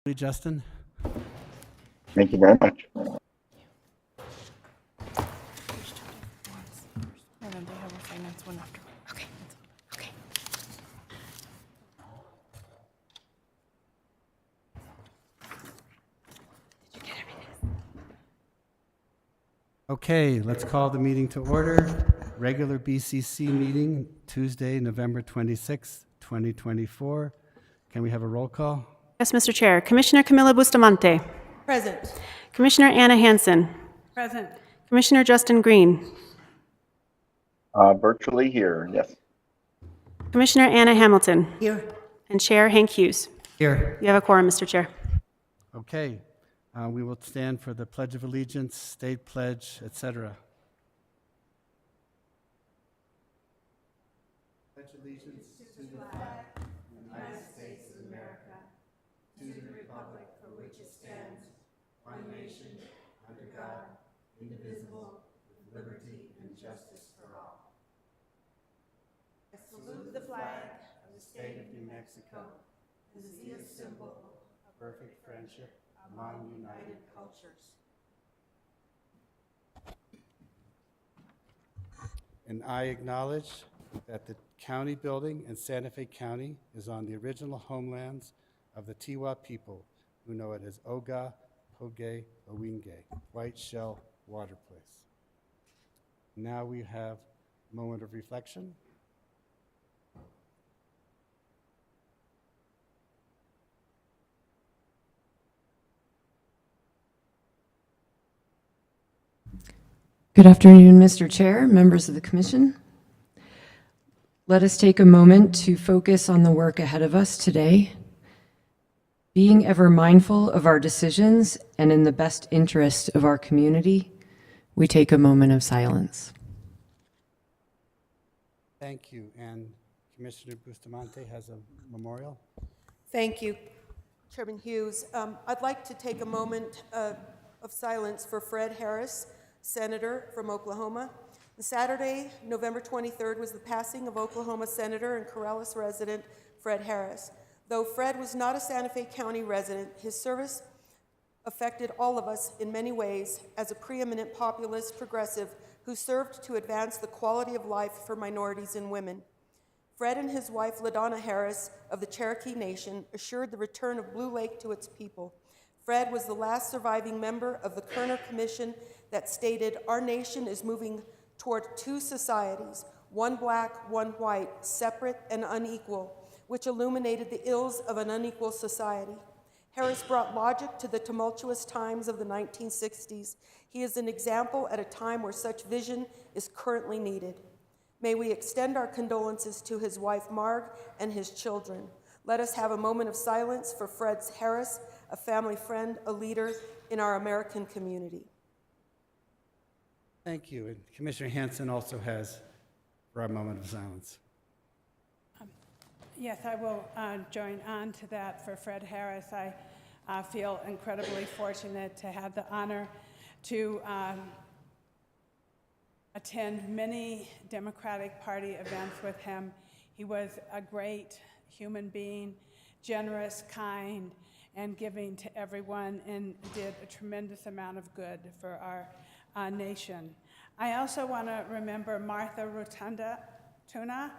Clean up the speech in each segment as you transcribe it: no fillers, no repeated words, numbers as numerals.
Justin. Thank you very much. And then they have a finance one after. Okay. Okay. Did you get everything? Okay, let's call the meeting to order. Regular BCC meeting, Tuesday, November 26th, 2024. Can we have a roll call? Yes, Mr. Chair. Commissioner Camila Bustamante. Present. Commissioner Anna Hansen. Present. Commissioner Justin Green. Virtually here, yes. Commissioner Anna Hamilton. Here. And Chair Hank Hughes. Here. You have a quorum, Mr. Chair. Okay, we will stand for the Pledge of Allegiance, State Pledge, etc. Pledge allegiance to the flag of the United States of America, to the republic for which it stands, one nation, under God, indivisible, with liberty and justice for all. I salute the flag of the state of New Mexico, and see a symbol of perfect friendship among united cultures. And I acknowledge that the county building in Santa Fe County is on the original homelands of the Tiwa people, who know it as Oga, Poge, Owinge, White Shell Water Place. Now we have a moment of reflection. Good afternoon, Mr. Chair, members of the Commission. Let us take a moment to focus on the work ahead of us today. Being ever mindful of our decisions and in the best interest of our community, we take a moment of silence. Thank you. And Commissioner Bustamante has a memorial. Thank you, Chairman Hughes. I'd like to take a moment of silence for Fred Harris, Senator from Oklahoma. Saturday, November 23rd, was the passing of Oklahoma Senator and Corrales resident Fred Harris. Though Fred was not a Santa Fe County resident, his service affected all of us in many ways as a preeminent populist progressive who served to advance the quality of life for minorities and women. Fred and his wife, LaDonna Harris, of the Cherokee Nation, assured the return of Blue Lake to its people. Fred was the last surviving member of the Kerner Commission that stated, "Our nation is moving toward two societies, one black, one white, separate and unequal," which illuminated the ills of an unequal society. Harris brought logic to the tumultuous times of the 1960s. He is an example at a time where such vision is currently needed. May we extend our condolences to his wife, Marg, and his children. Let us have a moment of silence for Fred Harris, a family friend, a leader in our American community. Thank you. And Commissioner Hansen also has for a moment of silence. Yes, I will join on to that for Fred Harris. I feel incredibly fortunate to have the honor to attend many Democratic Party events with him. He was a great human being, generous, kind, and giving to everyone, and did a tremendous amount of good for our nation. I also want to remember Martha Rotunda Tuna,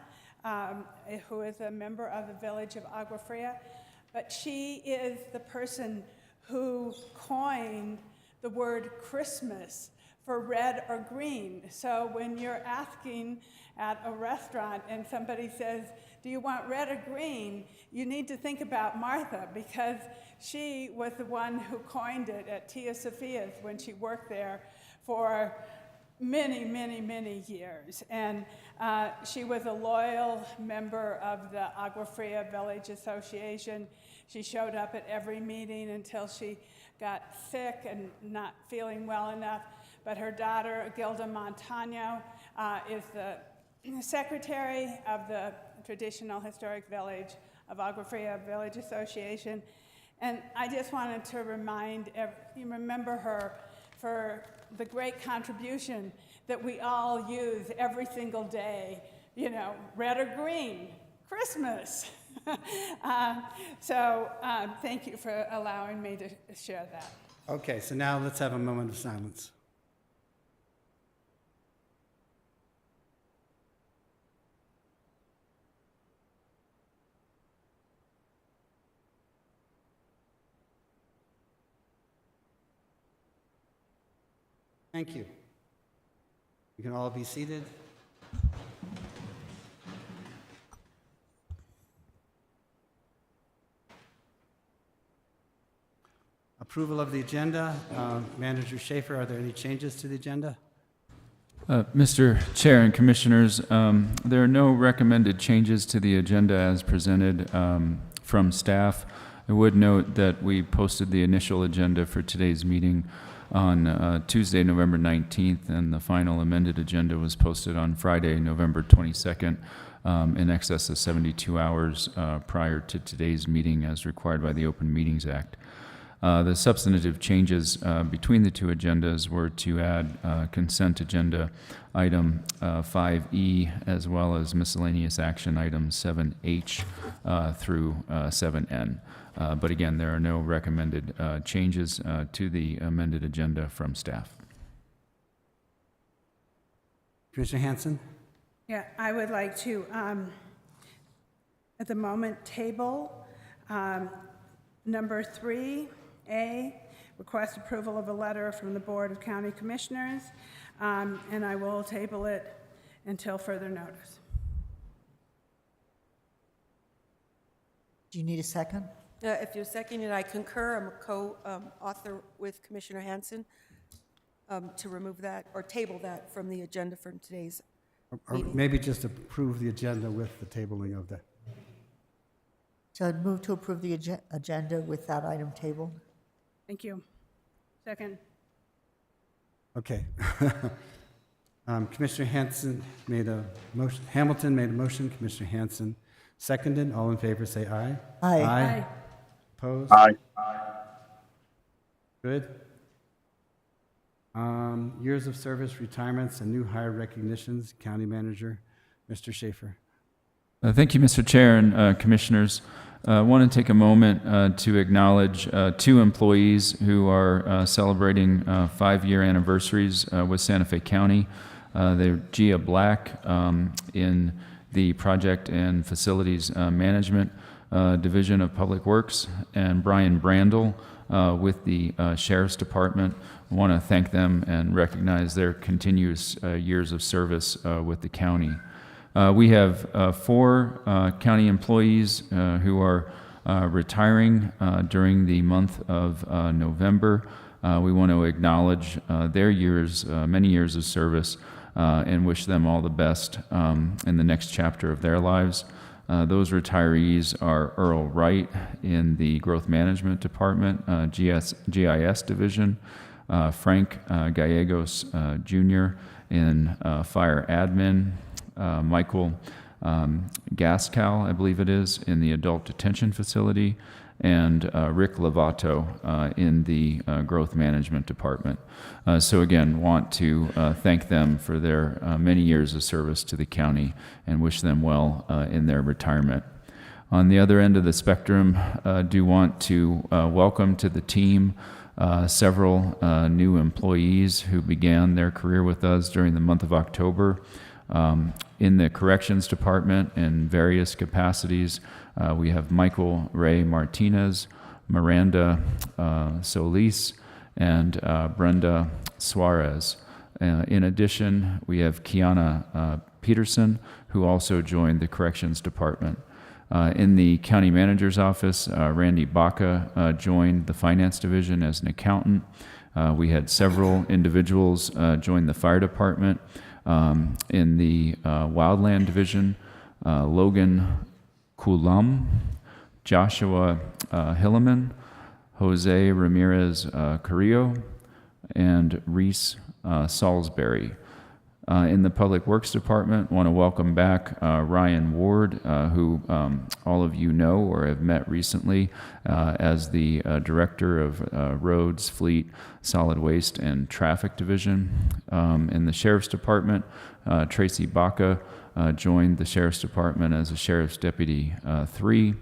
who is a member of the village of Agua Fria, but she is the person who coined the word Christmas for red or green. So when you're asking at a restaurant and somebody says, "Do you want red or green?" you need to think about Martha, because she was the one who coined it at Tia Sophia's when she worked there for many, many, many years. And she was a loyal member of the Agua Fria Village Association. She showed up at every meeting until she got sick and not feeling well enough. But her daughter, Gilda Montano, is the secretary of the Traditional Historic Village of Agua Fria Village Association. And I just wanted to remember her for the great contribution that we all use every single day. You know, red or green, Christmas. Thank you for allowing me to share that. Okay, so now let's have a moment of silence. Thank you. You can all be seated. Approval of the agenda. Manager Schaefer, are there any changes to the agenda? Mr. Chair and Commissioners, there are no recommended changes to the agenda as presented from staff. I would note that we posted the initial agenda for today's meeting on Tuesday, November 19th, and the final amended agenda was posted on Friday, November 22nd, in excess of 72 hours prior to today's meeting as required by the Open Meetings Act. The substantive changes between the two agendas were to add consent agenda item 5E as well as miscellaneous action items 7H through 7N. But again, there are no recommended changes to the amended agenda from staff. Commissioner Hanson? Yeah, I would like to, at the moment, table number 3A, request approval of a letter from the Board of County Commissioners, and I will table it until further notice. Do you need a second? If you're seconding, I concur. I'm a co-author with Commissioner Hanson to remove that or table that from the agenda for today's Or maybe just approve the agenda with the tabling of the... So I'd move to approve the agenda with that item tabled. Thank you. Second. Okay. Commissioner Hanson made a motion. Hamilton made a motion. Commissioner Hanson seconded. All in favor say aye. Aye. Aye. Opposed? Aye. Good. Years of service, retirements, and new hire recognitions. County Manager, Mr. Schaefer. Thank you, Mr. Chair and Commissioners. I want to take a moment to acknowledge two employees who are celebrating 5-year anniversaries with Santa Fe County. They're Gia Black in the Project and Facilities Management Division of Public Works, and Brian Brandel with the Sheriff's Department. I want to thank them and recognize their continuous years of service with the county. We have 4 county employees who are retiring during the month of November. We want to acknowledge their years, many years of service, and wish them all the best in the next chapter of their lives. Those retirees are Earl Wright in the Growth Management Department, GIS Division, Frank Gallegos Jr. in Fire Admin, Michael Gaskell, I believe it is, in the Adult Detention Facility, and Rick Lovato in the Growth Management Department. So again, want to thank them for their many years of service to the county and wish them well in their retirement. On the other end of the spectrum, do want to welcome to the team several new employees who began their career with us during the month of October. In the Corrections Department in various capacities, we have Michael Ray Martinez, Miranda Solis, and Brenda Suarez. In addition, we have Kiana Peterson, who also joined the Corrections Department. In the County Manager's Office, Randy Baca joined the Finance Division as an accountant. We had several individuals join the Fire Department. In the Wildland Division, Logan Kulam, Joshua Hilleman, Jose Ramirez Carrillo, and Reese Salisbury. In the Public Works Department, want to welcome back Ryan Ward, who all of you know or have met recently as the Director of Roads, Fleet, Solid Waste, and Traffic Division. In the Sheriff's Department, Tracy Baca joined the Sheriff's Department as a Sheriff's Deputy 3.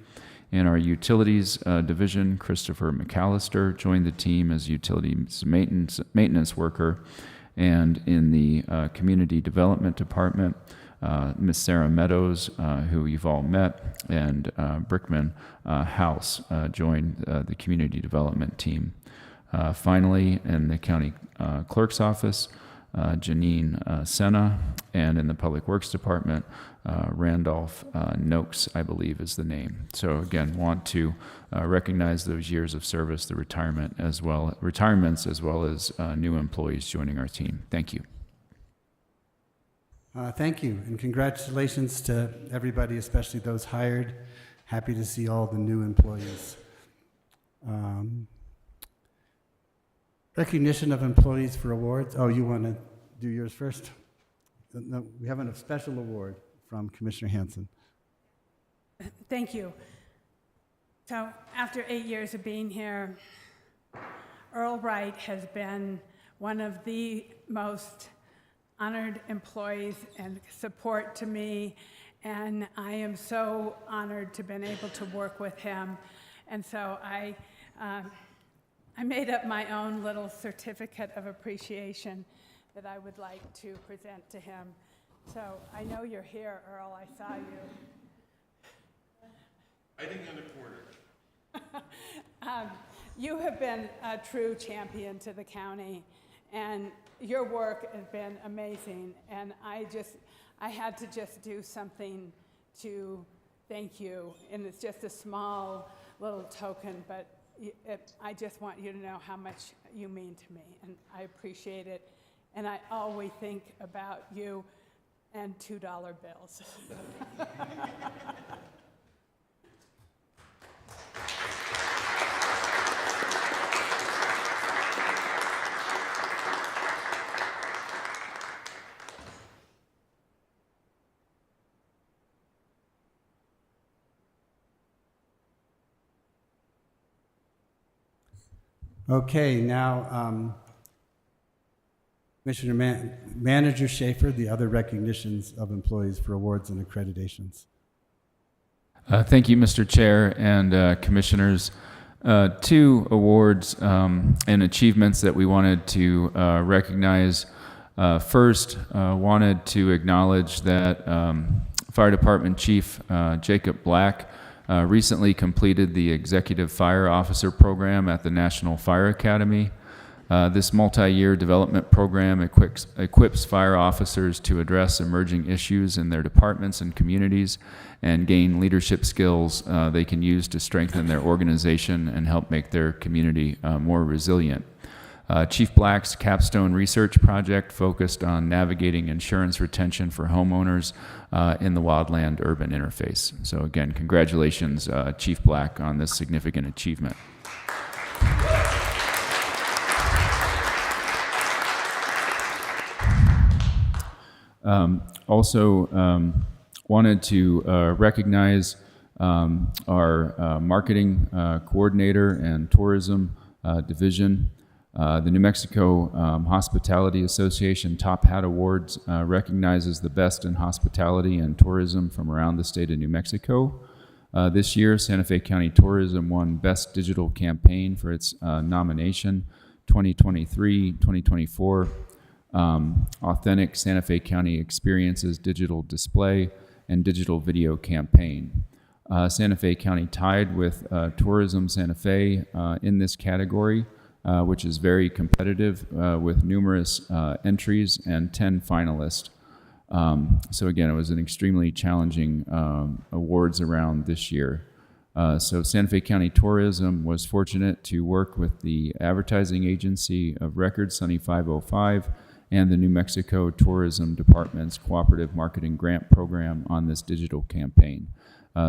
In our Utilities Division, Christopher McAllister joined the team as Utilities Maintenance Worker. And in the Community Development Department, Miss Sarah Meadows, who you've all met, and Brickman House joined the Community Development team. Finally, in the County Clerk's Office, Janine Senna, and in the Public Works Department, Randolph Noakes, I believe is the name. So again, want to recognize those years of service, the retirements, as well as new employees joining our team. Thank you. Thank you, and congratulations to everybody, especially those hired. Happy to see all the new employees. Recognition of employees for awards. Oh, you want to do yours first? No, we have a special award from Commissioner Hanson. Thank you. So after 8 years of being here, Earl Wright has been one of the most honored employees and support to me, and I am so honored to have been able to work with him. And so I made up my own little certificate of appreciation that I would like to present to him. So I know you're here, Earl. I saw you. Hiding in the corner. You have been a true champion to the county, and your work has been amazing. And I had to just do something to thank you. And it's just a small little token, but I just want you to know how much you mean to me, and I appreciate it. And I always think about you and $2 bills. Okay, now Commissioner Manager Schaefer, the other recognitions of employees for awards and accreditations. Thank you, Mr. Chair and Commissioners. Two awards and achievements that we wanted to recognize. First, wanted to acknowledge that Fire Department Chief Jacob Black recently completed the Executive Fire Officer Program at the National Fire Academy. This multi-year development program equips fire officers to address emerging issues in their departments and communities and gain leadership skills they can use to strengthen their organization and help make their community more resilient. Chief Black's capstone research project focused on navigating insurance retention for homeowners in the wildland-urban interface. So again, congratulations, Chief Black, on this significant achievement. Also wanted to recognize our marketing coordinator and tourism division. The New Mexico Hospitality Association Top Hat Awards recognizes the best in hospitality and tourism from around the state of New Mexico. This year, Santa Fe County Tourism won Best Digital Campaign for its nomination 2023-2024. Authentic Santa Fe County Experiences Digital Display and Digital Video Campaign. Santa Fe County tied with Tourism Santa Fe in this category, which is very competitive with numerous entries and 10 finalists. So again, it was an extremely challenging awards around this year. So Santa Fe County Tourism was fortunate to work with the advertising agency of record, Sunny 505, and the New Mexico Tourism Department's Cooperative Marketing Grant Program on this digital campaign.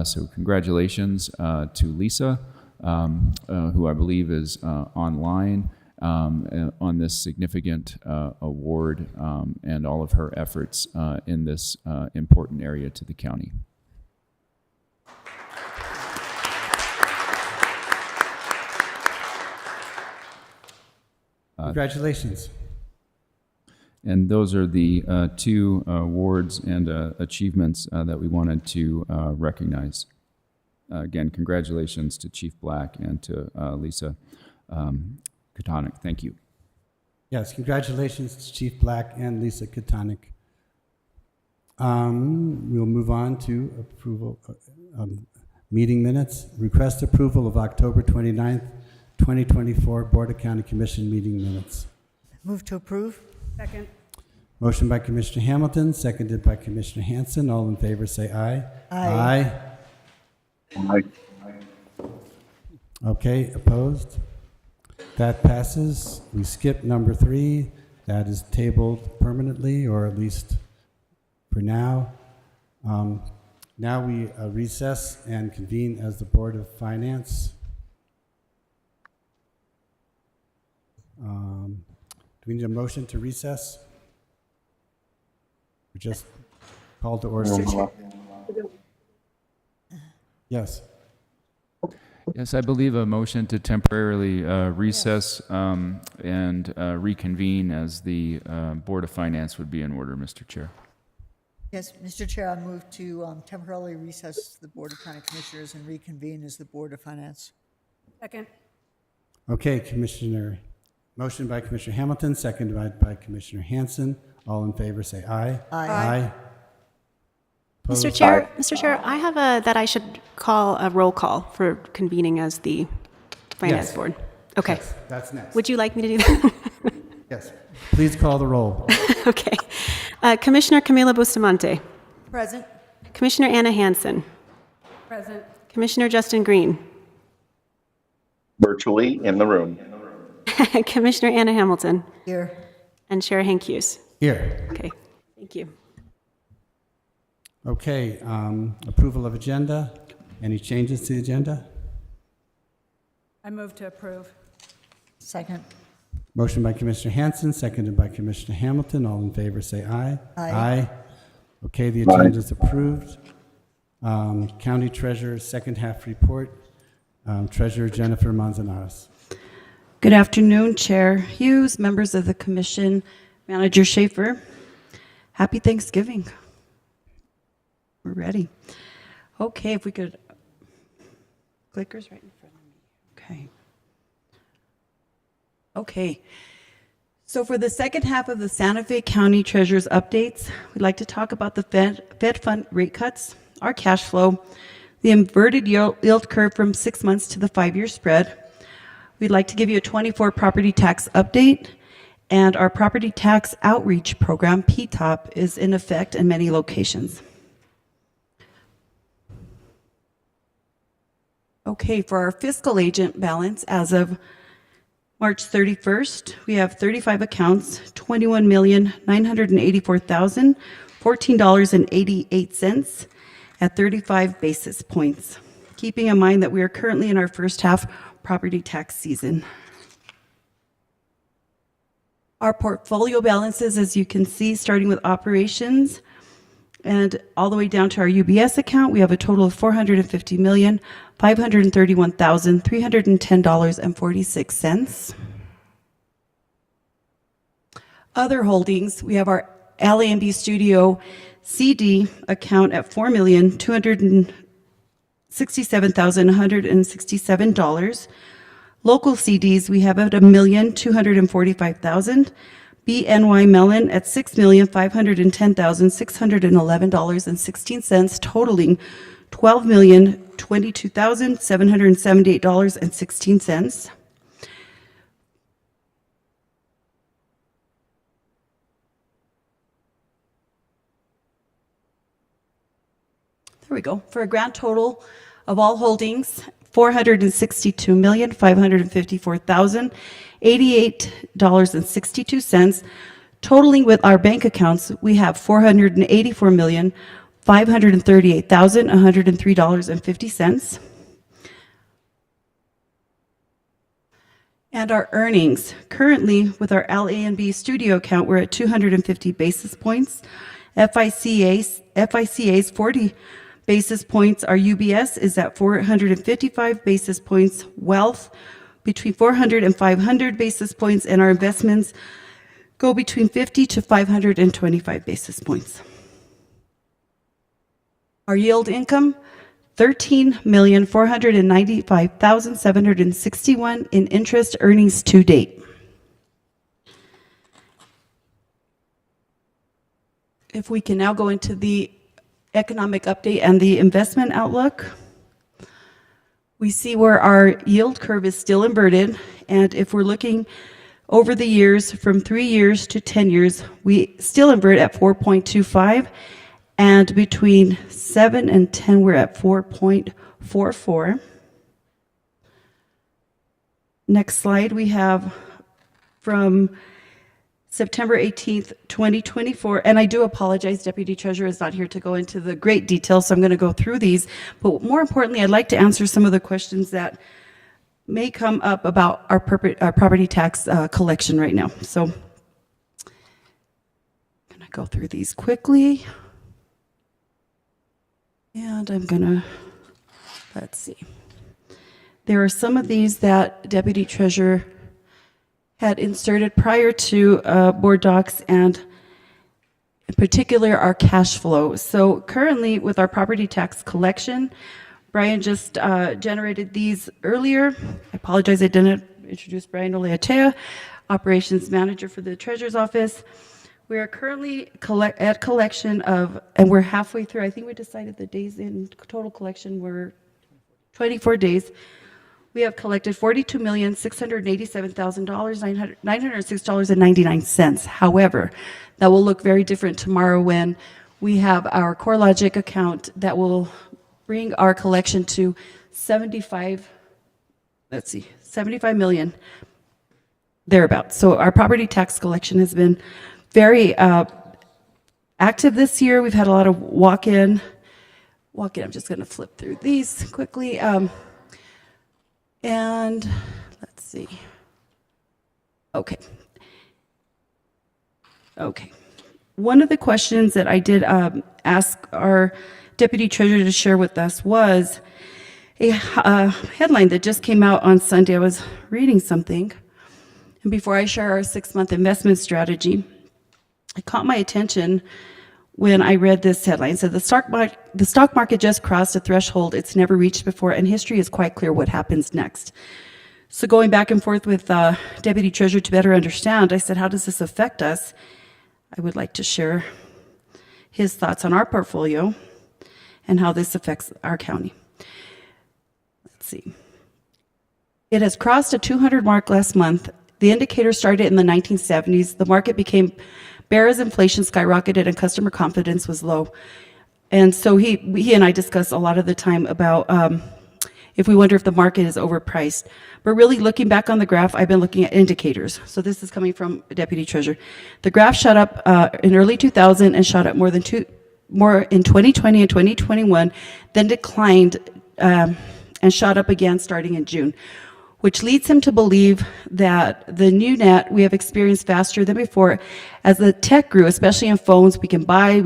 So congratulations to Lisa, who I believe is online, on this significant award and all of her efforts in this important area to the county. Congratulations. And those are the two awards and achievements that we wanted to recognize. Again, congratulations to Chief Black and to Lisa Katonik. Thank you. Yes, congratulations to Chief Black and Lisa Katonik. We'll move on to approval meeting minutes. Request approval of October 29th, 2024 Board of County Commission meeting minutes. Move to approve. Second. Motion by Commissioner Hamilton, seconded by Commissioner Hanson. All in favor say aye. Aye. Aye. Okay, opposed? That passes. We skip number 3. That is tabled permanently, or at least for now. Now we recess and convene as the Board of Finance. Do we need a motion to recess? We just called to order. Yes. Yes, I believe a motion to temporarily recess and reconvene as the Board of Finance would be in order, Mr. Chair. Yes, Mr. Chair, I move to temporarily recess the Board of County Commissioners and reconvene as the Board of Finance. Second. Okay, Commissioner. Motion by Commissioner Hamilton, seconded by Commissioner Hanson. All in favor say aye. Aye. Opposed? Mr. Chair, I have that I should call a roll call for convening as the Finance Yes. Board. Okay. Yes, that's next. Would you like me to do that? Yes. Please call the roll. Okay. Commissioner Camila Bustamante. Present. Commissioner Anna Hansen. Present. Commissioner Justin Green. Virtually in the room. Commissioner Anna Hamilton. Here. And Chair Hank Hughes. Here. Okay. Thank you. Okay, approval of agenda. Any changes to the agenda? I move to approve. Second. Motion by Commissioner Hanson, seconded by Commissioner Hamilton. All in favor say aye. Aye. Okay, the agenda is approved. County Treasurer, second half report. Treasurer Jennifer Manzanares. Good afternoon, Chair Hughes, members of the Commission, Manager Schaefer. Happy Thanksgiving. We're ready. Okay, if we could, clickers right in front of me. Okay. Okay. So for the second half of the Santa Fe County Treasurer's updates, we'd like to talk about the Fed fund rate cuts, our cash flow, the inverted yield curve from 6 months to the 5-year spread. We'd like to give you a 24 property tax update, and our property tax outreach program, PTOP, is in effect in many locations. Okay, for our fiscal agent balance as of March 31st, we have 35 accounts, $21,984,014.88 at 35 basis points, keeping in mind that we are currently in our first half property tax season. Our portfolio balances, as you can see, starting with operations and all the way down to our UBS account, we have a total of $450,531,310.46. Other holdings, we have our LAMB Studio CD account at $4,267,167. Local CDs, we have at $1,245,000. BNY Mellon at $6,510,611.16, totaling $12,022,778.16. There we go. For a grand total of all holdings, $462,554,088.62. Totaling with our bank accounts, we have $484,538,103.50. And our earnings, currently with our LA&B studio account, we're at 250 basis points. FICA's 40 basis points. Our UBS is at 455 basis points. Wealth between 400 and 500 basis points, and our investments go between 50 to 525 basis points. Our yield income, $13,495,761 in interest earnings to date. If we can now go into the economic update and the investment outlook, we see where our yield curve is still inverted, and if we're looking over the years from 3 years to 10 years, we still invert at 4.25, and between 7 and 10, we're at 4.44. Next slide, we have from September 18th, 2024, and I do apologize, Deputy Treasurer is not here to go into the great details, so I'm going to go through these, but more importantly, I'd like to answer some of the questions that may come up about our property tax collection right now. So I'm going to go through these quickly, and I'm going to, let's see. There are some of these that Deputy Treasurer had inserted prior to board docs, and in particular our cash flow. So currently with our property tax collection, Brian just generated these earlier. I apologize I didn't introduce Brian Oleatea, Operations Manager for the Treasurer's Office. We are currently at collection of, and we're halfway through, I think we decided the days in total collection were 24 days. We have collected $42,687,906.99. However, that will look very different tomorrow when we have our CoreLogic account that will bring our collection to 75 million, thereabouts. So our property tax collection has been very active this year. We've had a lot of walk-in. I'm just going to flip through these quickly. And let's see. Okay. One of the questions that I did ask our Deputy Treasurer to share with us was a headline that just came out on Sunday. I was reading something, and before I share our 6-month investment strategy, it caught my attention when I read this headline. It said, the stock market just crossed a threshold it's never reached before, and history is quite clear what happens next. So going back and forth with Deputy Treasurer to better understand, I said, how does this affect us? I would like to share his thoughts on our portfolio and how this affects our county. Let's see. It has crossed a 200 mark last month. The indicator started in the 1970s. The market became bare as inflation skyrocketed and customer confidence was low. And so he and I discuss a lot of the time about if we wonder if the market is overpriced. But really looking back on the graph, I've been looking at indicators. So this is coming from Deputy Treasurer. The graph shot up in early 2000 and shot up more in 2020 and 2021, then declined and shot up again starting in June, which leads him to believe that the new net we have experienced faster than before. As the tech grew, especially in phones, we can buy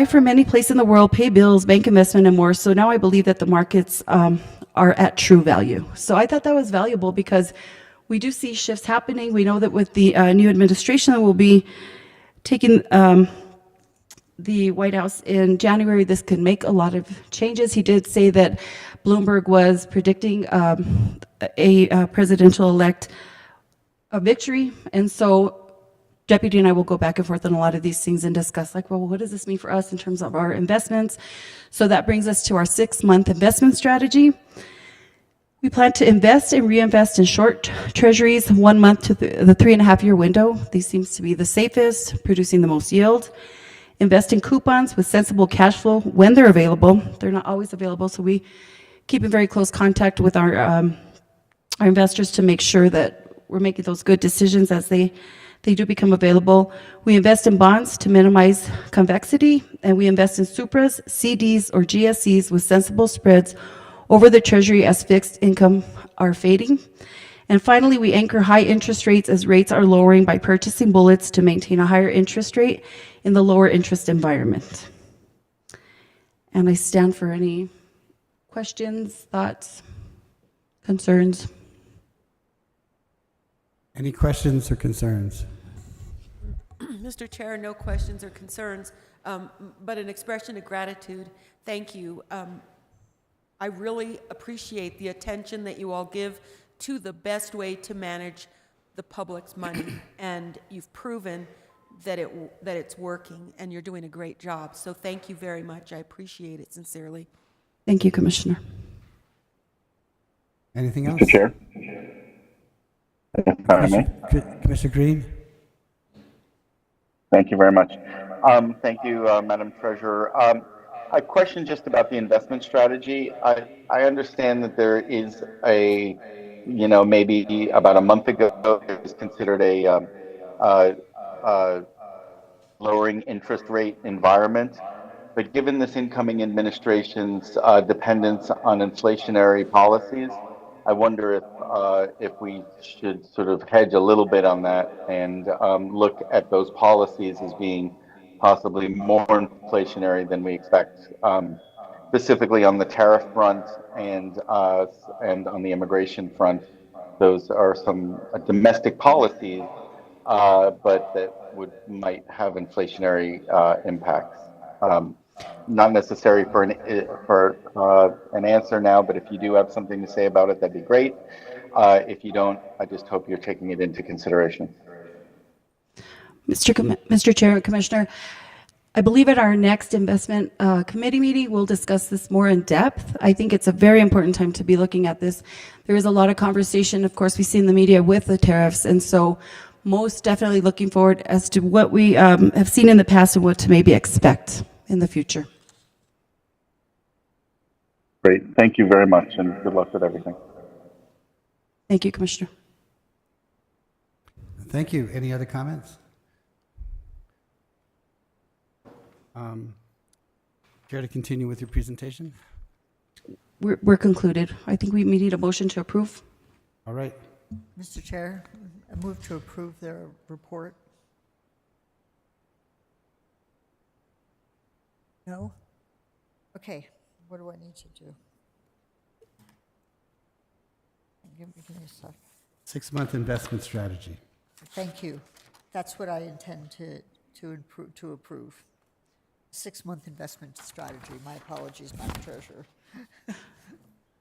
from any place in the world, pay bills, bank investment, and more. So now I believe that the markets are at true value. So I thought that was valuable because we do see shifts happening. We know that with the new administration that will be taking the White House in January, this could make a lot of changes. He did say that Bloomberg was predicting a presidential-elect victory, and so Deputy and I will go back and forth on a lot of these things and discuss, like, well, what does this mean for us in terms of our investments? So that brings us to our 6-month investment strategy. We plan to invest and reinvest in short treasuries 1 month to the 3.5-year window. These seems to be the safest, producing the most yield. Invest in coupons with sensible cash flow when they're available. They're not always available, so we keep in very close contact with our investors to make sure that we're making those good decisions as they do become available. We invest in bonds to minimize convexity, and we invest in Supras, CDs, or GSEs with sensible spreads over the Treasury as fixed income are fading. And finally, we anchor high interest rates as rates are lowering by purchasing bullets to maintain a higher interest rate in the lower interest environment. And I stand for any questions, thoughts, concerns. Any questions or concerns? Mr. Chair, no questions or concerns, but an expression of gratitude. Thank you. I really appreciate the attention that you all give to the best way to manage the public's money, and you've proven that it's working, and you're doing a great job. So thank you very much. I appreciate it sincerely. Thank you, Commissioner. Anything else? Mr. Chair? If I may. Commissioner Green? Thank you very much. Thank you, Madam Treasurer. A question just about the investment strategy. I understand that there is a, maybe about a month ago, it was considered a lowering interest rate environment. But given this incoming administration's dependence on inflationary policies, I wonder if we should sort of hedge a little bit on that and look at those policies as being possibly more inflationary than we expect, specifically on the tariff front and on the immigration front. Those are some domestic policies, but that might have inflationary impacts. Not necessary for an answer now, but if you do have something to say about it, that'd be great. If you don't, I just hope you're taking it into consideration. Mr. Chair and Commissioner, I believe at our next investment committee meeting, we'll discuss this more in depth. I think it's a very important time to be looking at this. There is a lot of conversation, of course, we see in the media with the tariffs, and so most definitely looking forward as to what we have seen in the past and what to maybe expect in the future. Great. Thank you very much, and good luck with everything. Thank you, Commissioner. Thank you. Any other comments? Care to continue with your presentation? We're concluded. I think we need a motion to approve. All right. Mr. Chair, I move to approve their report. No? Okay, what do I need to do? Give me a sec. 6-month investment strategy. Thank you. That's what I intend to approve. 6-month investment strategy. My apologies, Madam Treasurer.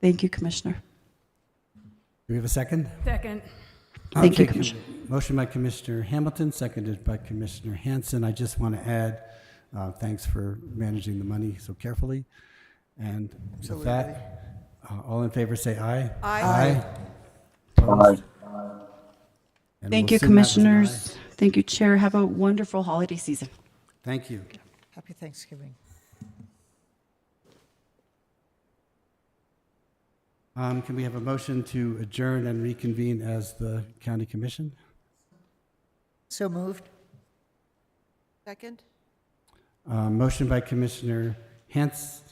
Thank you, Commissioner. Do we have a second? Second. Thank you, Okay, Commissioner. Motion by Commissioner Hamilton, seconded by Commissioner Hanson. I just want to add, thanks for managing the money so carefully. And with that, all in favor say aye. Aye. Opposed? And Thank we'll you, assume that was an Commissioners. Thank you, Chair. Have a wonderful holiday season. aye. Thank you. Happy Thanksgiving. Can we have a motion to adjourn and reconvene as the County Commission? So moved. Second? Motion by Commissioner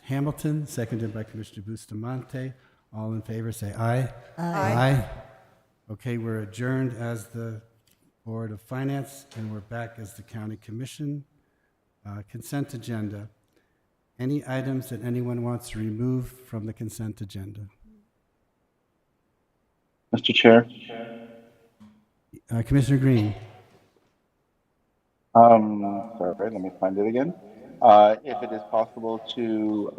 Hamilton, seconded by Commissioner Bustamante. All in favor say aye. Aye. Okay, we're adjourned as the Board of Finance, and we're back as the County Commission. Consent agenda. Any items that anyone wants to remove from the consent agenda? Mr. Chair? Commissioner Green. Sorry, let me find it again. If it is possible to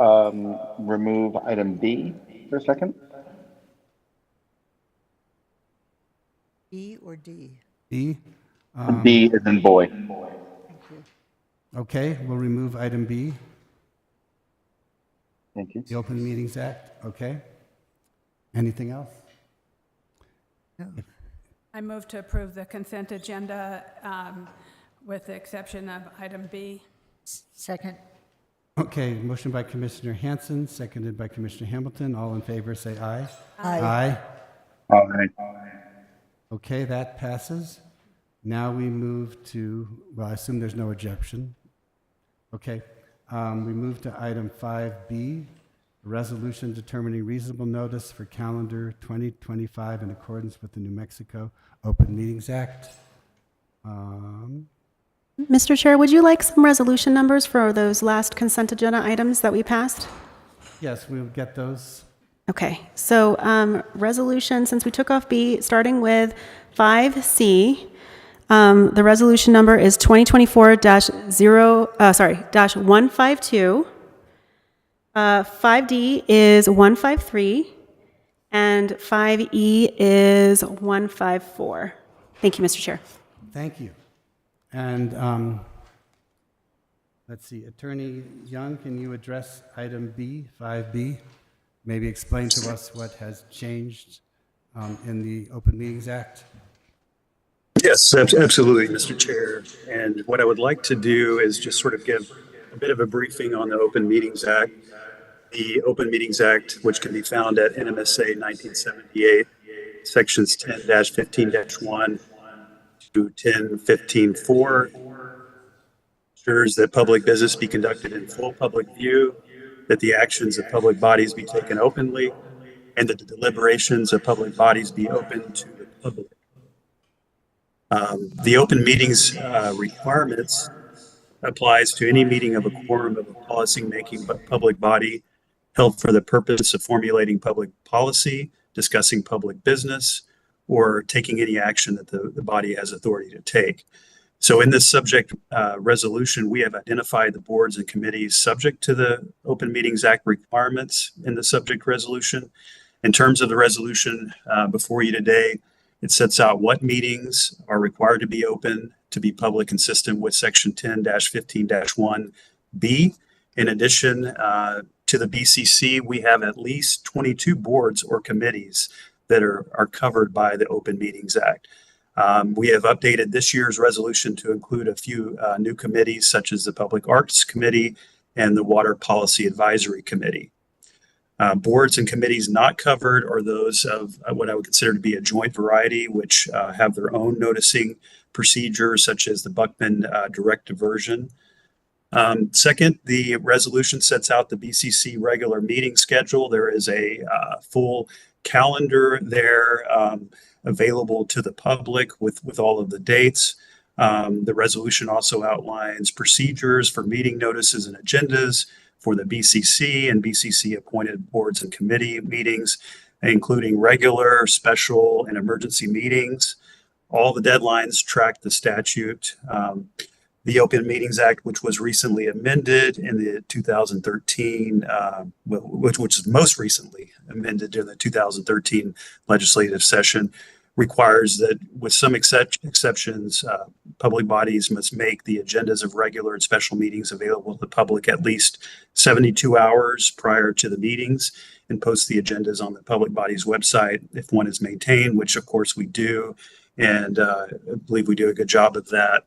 remove item B for a second. E or D? B. B is in boy. Thank you. Okay, we'll remove item B, Thank you. the Open Meetings Act. Okay. Anything else? No. I move to approve the consent agenda with the exception of item B. Second. Okay, motion by Commissioner Hanson, seconded by Commissioner Hamilton. All in favor, say aye. Aye. Aye. Okay, that passes. Now we move to, well, I assume there's no objection. Okay, we move to item 5B, a resolution determining reasonable notice for calendar 2025 in accordance with the New Mexico Open Meetings Act. Mr. Chair, would you like some resolution numbers for those last consent agenda items that we passed? Yes, we'll get those. Okay, so resolution, since we took off B, starting with 5C, the resolution number is 2024-152. 5D is 153, and 5E is 154. Thank you, Mr. Chair. Thank you. And let's see, Attorney Young, can you address item B, 5B? Maybe explain to us what has changed in the Open Meetings Act? Yes, absolutely, Mr. Chair. And what I would like to do is just sort of give a bit of a briefing on the Open Meetings Act. The Open Meetings Act, which can be found at NMSA 1978, sections 10-15-1 to 10-15-4, ensures that public business be conducted in full public view, that the actions of public bodies be taken openly, and that the deliberations of public bodies be open to the public. The open meetings requirements applies to any meeting of a quorum of a policy-making public body held for the purpose of formulating public policy, discussing public business, or taking any action that the body has authority to take. So in this subject resolution, we have identified the boards and committees subject to the Open Meetings Act requirements in the subject resolution. In terms of the resolution before you today, it sets out what meetings are required to be open to be public, consistent with section 10-15-1B. In addition to the BCC, we have at least 22 boards or committees that are covered by the Open Meetings Act. We have updated this year's resolution to include a few new committees, such as the Public Arts Committee and the Water Policy Advisory Committee. Boards and committees not covered are those of what I would consider to be a joint variety, which have their own noticing procedures, such as the Buckman direct diversion. Second, the resolution sets out the BCC regular meeting schedule. There is a full calendar there available to the public with all of the dates. The resolution also outlines procedures for meeting notices and agendas for the BCC and BCC appointed boards and committee meetings, including regular, special, and emergency meetings. All the deadlines track the statute. The Open Meetings Act, which was recently amended in the 2013, which was most recently amended in the 2013 legislative session, requires that, with some exceptions, public bodies must make the agendas of regular and special meetings available to the public at least 72 hours prior to the meetings and post the agendas on the public body's website if one is maintained, which of course we do, and I believe we do a good job of that.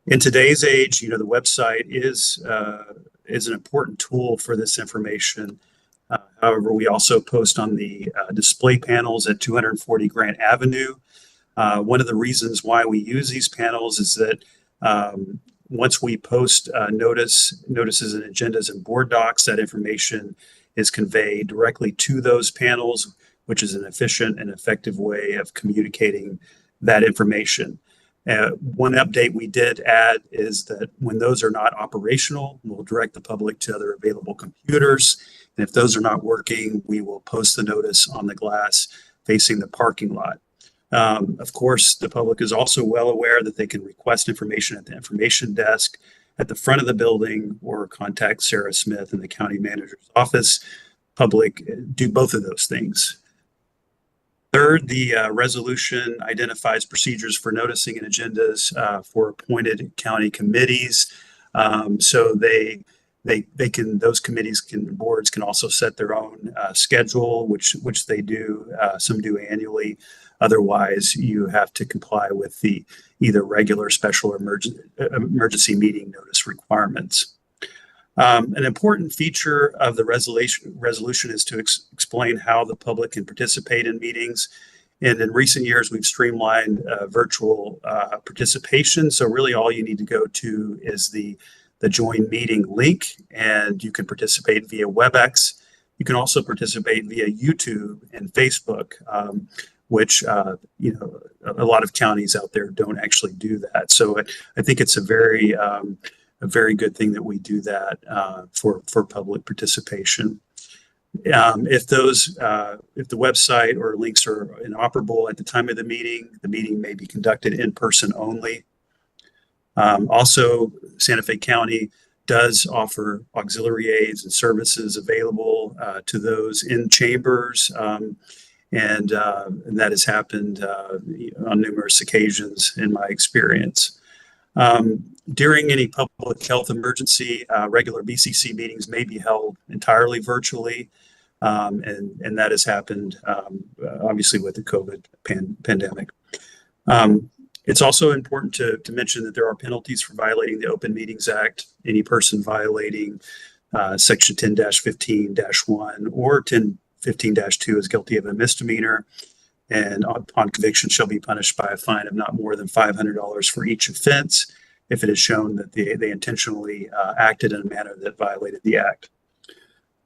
In today's age, the website is an important tool for this information. However, we also post on the display panels at 240 Grant Avenue. One of the reasons why we use these panels is that once we post notices and agendas and board docs, that information is conveyed directly to those panels, which is an efficient and effective way of communicating that information. One update we did add is that when those are not operational, we'll direct the public to other available computers. And if those are not working, we will post the notice on the glass facing the parking lot. Of course, the public is also well aware that they can request information at the information desk at the front of the building or contact Sarah Smith in the county manager's office. Public do both of those things. Third, the resolution identifies procedures for noticing and agendas for appointed county committees. So those committees boards can also set their own schedule, which they do. Some do annually. Otherwise, you have to comply with the either regular, special, or emergency meeting notice requirements. An important feature of the resolution is to explain how the public can participate in meetings. And in recent years, we've streamlined virtual participation. So really all you need to go to is the join meeting link, and you can participate via WebEx. You can also participate via YouTube and Facebook, which a lot of counties out there don't actually do that. So I think it's a very good thing that we do that for public participation. If the website or links are inoperable at the time of the meeting may be conducted in person only. Also, Santa Fe County does offer auxiliary aids and services available to those in chambers, and that has happened on numerous occasions in my experience. During any public health emergency, regular BCC meetings may be held entirely virtually, and that has happened obviously with the COVID pandemic. It's also important to mention that there are penalties for violating the Open Meetings Act. Any person violating Section 10-15-1 or 10-15-2 is guilty of a misdemeanor, and upon conviction shall be punished by a fine of not more than $500 for each offense if it is shown that they intentionally acted in a manner that violated the act.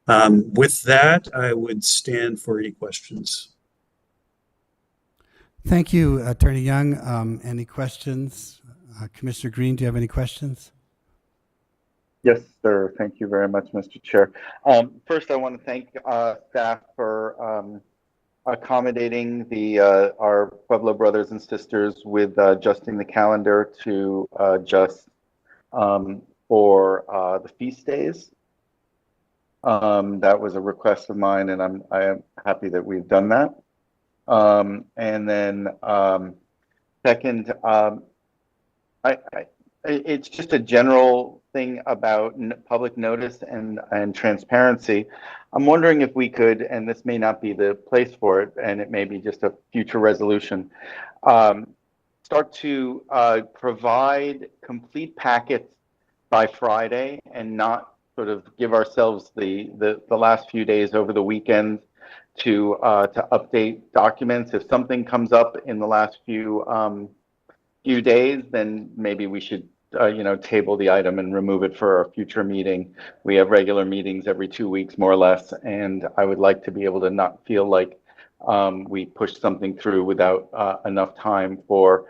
With that, I would stand for any questions. Thank you, Attorney Young. Any questions? Commissioner Green, do you have any questions? Yes, sir. Thank you very much, Mr. Chair. First, I want to thank staff for accommodating our Pueblo brothers and sisters with adjusting the calendar to adjust for the feast days. That was a request of mine, and I am happy that we've done that. And then second, it's just a general thing about public notice and transparency. I'm wondering if we could, and this may not be the place for it, and it may be just a future resolution, start to provide complete packets by Friday and not sort of give ourselves the last few days over the weekend to update documents. If something comes up in the last few days, then maybe we should table the item and remove it for a future meeting. We have regular meetings every 2 weeks, more or less, and I would like to be able to not feel like we pushed something through without enough time for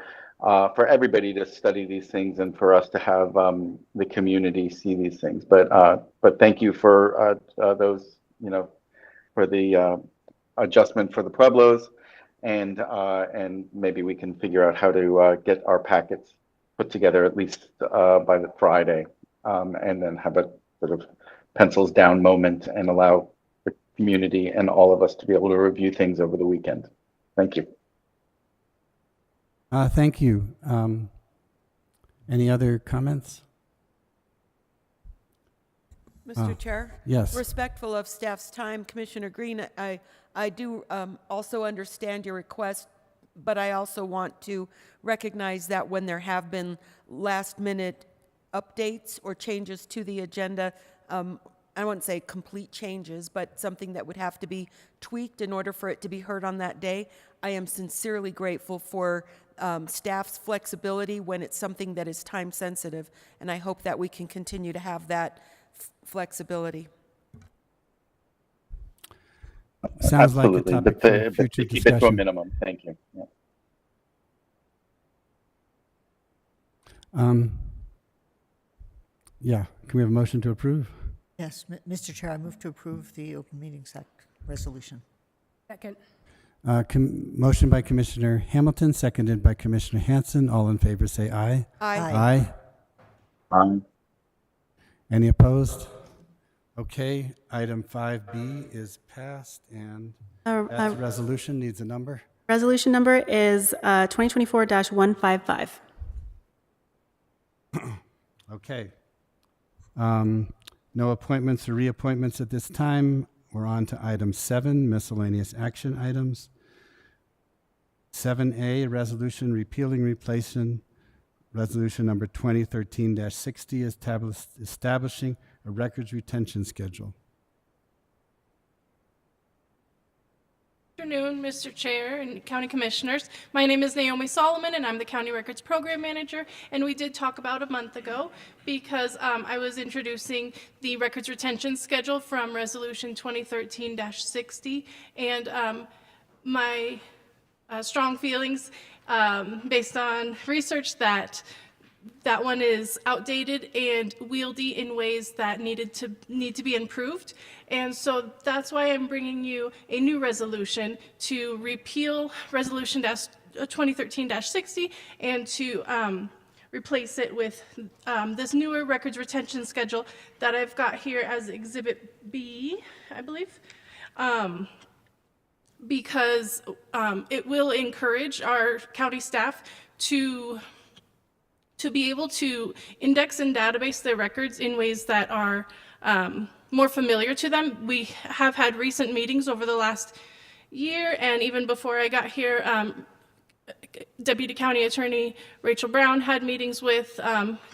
everybody to study these things and for us to have the community see these things. But thank you for those, for the adjustment for the Pueblos, and maybe we can figure out how to get our packets put together at least by the Friday, and then have a sort of pencils down moment and allow the community and all of us to be able to review things over the weekend. Thank you. Thank you. Any other comments? Mr. Chair? Yes. Respectful of staff's time, Commissioner Green, I do also understand your request, but I also want to recognize that when there have been last-minute updates or changes to the agenda, I wouldn't say complete changes, but something that would have to be tweaked in order for it to be heard on that day. I am sincerely grateful for staff's flexibility when it's something that is time-sensitive, and I hope that we can continue to have that flexibility. Sounds Absolutely. like a topic for but future to keep it to a discussion. minimum. Thank you. Yeah. Yeah, can we have a motion to approve? Yes, Mr. Chair, I move to approve the Open Meetings Act resolution. Second. Motion by Commissioner Hamilton, seconded by Commissioner Hanson. All in favor say aye. Aye. Aye. Any opposed? Okay, item 5B is passed, and that resolution needs a number. Resolution number is 2024-155. Okay. No appointments or reappointments at this time. We're on to item 7, miscellaneous action items. 7A, resolution repealing replacing resolution number 2013-60, establishing a records retention schedule. Afternoon, Mr. Chair and County Commissioners. My name is Naomi Solomon, and I'm the County Records Program Manager. And we did talk about a month ago because I was introducing the records retention schedule from Resolution 2013-60, and my strong feelings based on research that one is outdated and wieldy in ways that need to be improved. And so that's why I'm bringing you a new resolution to repeal Resolution 2013-60 and to replace it with this newer records retention schedule that I've got here as Exhibit B, I believe. Because it will encourage our county staff to be able to index and database their records in ways that are more familiar to them. We have had recent meetings over the last year, and even before I got here, Deputy County Attorney Rachel Brown had meetings with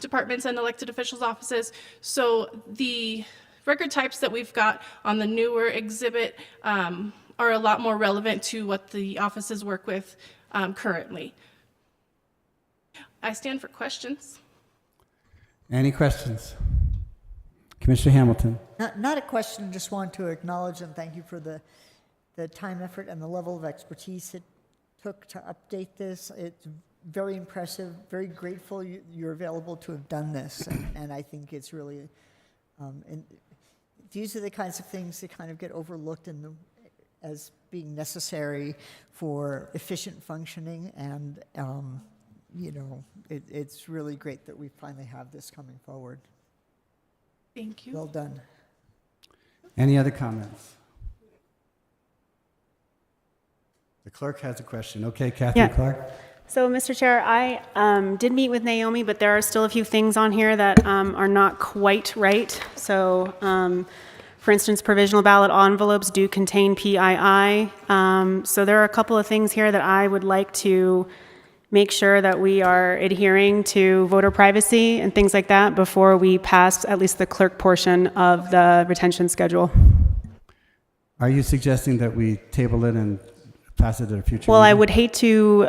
departments and elected officials' offices. So the record types that we've got on the newer exhibit are a lot more relevant to what the offices work with currently. I stand for questions. Any questions? Commissioner Hamilton. Not a question, just want to acknowledge and thank you for the time, effort, and the level of expertise it took to update this. It's very impressive, very grateful you're available to have done this, and I think it's really, and these are the kinds of things that kind of get overlooked as being necessary for efficient functioning, and it's really great that we finally have this coming forward. Thank you. Well done. Any other comments? The clerk has a question. Okay, Catherine Clark. So, Mr. Chair, I did meet with Naomi, but there are still a few things on here that are not quite right. So, for instance, provisional ballot envelopes do contain PII. So there are a couple of things here that I would like to make sure that we are adhering to voter privacy and things like that before we pass at least the clerk portion of the retention schedule. Are you suggesting that we table it and pass it at a future Well, I meeting? would hate to,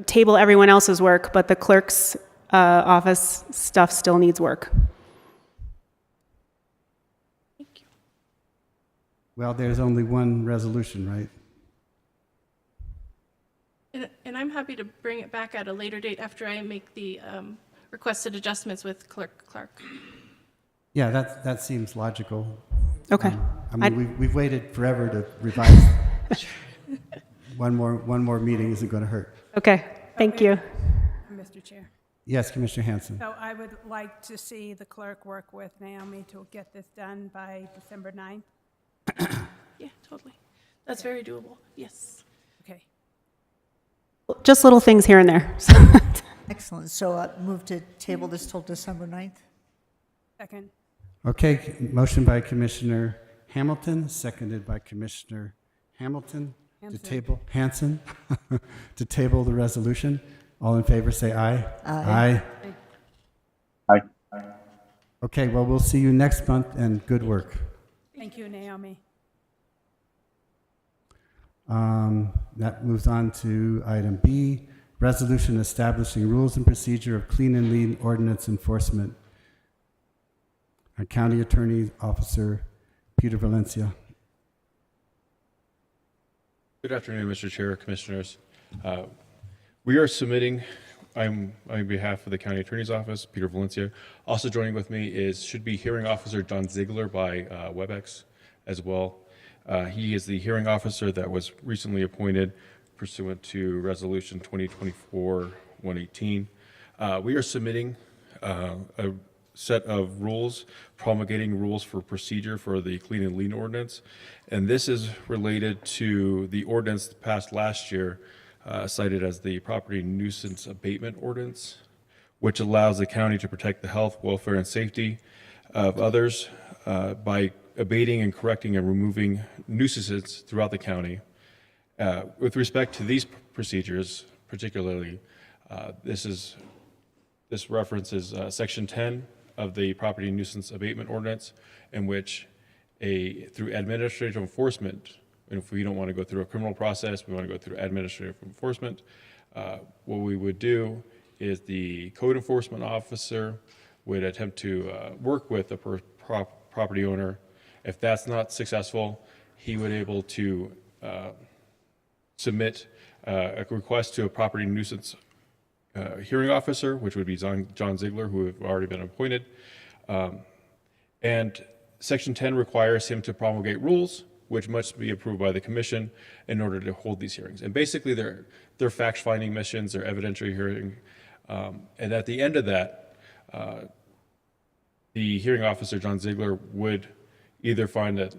table everyone else's work, but the clerk's office stuff still needs work. Well, there's only one resolution, right? And I'm happy to bring it back at a later date after I make the requested adjustments with Clerk Clark. Yeah, that seems logical. Okay. We've waited forever to revise. One more meeting isn't going to hurt. Okay, thank you. Mr. Chair. Yes, Commissioner Hanson. So I would like to see the clerk work with Naomi to get this done by December 9th. Yeah, totally. That's very doable. Yes. Okay. Just little things here and there. Excellent. So move to table this till December 9th. Second. Okay, motion by Commissioner Hamilton, seconded by Commissioner Hamilton to table Hanson to table the resolution. All in favor, say aye. Aye. Aye. Okay, well, we'll see you next month, and good work. Thank you, Naomi. That moves on to item B, resolution establishing rules and procedure of clean and lean ordinance enforcement. Our County Attorney Officer, Peter Valencia. Good afternoon, Mr. Chair, Commissioners. We are submitting, I'm on behalf of the County Attorney's Office, Peter Valencia. Also joining with me should be Hearing Officer John Ziegler by WebEx as well. He is the hearing officer that was recently appointed pursuant to Resolution 2024-118. We are submitting a set of rules, promulgating rules for procedure for the Clean and Lean Ordinance. And this is related to the ordinance passed last year, cited as the Property Nuisance Abatement Ordinance, which allows the county to protect the health, welfare, and safety of others by abating and correcting and removing nuisances throughout the county. With respect to these procedures, particularly, this references Section 10 of the Property Nuisance Abatement Ordinance, in which through administrative enforcement and if we don't want to go through a criminal process, we want to go through administrative enforcement, what we would do is the code enforcement officer would attempt to work with the property owner. If that's not successful, he would able to submit a request to a property nuisance hearing officer, which would be John Ziegler, who have already been appointed. And Section 10 requires him to promulgate rules, which must be approved by the commission in order to hold these hearings. And basically, they're fact-finding missions, they're evidentiary hearing. And at the end of that, the hearing officer, John Ziegler, would either find that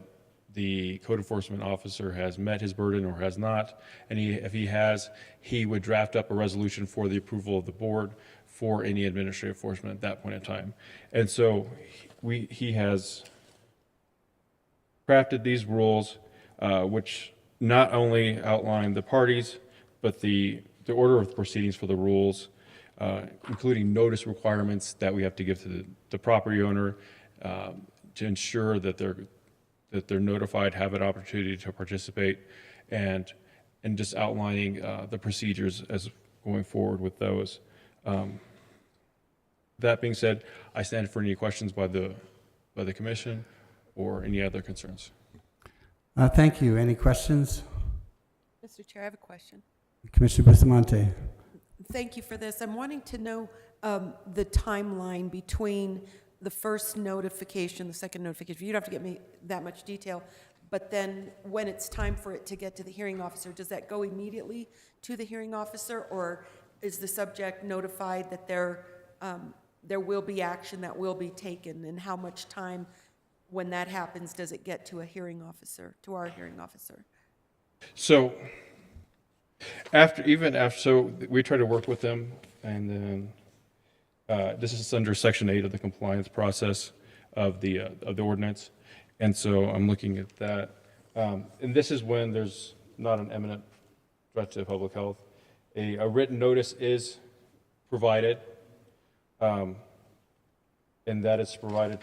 the code enforcement officer has met his burden or has not. And if he has, he would draft up a resolution for the approval of the board for any administrative enforcement at that point in time. And so he has crafted these rules, which not only outline the parties, but the order of proceedings for the rules, including notice requirements that we have to give to the property owner to ensure that they're notified, have an opportunity to participate, and just outlining the procedures as going forward with those. That being said, I stand for any questions by the commission or any other concerns. Thank you. Any questions? Mr. Chair, I have a question. Commissioner Bustamante. Thank you for this. I'm wanting to know the timeline between the first notification, the second notification. You don't have to get me that much detail, but then when it's time for it to get to the hearing officer, does that go immediately to the hearing officer, or is the subject notified that there will be action that will be taken, and how much time when that happens does it get to a hearing officer, to our hearing officer? So so we try to work with them, and then this is under Section 8 of the compliance process of the ordinance, and so I'm looking at that. And this is when there's not an imminent threat to public health. A written notice is provided, and that is provided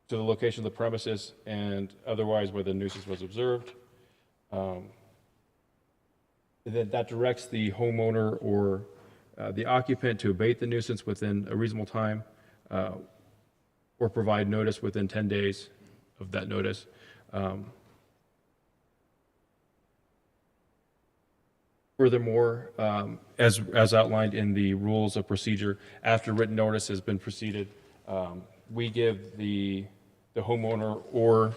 to the location of the premises and otherwise where the nuisance was observed. That directs the homeowner or the occupant to abate the nuisance within a reasonable time or provide notice within 10 days of that notice. Furthermore, as outlined in the rules of procedure, after written notice has been preceded, we give the homeowner or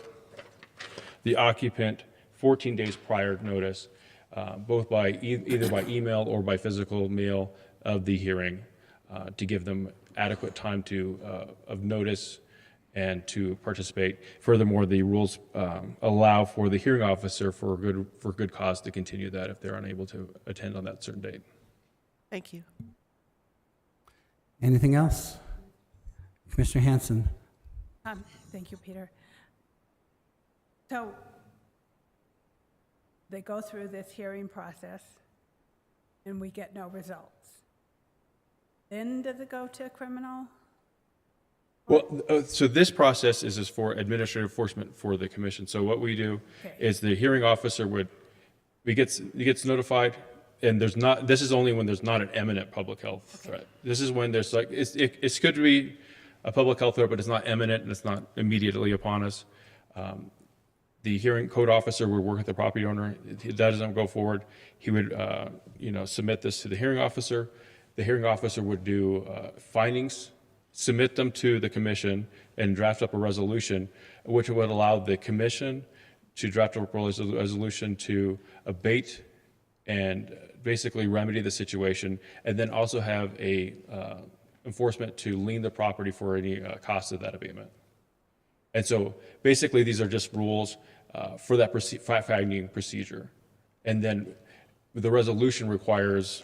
the occupant 14 days prior notice, both by either by email or by physical mail of the hearing, to give them adequate time of notice and to participate. Furthermore, the rules allow for the hearing officer for good cause to continue that if they're unable to attend on that certain date. Thank you. Anything else? Commissioner Hanson. Thank you, Peter. So they go through this hearing process and we get no results. Then does it go to criminal? Well, so this process is for administrative enforcement for the commission. So what we do is the hearing officer he gets notified, and this is only when there's not an imminent public health threat. This is when there's it could be a public health threat, but it's not imminent and it's not immediately upon us. The hearing code officer would work with the property owner. If that doesn't go forward, he would submit this to the hearing officer. The hearing officer would do findings, submit them to the commission, and draft up a resolution, which would allow the commission to draft up a resolution to abate and basically remedy the situation, and then also have a enforcement to lien the property for any cost of that abatement. And so basically these are just rules for that fact-finding procedure. And then the resolution requires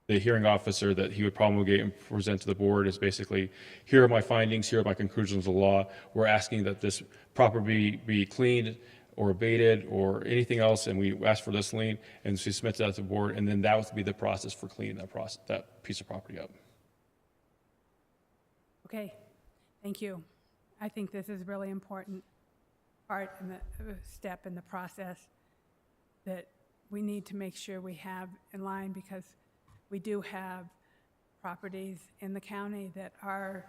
the hearing officer that he would promulgate and present to the board is basically, here are my findings, here are my conclusions of law. We're asking that this property be cleaned or abated or anything else, and we ask for this lien, and she submits that to the board, and then that would be the process for cleaning that piece of property up. Okay, thank you. I think this is really important. part and the step in the process that we need to make sure we have in line, because we do have properties in the county that are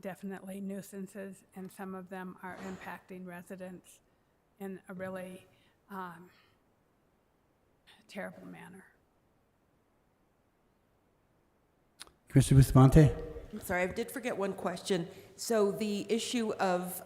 definitely nuisances, and some of them are impacting residents in a really terrible manner. Commissioner Bustamante? I'm sorry, I did forget one question. So the issue of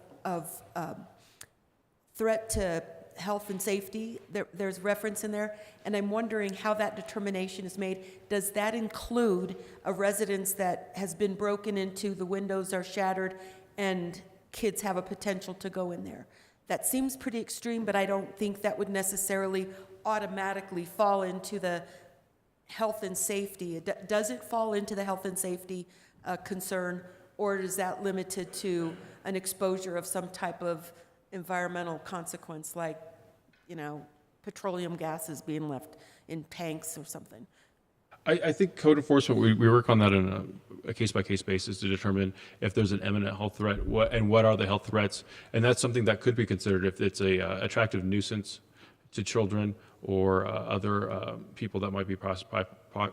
threat to health and safety, there's reference in there, and I'm wondering how that determination is made. Does that include a residence that has been broken into, the windows are shattered, and kids have a potential to go in there? That seems pretty extreme, but I don't think that would necessarily automatically fall into the health and safety. Does it fall into the health and safety concern, or is that limited to an exposure of some type of environmental consequence, like, you know, petroleum gases being left in tanks or something? I think code enforcement, we work on that on a case-by-case basis to determine if there's an imminent health threat, what are the health threats, and that's something that could be considered if it's a attractive nuisance to children or other people that might be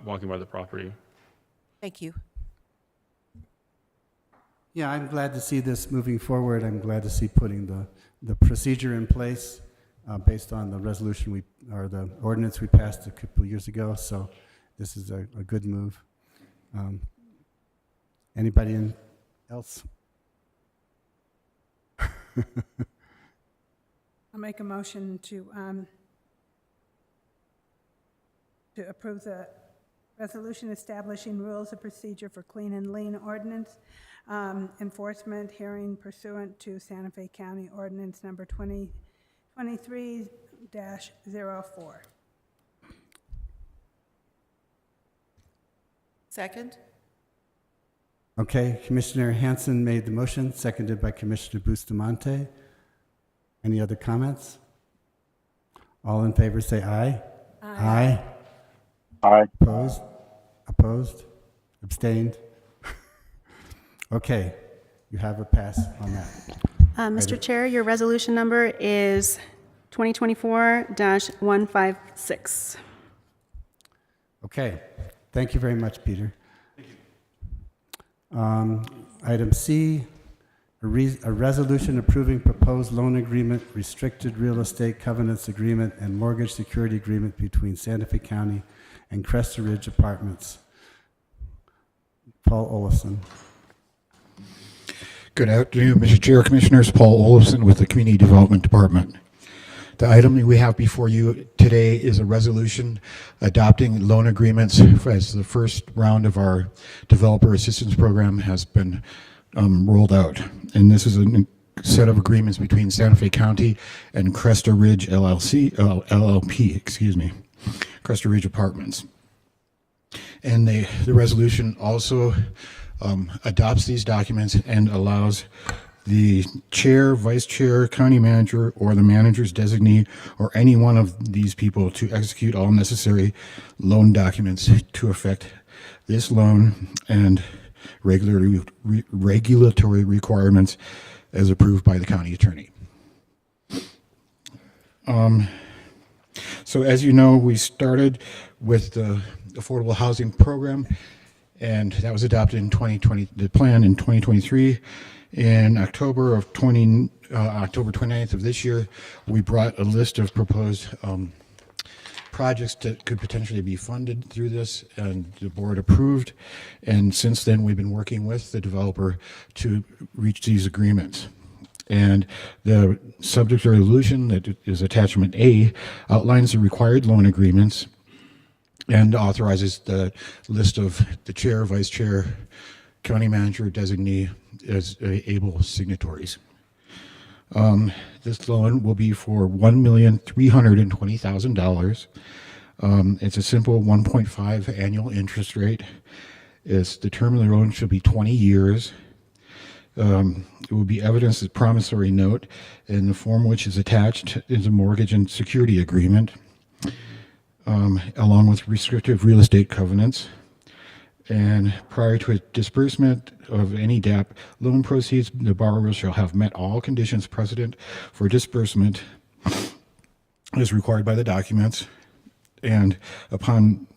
walking by the property. Thank you. Yeah, I'm glad to see this moving forward. I'm glad to see putting the procedure in place based on the resolution or the ordinance we passed a couple years ago. So this is a good move. Anybody else? I'll make a motion to approve the resolution establishing rules of procedure for clean and lean ordinance enforcement hearing pursuant to Santa Fe County Ordinance number 2023-04. Second? Okay, Commissioner Hanson made the motion, seconded by Commissioner Bustamante. Any other comments? All in favor say aye. Aye. Aye. Opposed? Opposed? Abstained? Okay, you have a pass on that. Mr. Chair, your resolution number is 2024-156. Okay, thank you very much, Peter. Thank you. Item C, a resolution approving proposed loan agreement, restricted real estate covenants agreement, and mortgage security agreement between Santa Fe County and Cresta Ridge Apartments. Paul Olafson. Good afternoon, Mr. Chair, Commissioners. Paul Olafson with the Community Development Department. The item we have before you today is a resolution adopting loan agreements as the first round of our developer assistance program has been rolled out. And this is a set of agreements between Santa Fe County and Cresta Ridge LLP, Cresta Ridge Apartments. And the resolution also adopts these documents and allows the chair, vice chair, county manager, or the manager's designee, or any one of these people to execute all necessary loan documents to effect this loan and regulatory requirements as approved by the county attorney. So as you know, we started with the affordable housing program, and that was adopted in 2020, the plan in 2023. In October 29th of this year, we brought a list of proposed projects that could potentially be funded through this, and the board approved. And since then, we've been working with the developer to reach these agreements. And the subject resolution that is attachment A outlines the required loan agreements and authorizes the list of the chair, vice chair, county manager, designee as able signatories. This loan will be for $1,320,000. It's a simple 1.5 annual interest rate. The term of the loan should be 20 years. It will be evidenced as promissory note, in the form which is attached is a mortgage and security agreement, along with restrictive real estate covenants. And prior to a disbursement of any DAP loan proceeds, the borrower shall have met all conditions precedent for disbursement as required by the documents. And upon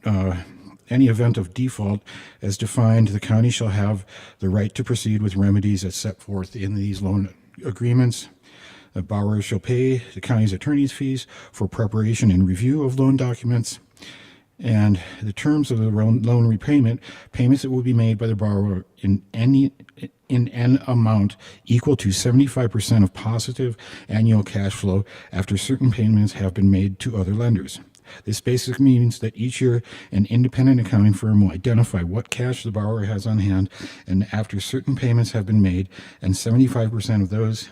any event of default as defined, the county shall have the right to proceed with remedies as set forth in these loan agreements. The borrower shall pay the county's attorney's fees for preparation and review of loan documents. And the terms of the loan repayment, payments that will be made by the borrower in an amount equal to 75% of positive annual cash flow after certain payments have been made to other lenders. This basically means that each year an independent accounting firm will identify what cash the borrower has on hand, and after certain payments have been made, and 75% of those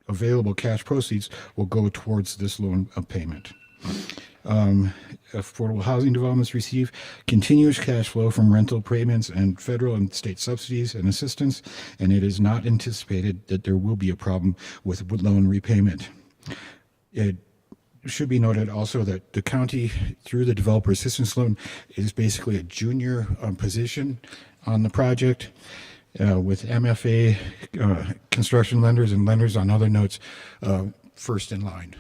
available cash proceeds will go towards this loan payment. Affordable housing developments receive continuous cash flow from rental payments and federal and state subsidies and assistance, and it is not anticipated that there will be a problem with loan repayment. It should be noted also that the county, through the developer assistance loan, is basically a junior position on the project, with MFA construction lenders and lenders on other notes first in line.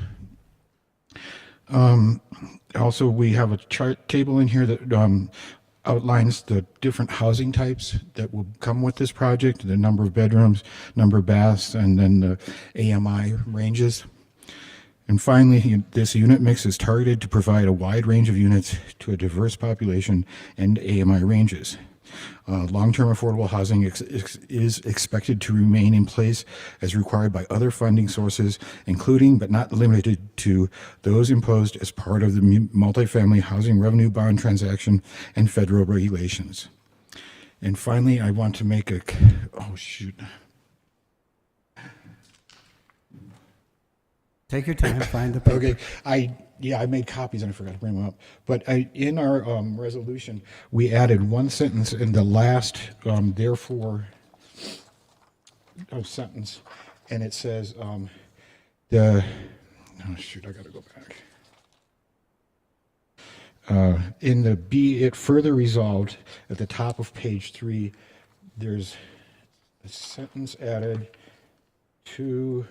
Also, we have a chart table in here that outlines the different housing types that will come with this project, the number of bedrooms, number of baths, and then the AMI ranges. And finally, this unit mix is targeted to provide a wide range of units to a diverse population and AMI ranges. Long-term affordable housing is expected to remain in place as required by other funding sources, including but not limited to those imposed as part of the multifamily housing revenue bond transaction and federal regulations. And finally, I want to make Take your time, find the paper. Okay, I made copies and I forgot to bring them up. But in our resolution, we added one sentence in the last therefore sentence, and it says I gotta go back. In the be it further resolved at the top of page 3, there's a sentence added to.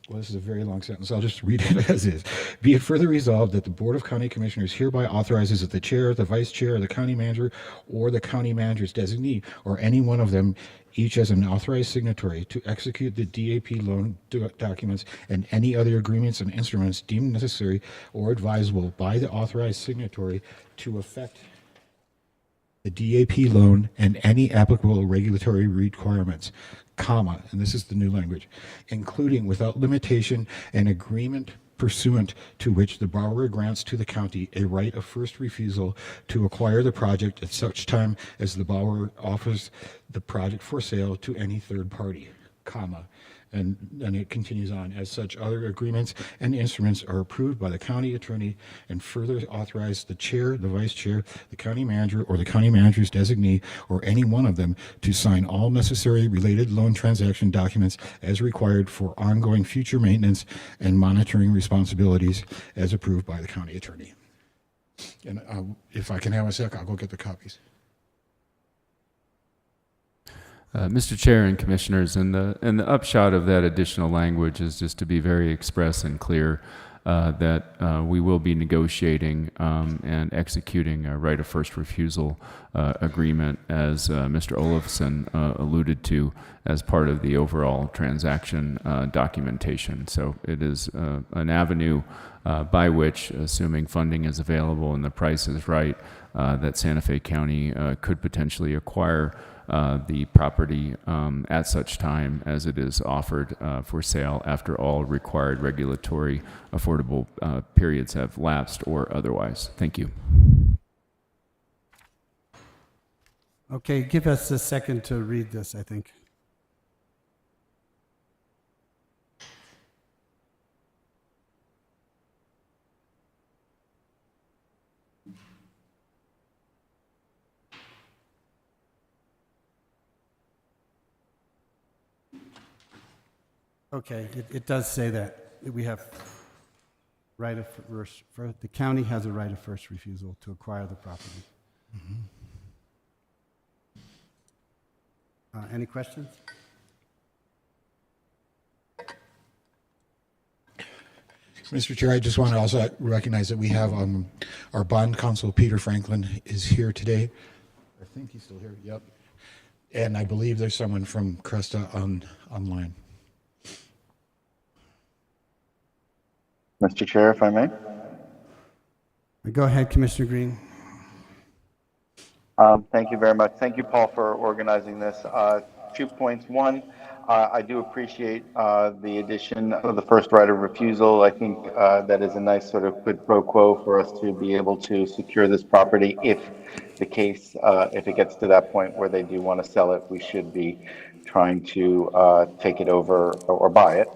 Well, this is a very long sentence. I'll just read it as is. Be it further resolved that the Board of County Commissioners hereby authorizes that the chair, the vice chair, the county manager, or the county manager's designee, or any one of them, each as an authorized signatory, to execute the DAP loan documents and any other agreements and instruments deemed necessary or advisable by the authorized signatory to effect the DAP loan and any applicable regulatory requirements, comma, and this is the new language, including without limitation an agreement pursuant to which the borrower grants to the county a right of first refusal to acquire the project at such time as the borrower offers the project for sale to any third party, comma. And then it continues on. As such, other agreements and instruments are approved by the county attorney and further authorize the chair, the vice chair, the county manager, or the county manager's designee, or any one of them to sign all necessary related loan transaction documents as required for ongoing future maintenance and monitoring responsibilities as approved by the county attorney. And if I can have a sec, I'll go get the copies. Mr. Chair and Commissioners, and the upshot of that additional language is just to be very express and clear that we will be negotiating and executing a right of first refusal agreement, as Mr. Olofsson alluded to, as part of the overall transaction documentation. So it is an avenue by which, assuming funding is available and the price is right, that Santa Fe County could potentially acquire the property at such time as it is offered for sale after all required regulatory affordable periods have lapsed or otherwise. Thank you. Okay, give us a second to read this, I think. Okay, it does say that we have right of the county has a right of first refusal to acquire the property. Any questions? Mr. Chair, I just want to also recognize that we have our bond counsel, Peter Franklin, is here today. I think he's still here. Yep. And I believe there's someone from Cresta online. Mr. Chair, if I may. Go ahead, Commissioner Green. Thank you very much. Thank you, Paul, for organizing this. 2 points. One, I do appreciate the addition of the first right of refusal. I think that is a nice sort of quid pro quo for us to be able to secure this property if the case, if it gets to that point where they do want to sell it, we should be trying to take it over or buy it,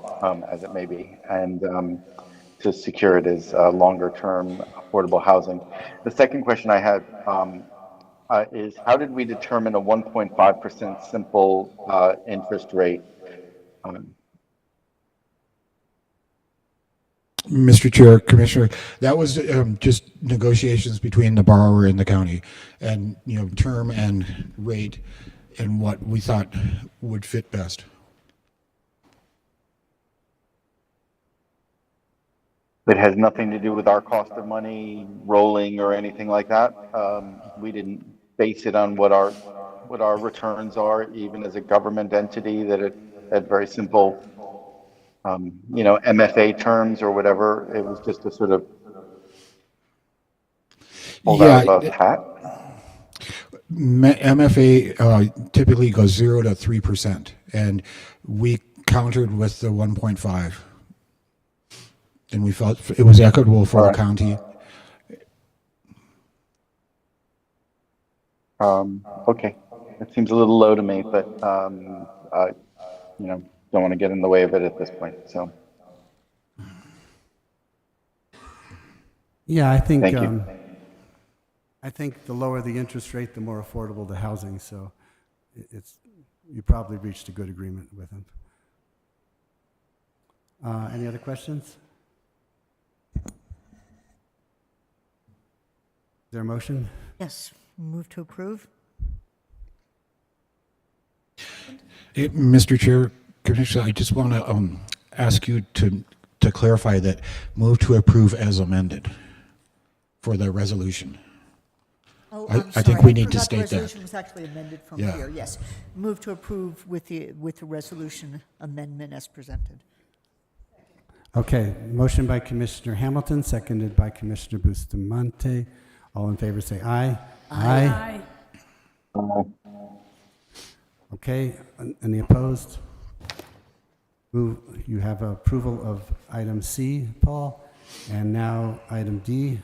as it may be, and to secure it as longer-term affordable housing. The second question I had is how did we determine a 1.5% simple interest rate? Mr. Chair, Commissioner, that was just negotiations between the borrower and the county, and term and rate, and what we thought would fit best. It has nothing to do with our cost of money rolling or anything like that. We didn't base it on what our returns are, even as a government entity, that it had very simple, MFA terms or whatever. It was just a sort of pulled out of a hat. MFA typically goes 0 to 3%, and we countered with the 1.5. And we felt it was equitable for the county. Okay, it seems a little low to me, but I, don't want to get in the way of it at this point. So, Yeah, I think. Thank you. I think the lower the interest rate, the more affordable the housing. So, you probably reached a good agreement with him. Any other questions? Is there a motion? Yes, move to approve. Mr. Chair, Commissioner, I just want to ask you to clarify that move to approve as amended for the resolution. Oh, I I'm sorry. think we need to forgot state the that. resolution was actually amended from Yeah. here, yes. Move to approve with the resolution amendment as presented. Okay, motion by Commissioner Hamilton, seconded by Commissioner Bustamante. All in favor say aye. Aye. Okay, any opposed? You have approval of item C, Paul, and now item D.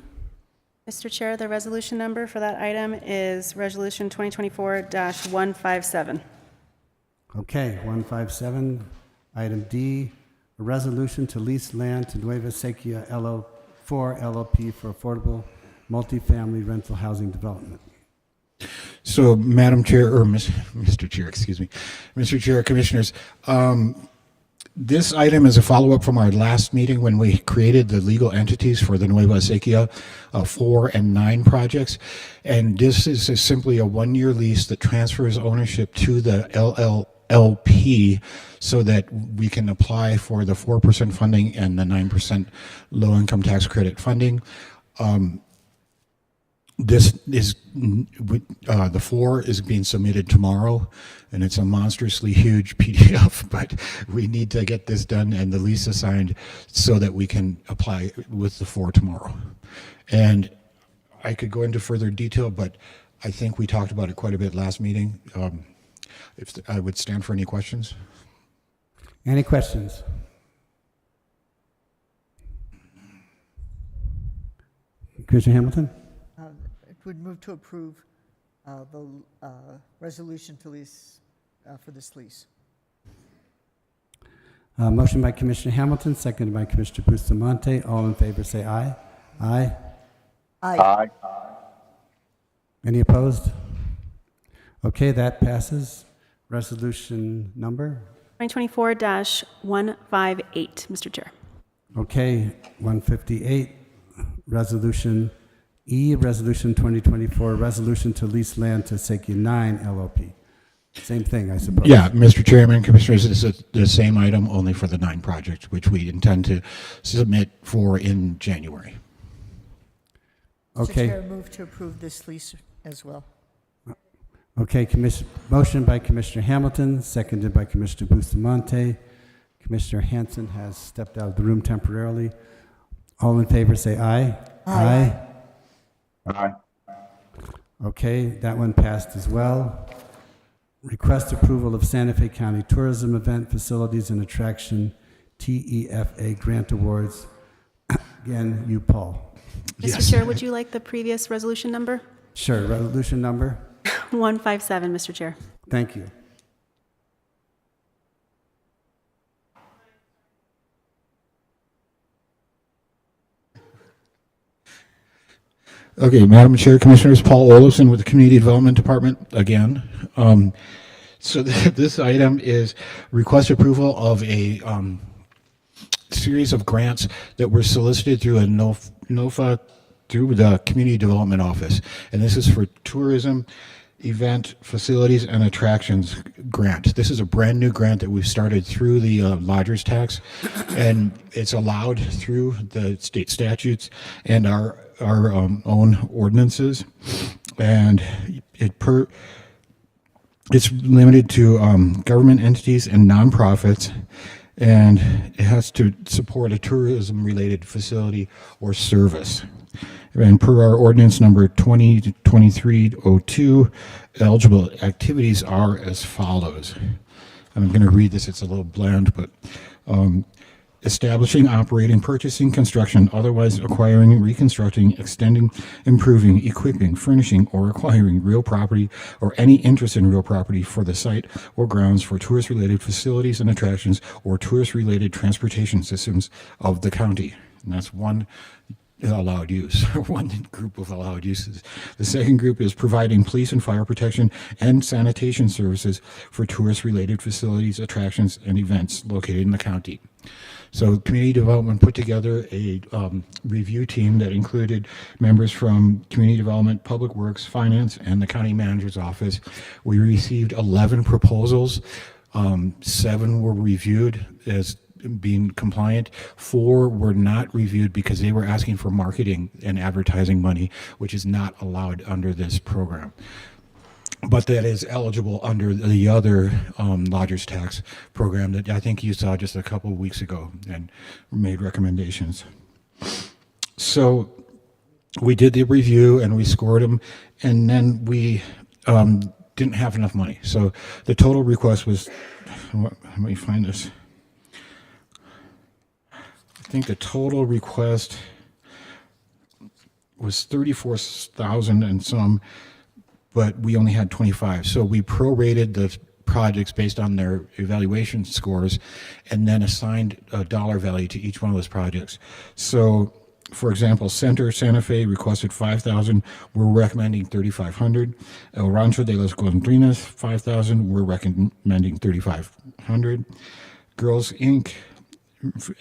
Mr. Chair, the resolution number for that item is Resolution 2024-157. Okay, 157, item D, a resolution to lease land to Nueva Sequia LO4 LLP for affordable multifamily rental housing development. So, Madam Chair, or Mr. Chair, excuse me, Mr. Chair, Commissioners, this item is a follow-up from our last meeting when we created the legal entities for the Nueva Sequia 4 and 9 projects. And this is simply a one-year lease that transfers ownership to the LLP so that we can apply for the 4% funding and the 9% low-income tax credit funding. This is, the 4 is being submitted tomorrow, and it's a monstrously huge PDF, but we need to get this done and the lease assigned so that we can apply with the 4 tomorrow. And I could go into further detail, but I think we talked about it quite a bit last meeting. If I would stand for any questions. Any questions? Commissioner Hamilton? It would move to approve the resolution to lease, for this lease. Motion by Commissioner Hamilton, seconded by Commissioner Bustamante. All in favor say aye. Aye. Aye. Any opposed? Okay, that passes. Resolution number? 2024-158, Mr. Chair. Okay, 158, Resolution E, Resolution 2024, Resolution to lease land to Sekia 9 LLP. Same thing, I suppose. Yeah, Mr. Chairman, Commissioners, this is the same item, only for the 9 project, which we intend to submit for in January. Mr. Okay. Chair, move to approve this lease as well. Okay, motion by Commissioner Hamilton, seconded by Commissioner Bustamante. Commissioner Hanson has stepped out of the room temporarily. All in favor say aye. Aye. Aye. Okay, that one passed as well. Request approval of Santa Fe County Tourism Event Facilities and Attraction TEFA Grant Awards. Again, you, Paul. Mr. Chair, would you like the previous resolution number? Sure, resolution number? 157, Mr. Chair. Thank you. Okay, Madam Chair, Commissioners, Paul Olofson with the Community Development Department again. So this item is request approval of a series of grants that were solicited through a NOFA through the Community Development Office. And this is for tourism, event, facilities, and attractions grant. This is a brand new grant that we've started through the lodgers tax, and it's allowed through the state statutes and our own ordinances. And it's limited to government entities and nonprofits, and it has to support a tourism-related facility or service. And per our ordinance number 2023-02, eligible activities are as follows. I'm going to read this, it's a little bland, but establishing, operating, purchasing, construction, otherwise acquiring, reconstructing, extending, improving, equipping, furnishing, or acquiring real property or any interest in real property for the site or grounds for tourist-related facilities and attractions or tourist-related transportation systems of the county. And that's one allowed use, one group of allowed uses. The second group is providing police and fire protection and sanitation services for tourist-related facilities, attractions, and events located in the county. So Community Development put together a review team that included members from Community Development, Public Works, Finance, and the County Manager's Office. We received 11 proposals. 7 were reviewed as being compliant. 4 were not reviewed because they were asking for marketing and advertising money, which is not allowed under this program. But that is eligible under the other lodgers tax program that I think you saw just a couple of weeks ago and made recommendations. So we did the review and we scored them, and then we didn't have enough money. So the total request was, let me find this. I think the total request was 34,000 and some, but we only had 25. So we prorated the projects based on their evaluation scores and then assigned a dollar value to each one of those projects. So for example, Center Santa Fe requested 5,000. We're recommending 3,500. El Rancho de las Golondrinas, 5,000. We're recommending 3,500. Girls Inc.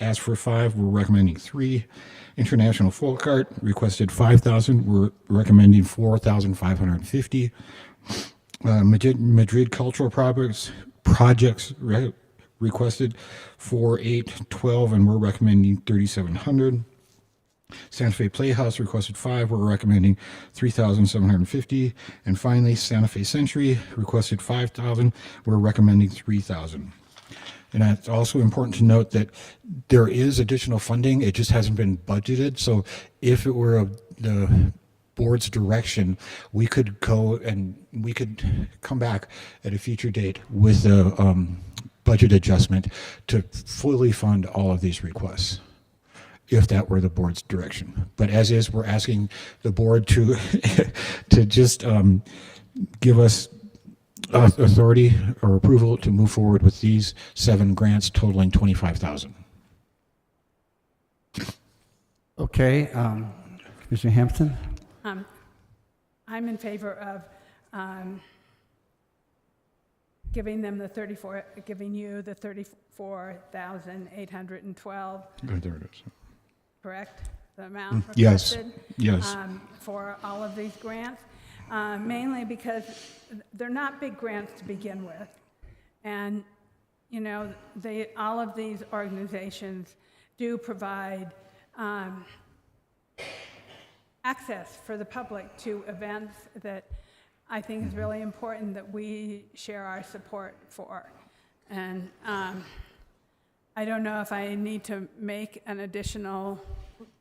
asked for 5. We're recommending 3. International Folk Art requested 5,000. We're recommending 4,550. Madrid Cultural Projects requested 4, 8, 12, and we're recommending 3,700. Santa Fe Playhouse requested 5. We're recommending 3,750. And finally, Santa Fe Century requested 5,000. We're recommending 3,000. And it's also important to note that there is additional funding. It just hasn't been budgeted. So if it were the board's direction, we could go and we could come back at a future date with a budget adjustment to fully fund all of these requests, if that were the board's direction. But as is, we're asking the board to to just give us authority or approval to move forward with these 7 grants totaling 25,000. Okay, Commissioner Hampton? I'm in favor of giving them giving you the $34,812, There it is. correct? The amount Yes, requested? yes. For all of these grants, mainly because they're not big grants to begin with. And, you know, all of these organizations do provide access for the public to events that I think is really important that we share our support for. And I don't know if I need to make an additional,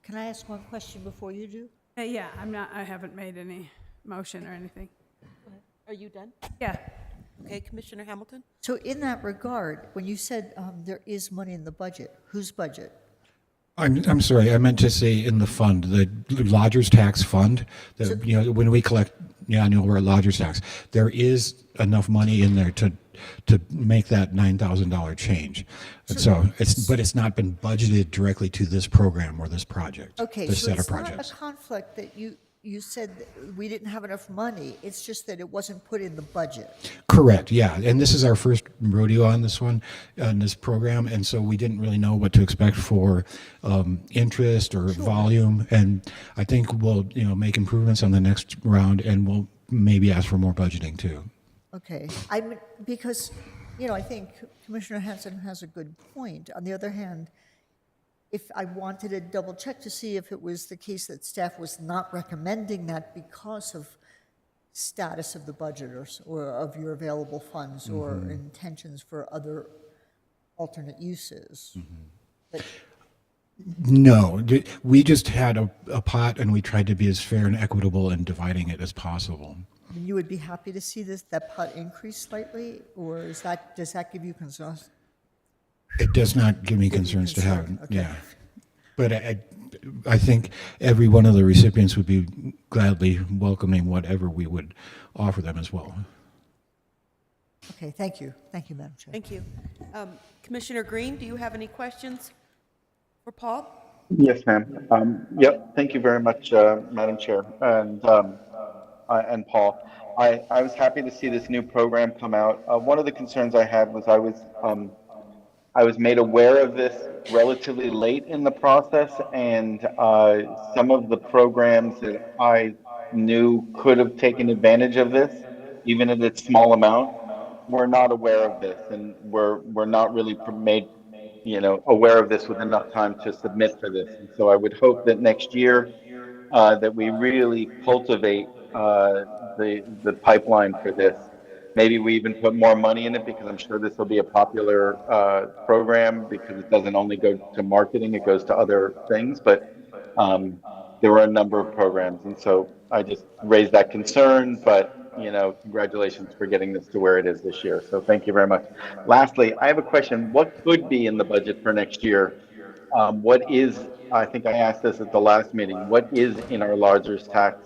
Can I ask one question before you do? yeah, I haven't made any motion or anything. Are you done? Yeah. Okay, Commissioner Hamilton? So in that regard, when you said there is money in the budget, whose budget? I'm sorry, I meant to say in the fund, the lodger's tax fund, that, you know, when we collect the annual lodger's tax, there is enough money in there to make that $9,000 change. And so but it's not been budgeted directly to this program or this project. Okay, this so set of it's not projects. a conflict that you said that we didn't have enough money. It's just that it wasn't put in the budget. Correct, yeah. And this is our first rodeo on this one, on this program. And so we didn't really know what to expect for interest or volume. And I think we'll, you know, make improvements on the next round, and we'll maybe ask for more budgeting too. Okay, because, you know, I think Commissioner Hanson has a good point. On the other hand, if I wanted to double check to see if it was the case that staff was not recommending that because of status of the budget or of your available funds or intentions for other alternate uses. But No, we just had a pot, and we tried to be as fair and equitable in dividing it as possible. you would be happy to see that pot increase slightly, or does that give you concerns? It does not give me concerns to have, concern, okay. yeah. But I think every one of the recipients would be gladly welcoming whatever we would offer them as well. Okay, thank you. Thank you, Madam Chair. Thank you. Commissioner Green, do you have any questions for Paul? Yes, ma'am. Yep, thank you very much, Madam Chair and Paul. I was happy to see this new program come out. One of the concerns I had was I was made aware of this relatively late in the process, and some of the programs that I knew could have taken advantage of this, even at its small amount, were not aware of this, and were not really made, aware of this with enough time to submit for this. And so I would hope that next year that we really cultivate the pipeline for this. Maybe we even put more money in it, because I'm sure this will be a popular program, because it doesn't only go to marketing, it goes to other things. But there were a number of programs, and so I just raised that concern. But congratulations for getting this to where it is this year. So thank you very much. Lastly, I have a question. What could be in the budget for next year? What is, I think I asked this at the last meeting, what is in our lodger's tax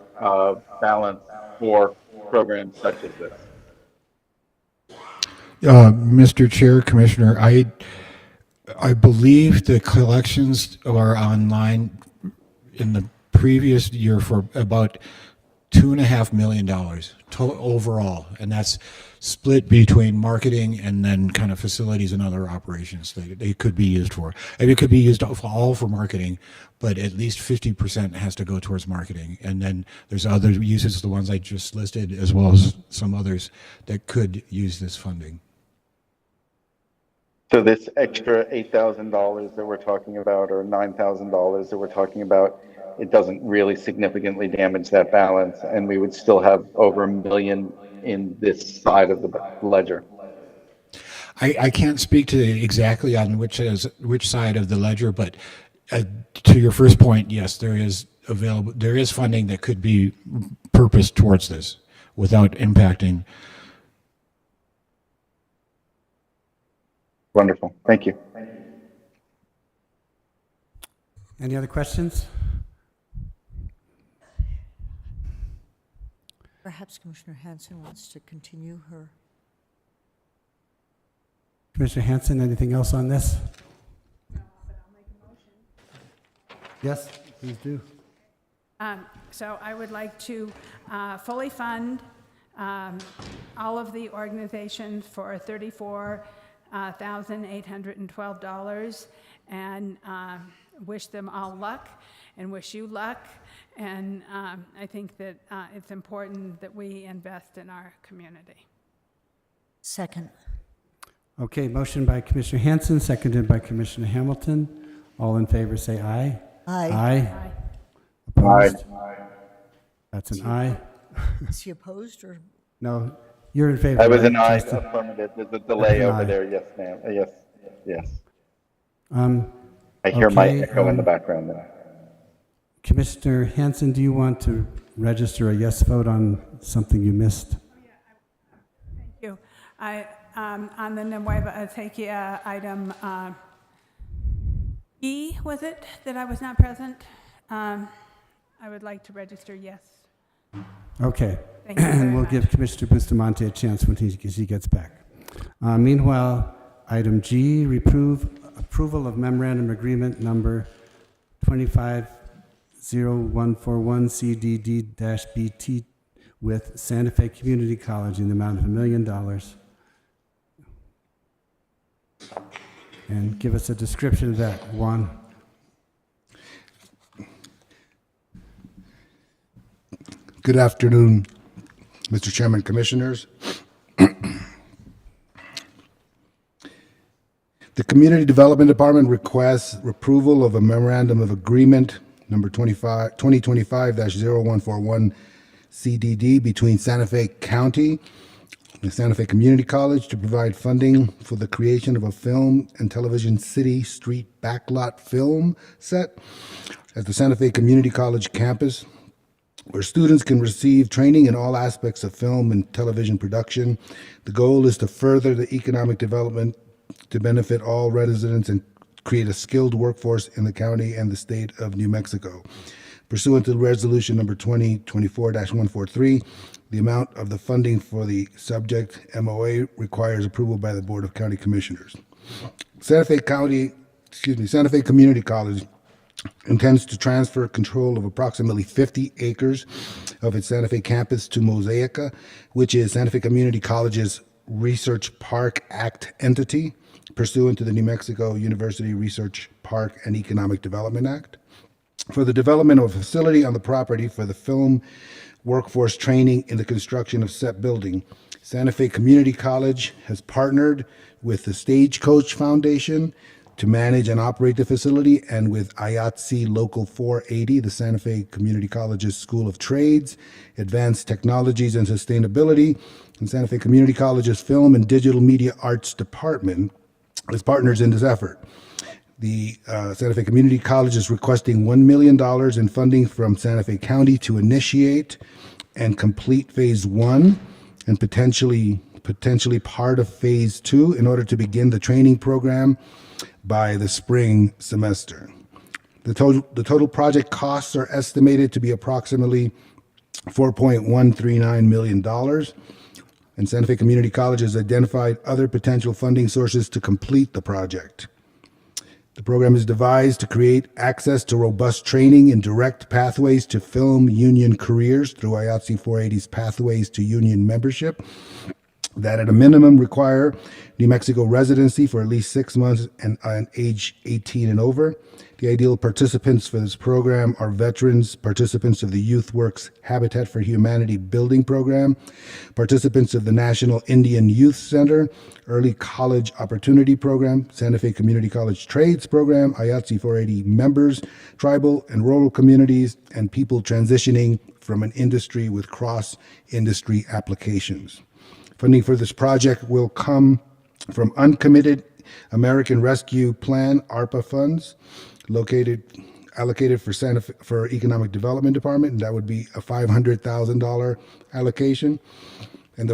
balance for programs such as this? Mr. Chair, Commissioner, I believe the collections are online in the previous year for about $2.5 million total overall, and that's split between marketing and then kind of facilities and other operations that they could be used for. And it could be used all for marketing, but at least 50% has to go towards marketing. And then there's other uses, the ones I just listed, as well as some others that could use this funding. So this extra $8,000 that we're talking about, or $9,000 that we're talking about, it doesn't really significantly damage that balance, and we would still have over $1 million in this side of the ledger. I can't speak to exactly on which side of the ledger, but to your first point, yes, there is funding that could be purposed towards this without impacting. Wonderful. Thank you. Any other questions? Perhaps Commissioner Hanson wants to continue her. Commissioner Hanson, anything else on this? No, but I'll make a motion. Yes, please do. So I would like to fully fund all of the organizations for $34,812, and wish them all luck and wish you luck. And I think that it's important that we invest in our community. Second. Okay, motion by Commissioner Hanson, seconded by Commissioner Hamilton. All in favor, say aye. Aye. Aye. Opposed? That's an aye. Is he opposed or? No, you're in favor. I was an right, aye, Justin? affirmative. There's a delay An over aye. there. Yes, ma'am. Yes, yes. Um, I hear my okay, echo in the background there. Commissioner Hanson, do you want to register a yes vote on something you missed? Thank you. On the Nueva Acequia item E, was it, that I was not present? I would like to register yes. Okay. Thank you very And we'll much. give Commissioner Bustamante a chance when he gets back. Meanwhile, item G, approval of memorandum agreement number 250141 CDD-BT with Santa Fe Community College in the amount of $1 million. And give us a description of that, Juan. Good afternoon, Mr. Chairman, Commissioners. The Community Development Department requests approval of a memorandum of agreement number 2025-0141 CDD between Santa Fe County and the Santa Fe Community College to provide funding for the creation of a film and television city street backlot film set at the Santa Fe Community College campus, where students can receive training in all aspects of film and television production. The goal is to further the economic development to benefit all residents and create a skilled workforce in the county and the state of New Mexico. Pursuant to resolution number 2024-143, the amount of the funding for the subject MOA requires approval by the Board of County Commissioners. Santa Fe Community College intends to transfer control of approximately 50 acres of its Santa Fe campus to Mosaica, which is Santa Fe Community College's Research Park Act entity, pursuant to the New Mexico University Research Park and Economic Development Act, for the development of a facility on the property for the film workforce training in the construction of said building. Santa Fe Community College has partnered with the Stagecoach Foundation to manage and operate the facility, and with IATSE Local 480, the Santa Fe Community College's School of Trades, Advanced Technologies and Sustainability, and Santa Fe Community College's Film and Digital Media Arts Department as partners in this effort. The Santa Fe Community College is requesting $1 million in funding from Santa Fe County to initiate and complete Phase 1 and potentially part of Phase 2 in order to begin the training program by the spring semester. The total project costs are estimated to be approximately $4.139 million, and Santa Fe Community College has identified other potential funding sources to complete the project. The program is devised to create access to robust training and direct pathways to film union careers through IATSE 480's Pathways to Union Membership, that at a minimum require New Mexico residency for at least 6 months and age 18 and over. The ideal participants for this program are veterans, participants of the Youth Works Habitat for Humanity building program, participants of the National Indian Youth Center, Early College Opportunity Program, Santa Fe Community College Trades Program, IATSE 480 members, tribal and rural communities, and people transitioning from an industry with cross-industry applications. Funding for this project will come from uncommitted American Rescue Plan ARPA funds allocated for Economic Development Department, and that would be a $500,000 allocation, and the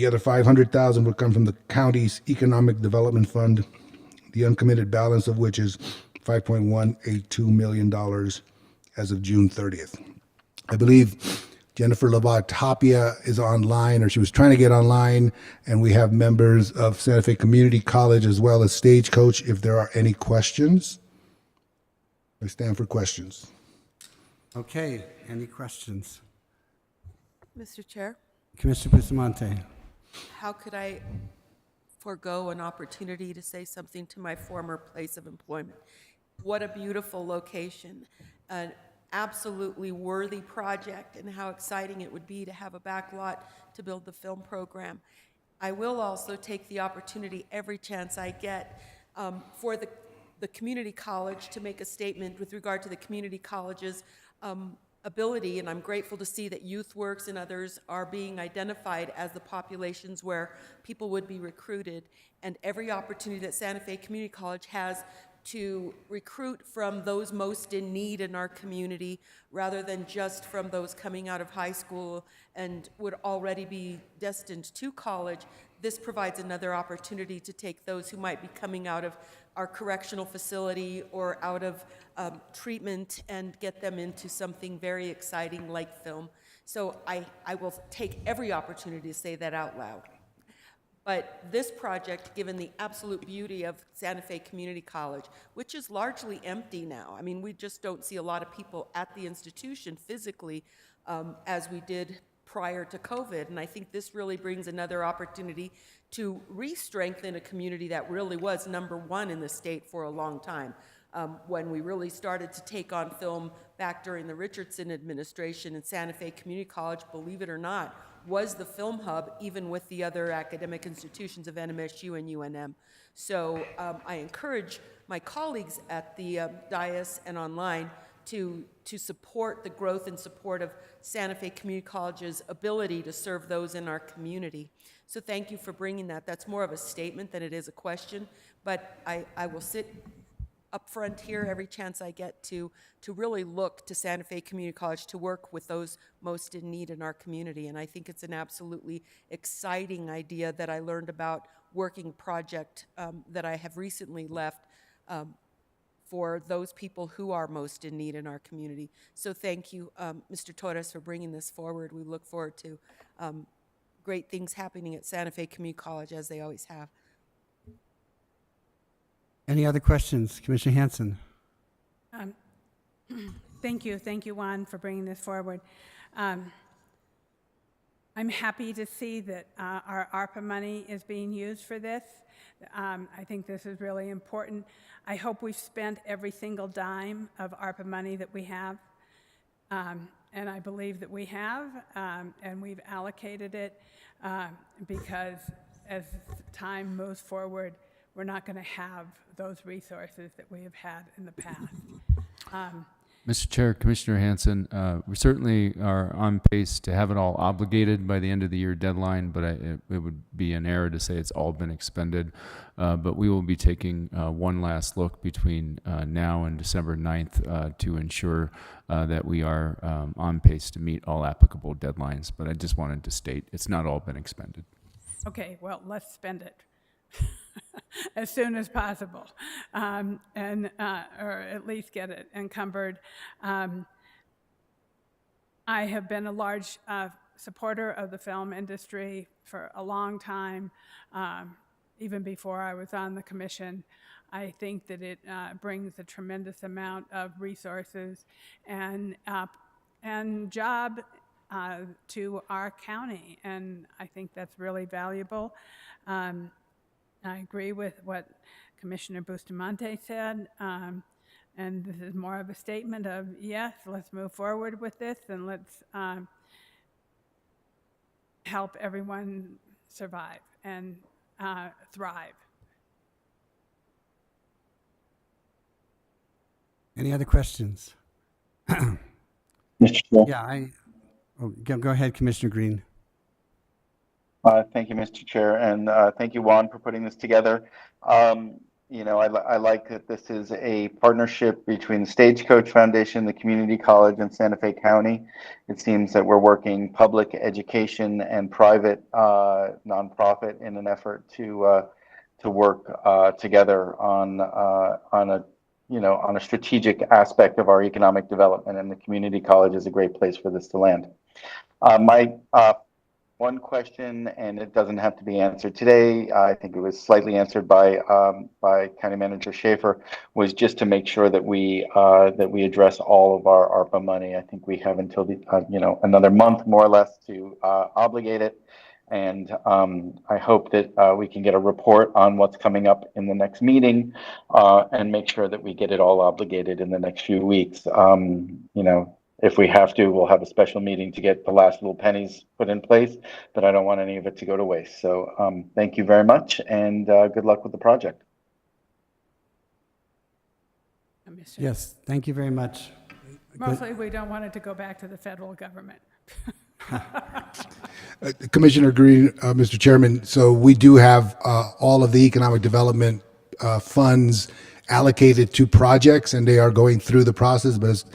other $500,000 would come from the county's Economic Development Fund, the uncommitted balance of which is $5.182 million as of June 30th. I believe Jennifer Tapia is online, or she was trying to get online, and we have members of Santa Fe Community College as well as Stagecoach if there are any questions. I stand for questions. Okay, any questions? Mr. Chair? Commissioner Bustamante. How could I forego an opportunity to say something to my former place of employment? What a beautiful location, an absolutely worthy project, and how exciting it would be to have a back lot to build the film program. I will also take the opportunity every chance I get for the community college to make a statement with regard to the community college's ability, and I'm grateful to see that YouthWorks and others are being identified as the populations where people would be recruited, and every opportunity that Santa Fe Community College has to recruit from those most in need in our community rather than just from those coming out of high school and would already be destined to college. This provides another opportunity to take those who might be coming out of our correctional facility or out of treatment and get them into something very exciting like film. So I will take every opportunity to say that out loud. But this project, given the absolute beauty of Santa Fe Community College, which is largely empty now, I mean, we just don't see a lot of people at the institution physically as we did prior to COVID. And I think this really brings another opportunity to re-strengthen a community that really was #1 in the state for a long time. When we really started to take on film back during the Richardson administration, and Santa Fe Community College, believe it or not, was the film hub, even with the other academic institutions of NMSU and UNM. So I encourage my colleagues at the dais and online to support the growth and support of Santa Fe Community College's ability to serve those in our community. So thank you for bringing that. That's more of a statement than it is a question, but I will sit up front here every chance I get to really look to Santa Fe Community College to work with those most in need in our community. And I think it's an absolutely exciting idea that I learned about working project that I have recently left for those people who are most in need in our community. So thank you, Mr. Torres, for bringing this forward. We look forward to great things happening at Santa Fe Community College, as they always have. Any other questions? Commissioner Hanson. Thank you, Juan, for bringing this forward. I'm happy to see that our ARPA money is being used for this. I think this is really important. I hope we've spent every single dime of ARPA money that we have, and I believe that we have, and we've allocated it because as time moves forward, we're not going to have those resources that we have had in the past. Mr. Chair, Commissioner Hanson, we certainly are on pace to have it all obligated by the end of the year deadline, but it would be an error to say it's all been expended. But we will be taking one last look between now and December 9th to ensure that we are on pace to meet all applicable deadlines. But I just wanted to state it's not all been expended. Okay, well, let's spend it as soon as possible, or at least get it encumbered. I have been a large supporter of the film industry for a long time, even before I was on the commission. I think that it brings a tremendous amount of resources and job to our county, and I think that's really valuable. I agree with what Commissioner Bustamante said, and this is more of a statement of, yes, let's move forward with this, and let's help everyone survive and thrive. Any other questions? Mr. Chair. Yeah, go ahead, Commissioner Green. Thank you, Mr. Chair, and thank you, Juan, for putting this together. You know, I like that this is a partnership between the Stagecoach Foundation, the Community College, and Santa Fe County. It seems that we're working public education and private nonprofit in an effort to work together on a strategic aspect of our economic development, and the community college is a great place for this to land. My one question, and it doesn't have to be answered today. I think it was slightly answered by County Manager Schaefer, was just to make sure that we address all of our ARPA money. I think we have until the another month more or less to obligate it. And I hope that we can get a report on what's coming up in the next meeting and make sure that we get it all obligated in the next few weeks. If we have to, we'll have a special meeting to get the last little pennies put in place, but I don't want any of it to go to waste. So thank you very much, and good luck with the project. Yes, thank you very much. Mostly, we don't want it to go back to the federal government. Commissioner Green, Mr. Chairman, so we do have all of the economic development funds allocated to projects, and they are going through the process. But as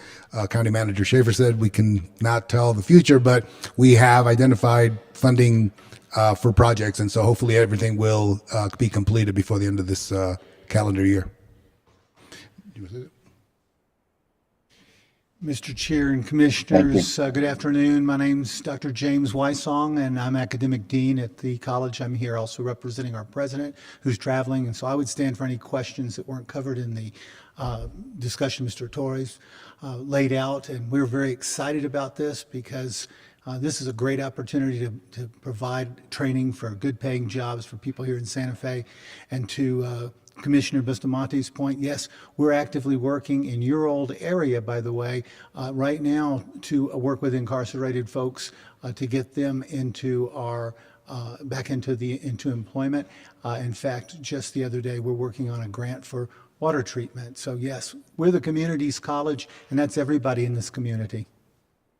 County Manager Schaefer said, we can not tell the future, but we have identified funding for projects, and so hopefully everything will be completed before the end of this calendar year. Mr. Chair and Commissioners, good afternoon. My name's Dr. James Wysong, and I'm Academic Dean at the college. I'm here also representing our president, who's traveling, and so I would stand for any questions that weren't covered in the discussion Mr. Torres laid out. And we're very excited about this because this is a great opportunity to provide training for good-paying jobs for people here in Santa Fe, and to Commissioner Bustamante's point, yes, we're actively working in your old area, by the way, right now to work with incarcerated folks to get them into our back into employment. In fact, just the other day, we're working on a grant for water treatment. So yes, we're the community's college, and that's everybody in this community.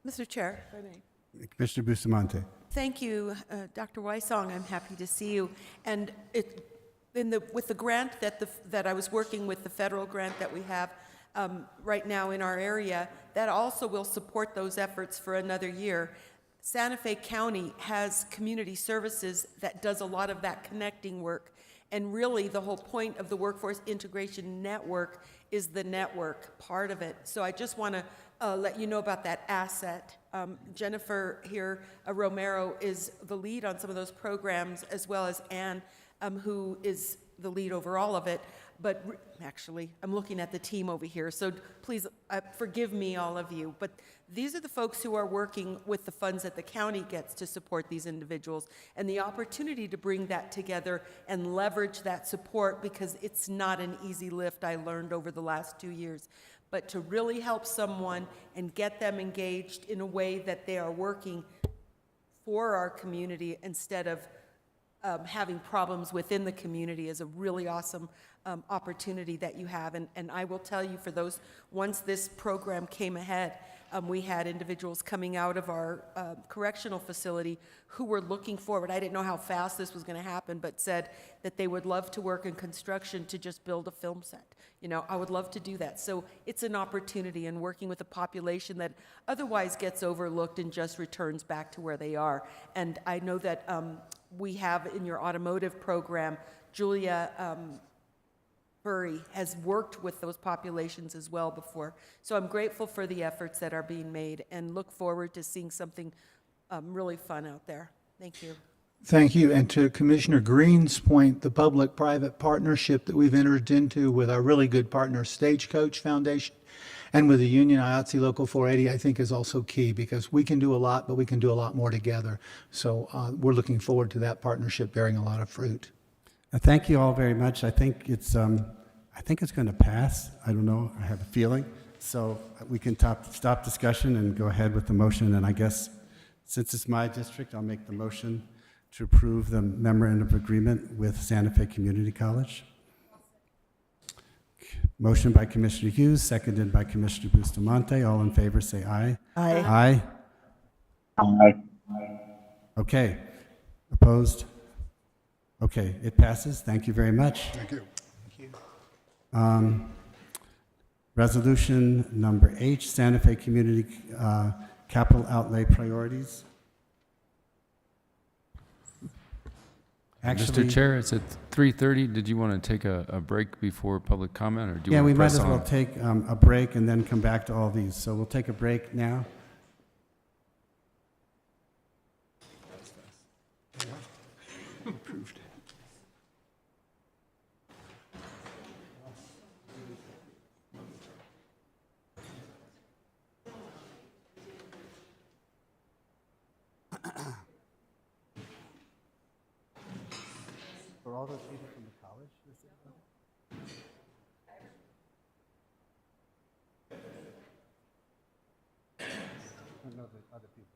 Mr. Chair, if I may. Commissioner Bustamante. Thank you, Dr. Wysong. I'm happy to see you. And with the grant that I was working with, the federal grant that we have right now in our area, that also will support those efforts for another year. Santa Fe County has community services that does a lot of that connecting work. And really, the whole point of the Workforce Integration Network is the network part of it. So I just want to let you know about that asset. Jennifer here, Romero, is the lead on some of those programs, as well as Ann, who is the lead over all of it. But actually, I'm looking at the team over here, so please forgive me, all of you. But these are the folks who are working with the funds that the county gets to support these individuals, and the opportunity to bring that together and leverage that support, because it's not an easy lift, I learned over the last 2 years. But to really help someone and get them engaged in a way that they are working for our community instead of having problems within the community is a really awesome opportunity that you have. And I will tell you, for those, once this program came ahead, we had individuals coming out of our correctional facility who were looking forward. I didn't know how fast this was going to happen, but said that they would love to work in construction to just build a film set. I would love to do that. So it's an opportunity in working with a population that otherwise gets overlooked and just returns back to where they are. And I know that we have in your automotive program, Julia Burry has worked with those populations as well before. So I'm grateful for the efforts that are being made and look forward to seeing something really fun out there. Thank you. Thank you. And to Commissioner Green's point, the public-private partnership that we've entered into with our really good partner, Stagecoach Foundation, and with the union, IATSE Local 480, I think is also key, because we can do a lot, but we can do a lot more together. So we're looking forward to that partnership bearing a lot of fruit. Thank you all very much. I think it's going to pass. I don't know. I have a feeling. So we can stop discussion and go ahead with the motion. And I guess since it's my district, I'll make the motion to approve the memorandum of agreement with Santa Fe Community College. Motion by Commissioner Hughes, seconded by Commissioner Bustamante. All in favor, say aye. Aye. Aye. Aye. Okay. Opposed? Okay, it passes. Thank you very much. Thank you. Resolution number H, Santa Fe Community Capital Outlay Priorities. Mr. Chair, it's at 3:30. Did you want to take a break before public comment, or do you Yeah, want we to might press as well on? take a break and then come back to all these. So we'll take a break now. Were all those people from the college? I don't know the other people.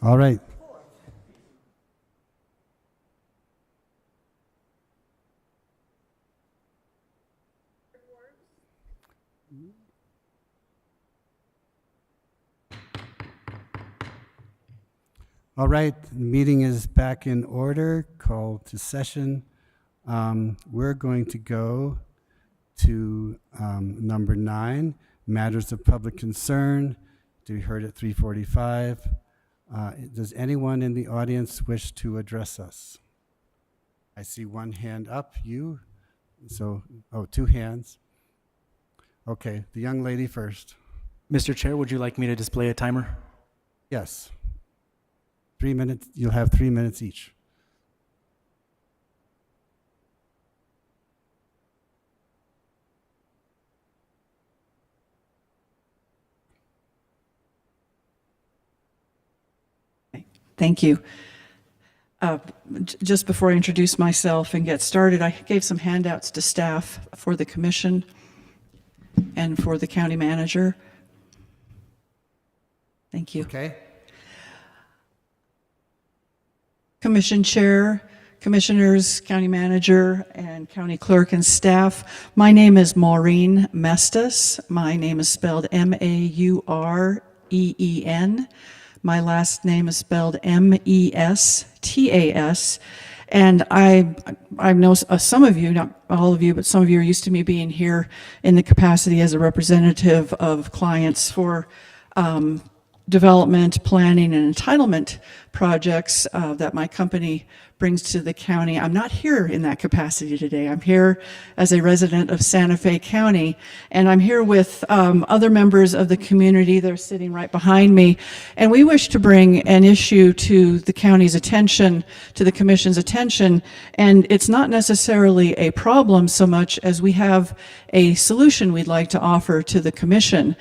All right. All right, the meeting is back in order, called to session. We're going to go to number 9, matters of public concern, to be heard at 3:45. Does anyone in the audience wish to address us? I see one hand up, you. So, 2 hands. Okay, the young lady first. Mr. Chair, would you like me to display a timer? Yes. 3 minutes, you'll have 3 minutes each. Thank you. Just before I introduce myself and get started, I gave some handouts to staff for the commission and for the county manager. Thank you. Okay. Commission chair, commissioners, county manager, and county clerk and staff. My name is Maureen Mestas. My name is spelled M-A-U-R-E-E-N. My last name is spelled M-E-S-T-A-S. And I know some of you, not all of you, but some of you are used to me being here in the capacity as a representative of clients for development, planning, and entitlement projects that my company brings to the county. I'm not here in that capacity today. I'm here as a resident of Santa Fe County, and I'm here with other members of the community. They're sitting right behind me, and we wish to bring an issue to the county's attention, to the commission's attention, and it's not necessarily a problem so much as we have a solution we'd like to offer to the commission.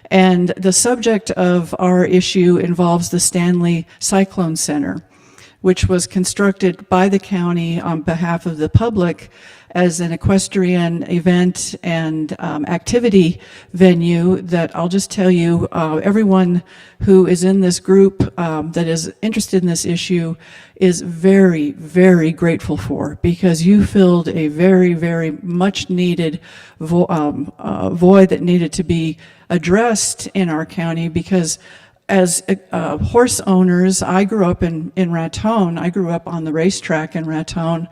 And the subject of our issue involves the Stanley Cyclone Center, which was constructed by the county on behalf of the public as an equestrian event and activity venue that I'll just tell you, everyone who is in this group that is interested in this issue is very, very grateful for, because you filled a very, very much needed void that needed to be addressed in our county. Because as horse owners, I grew up in Raton. I grew up on the racetrack in Raton.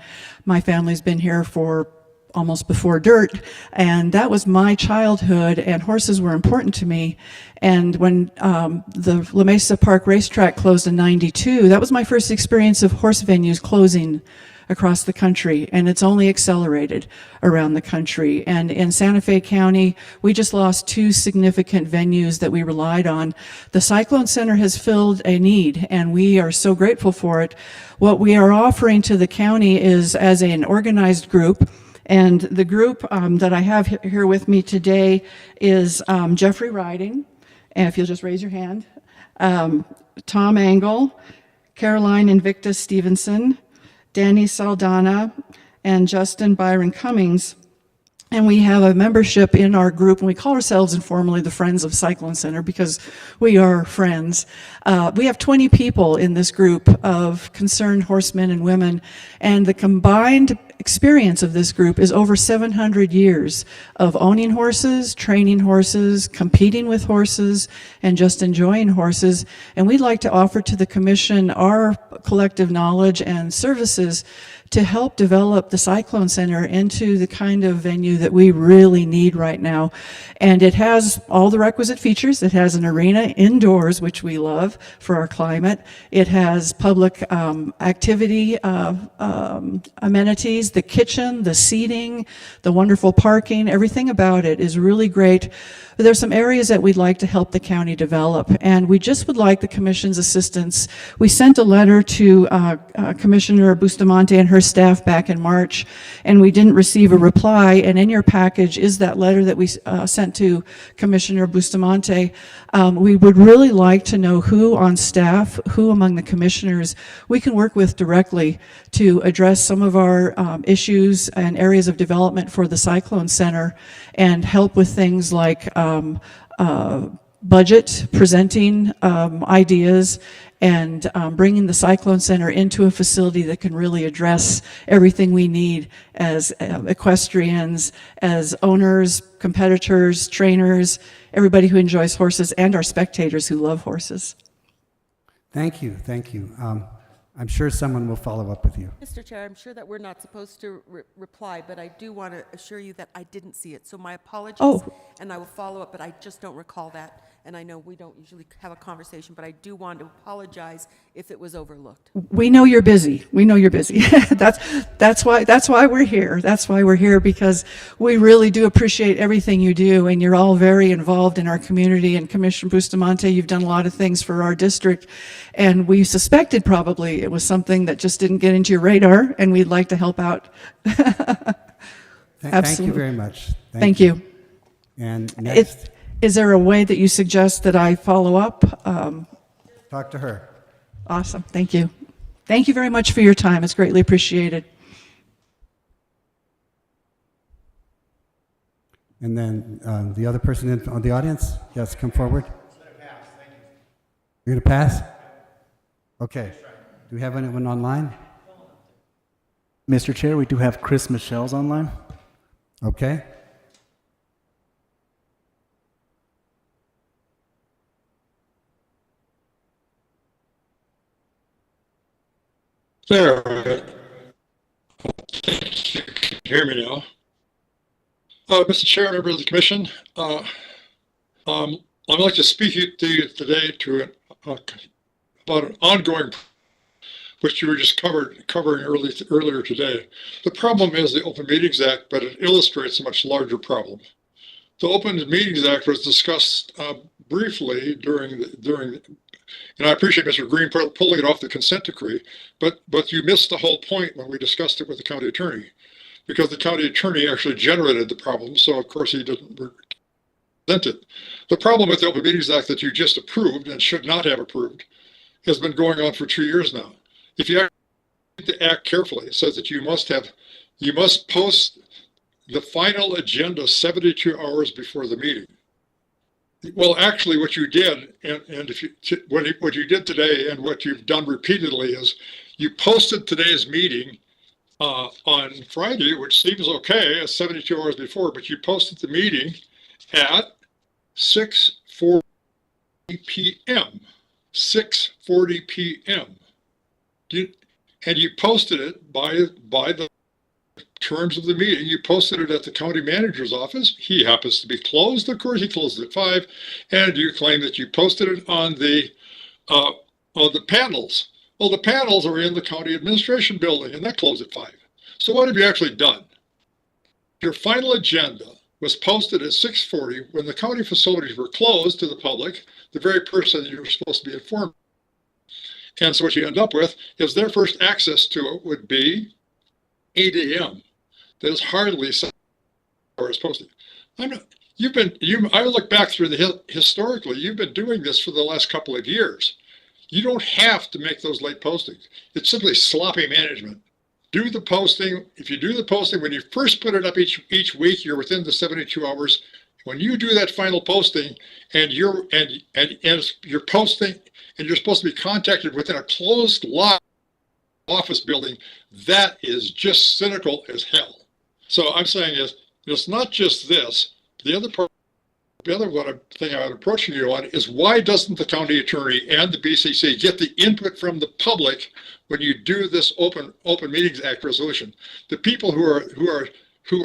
My family's been here for almost before dirt, and that was my childhood, and horses were important to me. And when the La Mesa Park racetrack closed in '92, that was my first experience of horse venues closing across the country, and it's only accelerated around the country. And in Santa Fe County, we just lost 2 significant venues that we relied on. The Cyclone Center has filled a need, and we are so grateful for it. What we are offering to the county is as an organized group, and the group that I have here with me today is Jeffrey Riding, and if you'll just raise your hand, Tom Angle, Caroline Invicta Stevenson, Danny Saldana, and Justin Byron Cummings. And we have a membership in our group, and we call ourselves informally the Friends of Cyclone Center because we are friends. We have 20 people in this group of concerned horsemen and women, and the combined experience of this group is over 700 years of owning horses, training horses, competing with horses, and just enjoying horses. And we'd like to offer to the commission our collective knowledge and services to help develop the Cyclone Center into the kind of venue that we really need right now. And it has all the requisite features. It has an arena indoors, which we love for our climate. It has public activity amenities, the kitchen, the seating, the wonderful parking. Everything about it is really great. But there's some areas that we'd like to help the county develop, and we just would like the commission's assistance. We sent a letter to Commissioner Bustamante and her staff back in March, and we didn't receive a reply. And in your package is that letter that we sent to Commissioner Bustamante. We would really like to know who on staff, who among the commissioners we can work with directly to address some of our issues and areas of development for the Cyclone Center, and help with things like budget, presenting ideas, and bringing the Cyclone Center into a facility that can really address everything we need as equestrians, as owners, competitors, trainers, everybody who enjoys horses, and our spectators who love horses. Thank you, thank you. I'm sure someone will follow up with you. Mr. Chair, I'm sure that we're not supposed to reply, but I do want to assure you that I didn't see it. So my apologies. Oh. And I will follow up, but I just don't recall that. And I know we don't usually have a conversation, but I do want to apologize if it was overlooked. We know you're busy. We know you're busy. That's why we're here. That's why we're here, because we really do appreciate everything you do, and you're all very involved in our community. And Commissioner Bustamante, you've done a lot of things for our district, and we suspected probably it was something that just didn't get into your radar, and we'd like to help out. Thank you very much. Thank you. And next, Is there a way that you suggest that I follow up? talk to her. Awesome. Thank you. Thank you very much for your time. It's greatly appreciated. And then the other person in the audience, yes, come forward. You're going to pass? Okay. Do we have anyone online? Mr. Chair, we do have Chris Michelle's online. Okay. There. You can hear me now. Mr. Chair, members of the commission, I'd like to speak to you today about an ongoing, which you were just covering earlier today. The problem is the Open Meetings Act, but it illustrates a much larger problem. The Open Meetings Act was discussed briefly and I appreciate Mr. Green pulling it off the consent decree, but you missed the whole point when we discussed it with the county attorney, because the county attorney actually generated the problem, so of course he didn't present it. The problem with the Open Meetings Act that you just approved and should not have approved has been going on for 2 years now. If you act carefully, it says that you must post the final agenda 72 hours before the meeting. Well, actually, what you did, what you did today, and what you've done repeatedly, is you posted today's meeting on Friday, which seems okay, 72 hours before, but you posted the meeting at 6:40 p.m. 6:40 p.m. And you posted it by the terms of the meeting. You posted it at the county manager's office. He happens to be closed. Of course, he closed at 5. And you claim that you posted it on the panels. Well, the panels are in the county administration building, and that closed at 5. So what have you actually done? Your final agenda was posted at 6:40 when the county facilities were closed to the public, the very person you were supposed to be informed. And so what you end up with is their first access to it would be 8 a.m. That is hardly 7 hours posted. I look back through historically, you've been doing this for the last couple of years. You don't have to make those late postings. It's simply sloppy management. Do the posting. If you do the posting, when you first put it up each week, you're within the 72 hours. When you do that final posting and you're posting and you're supposed to be contacted within a closed office building, that is just cynical as hell. So I'm saying is, it's not just this. The other thing I'm approaching you on is, why doesn't the county attorney and the BCC get the input from the public when you do this Open Meetings Act resolution? The people who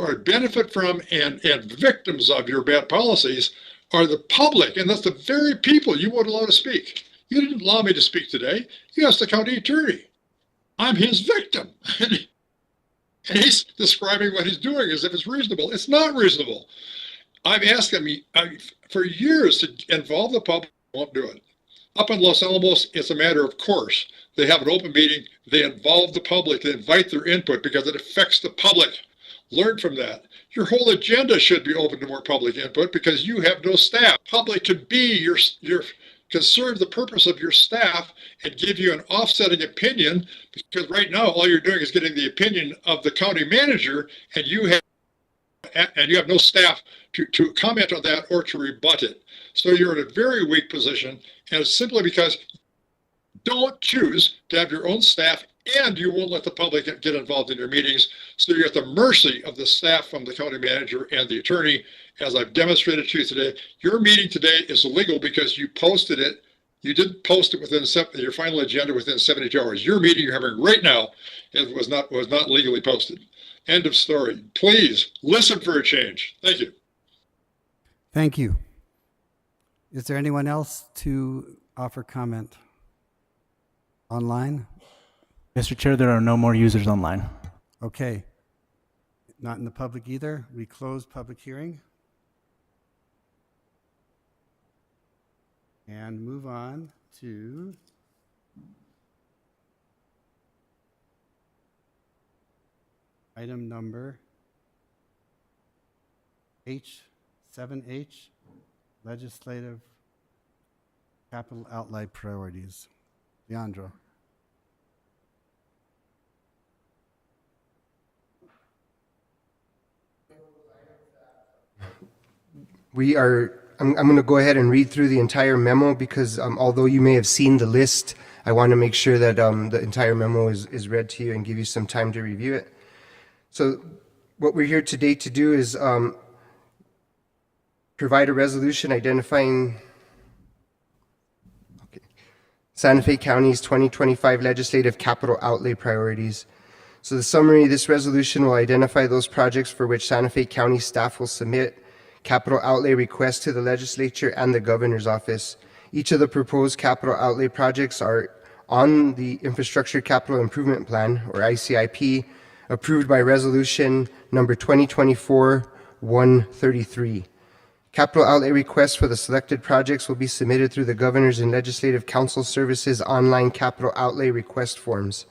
are benefit from and victims of your bad policies are the public, and that's the very people you won't allow to speak. You didn't allow me to speak today. You asked the county attorney. I'm his victim. And he's describing what he's doing as if it's reasonable. It's not reasonable. I've asked him for years to involve the public, won't do it. Up in Los Alamos, it's a matter of course. They have an open meeting, they involve the public, they invite their input because it affects the public. Learn from that. Your whole agenda should be open to more public input because you have no staff. Public could be can serve the purpose of your staff and give you an offsetting opinion, because right now all you're doing is getting the opinion of the county manager, and you have no staff to comment on that or to rebut it. So you're in a very weak position, and it's simply because don't choose to have your own staff, and you won't let the public get involved in your meetings. So you're at the mercy of the staff from the county manager and the attorney. As I've demonstrated to you today, your meeting today is illegal because you posted it. You didn't post it within your final agenda within 72 hours. Your meeting you're having right now was not legally posted. End of story. Please listen for a change. Thank you. Thank you. Is there anyone else to offer comment online? Mr. Chair, there are no more users online. Okay. Not in the public either. We close public hearing. And move on to item number H7H, legislative capital outlay priorities. Leandro. I'm going to go ahead and read through the entire memo because although you may have seen the list, I want to make sure that the entire memo is read to you and give you some time to review it. So what we're here today to do is provide a resolution identifying Santa Fe County's 2025 legislative capital outlay priorities. So the summary, this resolution will identify those projects for which Santa Fe County staff will submit capital outlay requests to the legislature and the governor's office. Each of the proposed capital outlay projects are on the Infrastructure Capital Improvement Plan, or ICIP, approved by resolution number 2024-133. Capital outlay requests for the selected projects will be submitted through the Governor's and Legislative Council Services online capital outlay request forms.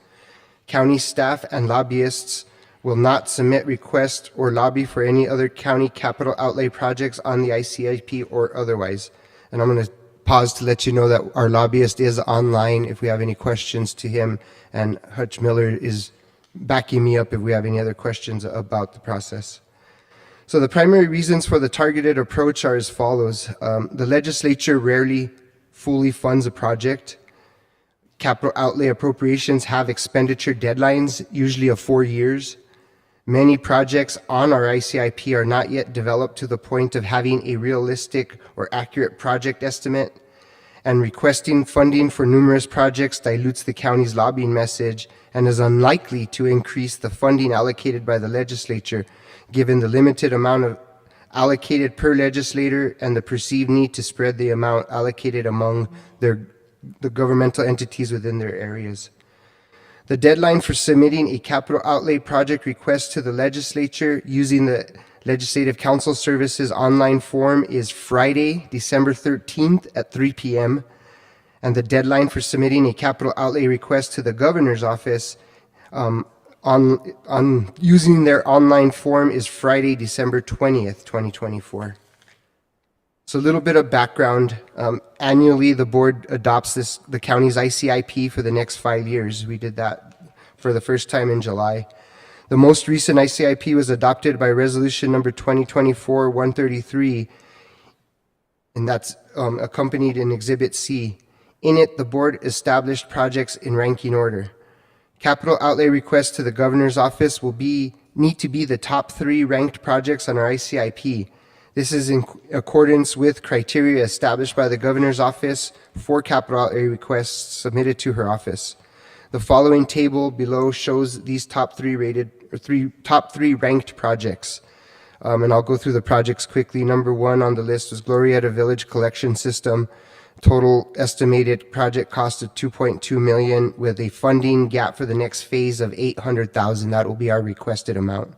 County staff and lobbyists will not submit requests or lobby for any other county capital outlay projects on the ICIP or otherwise. And I'm going to pause to let you know that our lobbyist is online if we have any questions to him, and Hutch Miller is backing me up if we have any other questions about the process. So the primary reasons for the targeted approach are as follows. The legislature rarely fully funds a project. Capital outlay appropriations have expenditure deadlines, usually of 4 years. Many projects on our ICIP are not yet developed to the point of having a realistic or accurate project estimate, and requesting funding for numerous projects dilutes the county's lobbying message and is unlikely to increase the funding allocated by the legislature, given the limited amount of allocated per legislator and the perceived need to spread the amount allocated among the governmental entities within their areas. The deadline for submitting a capital outlay project request to the legislature using the Legislative Council Services online form is Friday, December 13th at 3 p.m. And the deadline for submitting a capital outlay request to the governor's office on using their online form is Friday, December 20th, 2024. So a little bit of background. Annually, the board adopts the county's ICIP for the next 5 years. We did that for the first time in July. The most recent ICIP was adopted by resolution number 2024-133, and that's accompanied in Exhibit C. In it, the board established projects in ranking order. Capital outlay requests to the governor's office will need to be the top 3 ranked projects on our ICIP. This is in accordance with criteria established by the governor's office for capital outlay requests submitted to her office. The following table below shows these top 3 ranked projects. And I'll go through the projects quickly. Number 1 on the list was Glorieta Village Collection System. Total estimated project cost of $2.2 million with a funding gap for the next phase of $800,000. That will be our requested amount.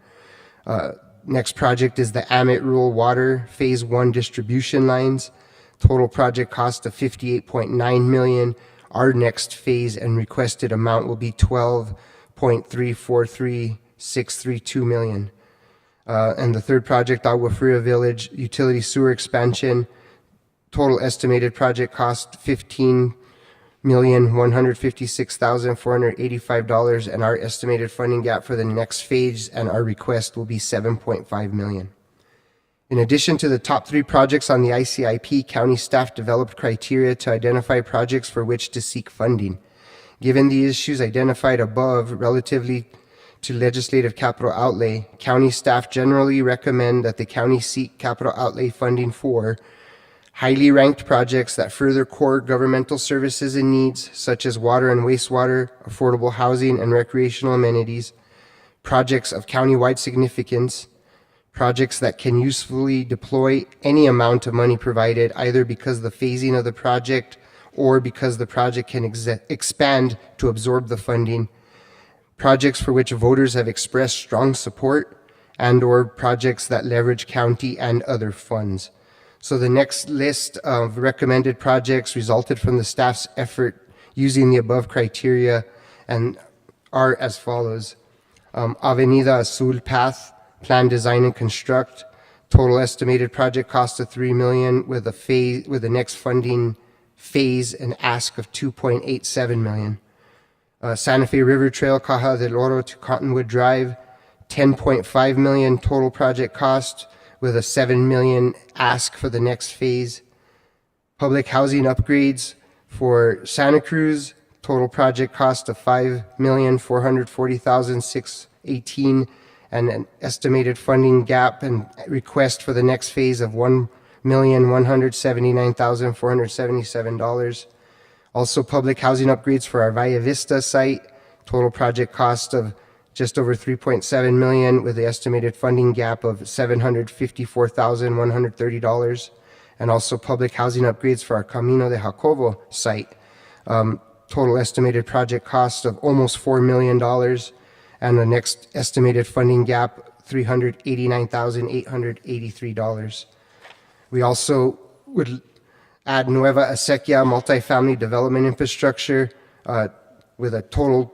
Next project is the Amit Rural Water Phase 1 distribution lines. Total project cost of $58.9 million. Our next phase and requested amount will be $12.343632 million. And the third project, Agua Fria Village Utility Sewer Expansion. Total estimated project cost $15,156,485, and our estimated funding gap for the next phase and our request will be $7.5 million. In addition to the top 3 projects on the ICIP, county staff developed criteria to identify projects for which to seek funding. Given the issues identified above relatively to legislative capital outlay, county staff generally recommend that the county seek capital outlay funding for highly ranked projects that further core governmental services and needs, such as water and wastewater, affordable housing and recreational amenities, projects of countywide significance, projects that can usefully deploy any amount of money provided, either because the phasing of the project or because the project can expand to absorb the funding, projects for which voters have expressed strong support, and or projects that leverage county and other funds. So the next list of recommended projects resulted from the staff's effort using the above criteria and are as follows. Avenida Azul Path, plan, design, and construct. Total estimated project cost of $3 million with the next funding phase and ask of $2.87 million. Santa Fe River Trail, Caja del Oro to Cottonwood Drive, $10.5 million total project cost with a $7 million ask for the next phase. Public housing upgrades for Santa Cruz, total project cost of $5,440,618 and an estimated funding gap and request for the next phase of $1,179,477. Also public housing upgrades for our Valle Vista site, total project cost of just over $3.7 million with the estimated funding gap of $754,130. And also public housing upgrades for our Camino de Jacobo site, total estimated project cost of almost $4 million and the next estimated funding gap, $389,883. We also would add Nueva Acequia multifamily development infrastructure with a total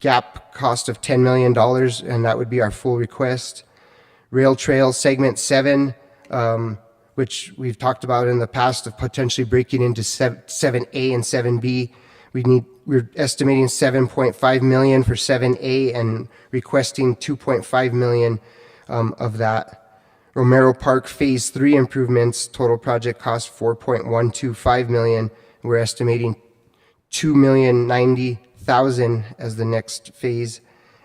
gap cost of $10 million, and that would be our full request. Rail Trail Segment 7, which we've talked about in the past of potentially breaking into 7A and 7B. We're estimating $7.5 million for 7A and requesting $2.5 million of that. Romero Park Phase 3 improvements, total project cost $4.125 million. We're estimating $2,090,000 as the next phase.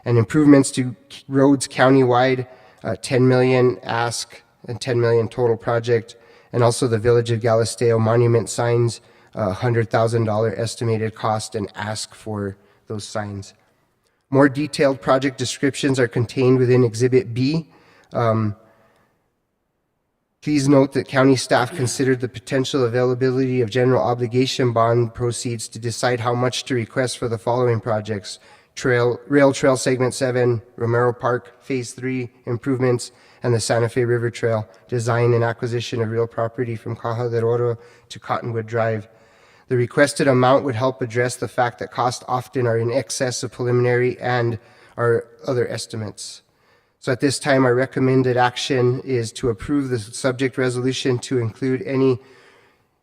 And improvements to roads countywide, $10 million ask and $10 million total project. And also the Village of Galisteo monument signs, $100,000 estimated cost and ask for those signs. More detailed project descriptions are contained within Exhibit B. Please note that county staff considered the potential availability of general obligation bond proceeds to decide how much to request for the following projects: Rail Trail Segment 7, Romero Park Phase 3 improvements, and the Santa Fe River Trail design and acquisition of real property from Caja del Oro to Cottonwood Drive. The requested amount would help address the fact that costs often are in excess of preliminary and our other estimates. So at this time, our recommended action is to approve the subject resolution to include any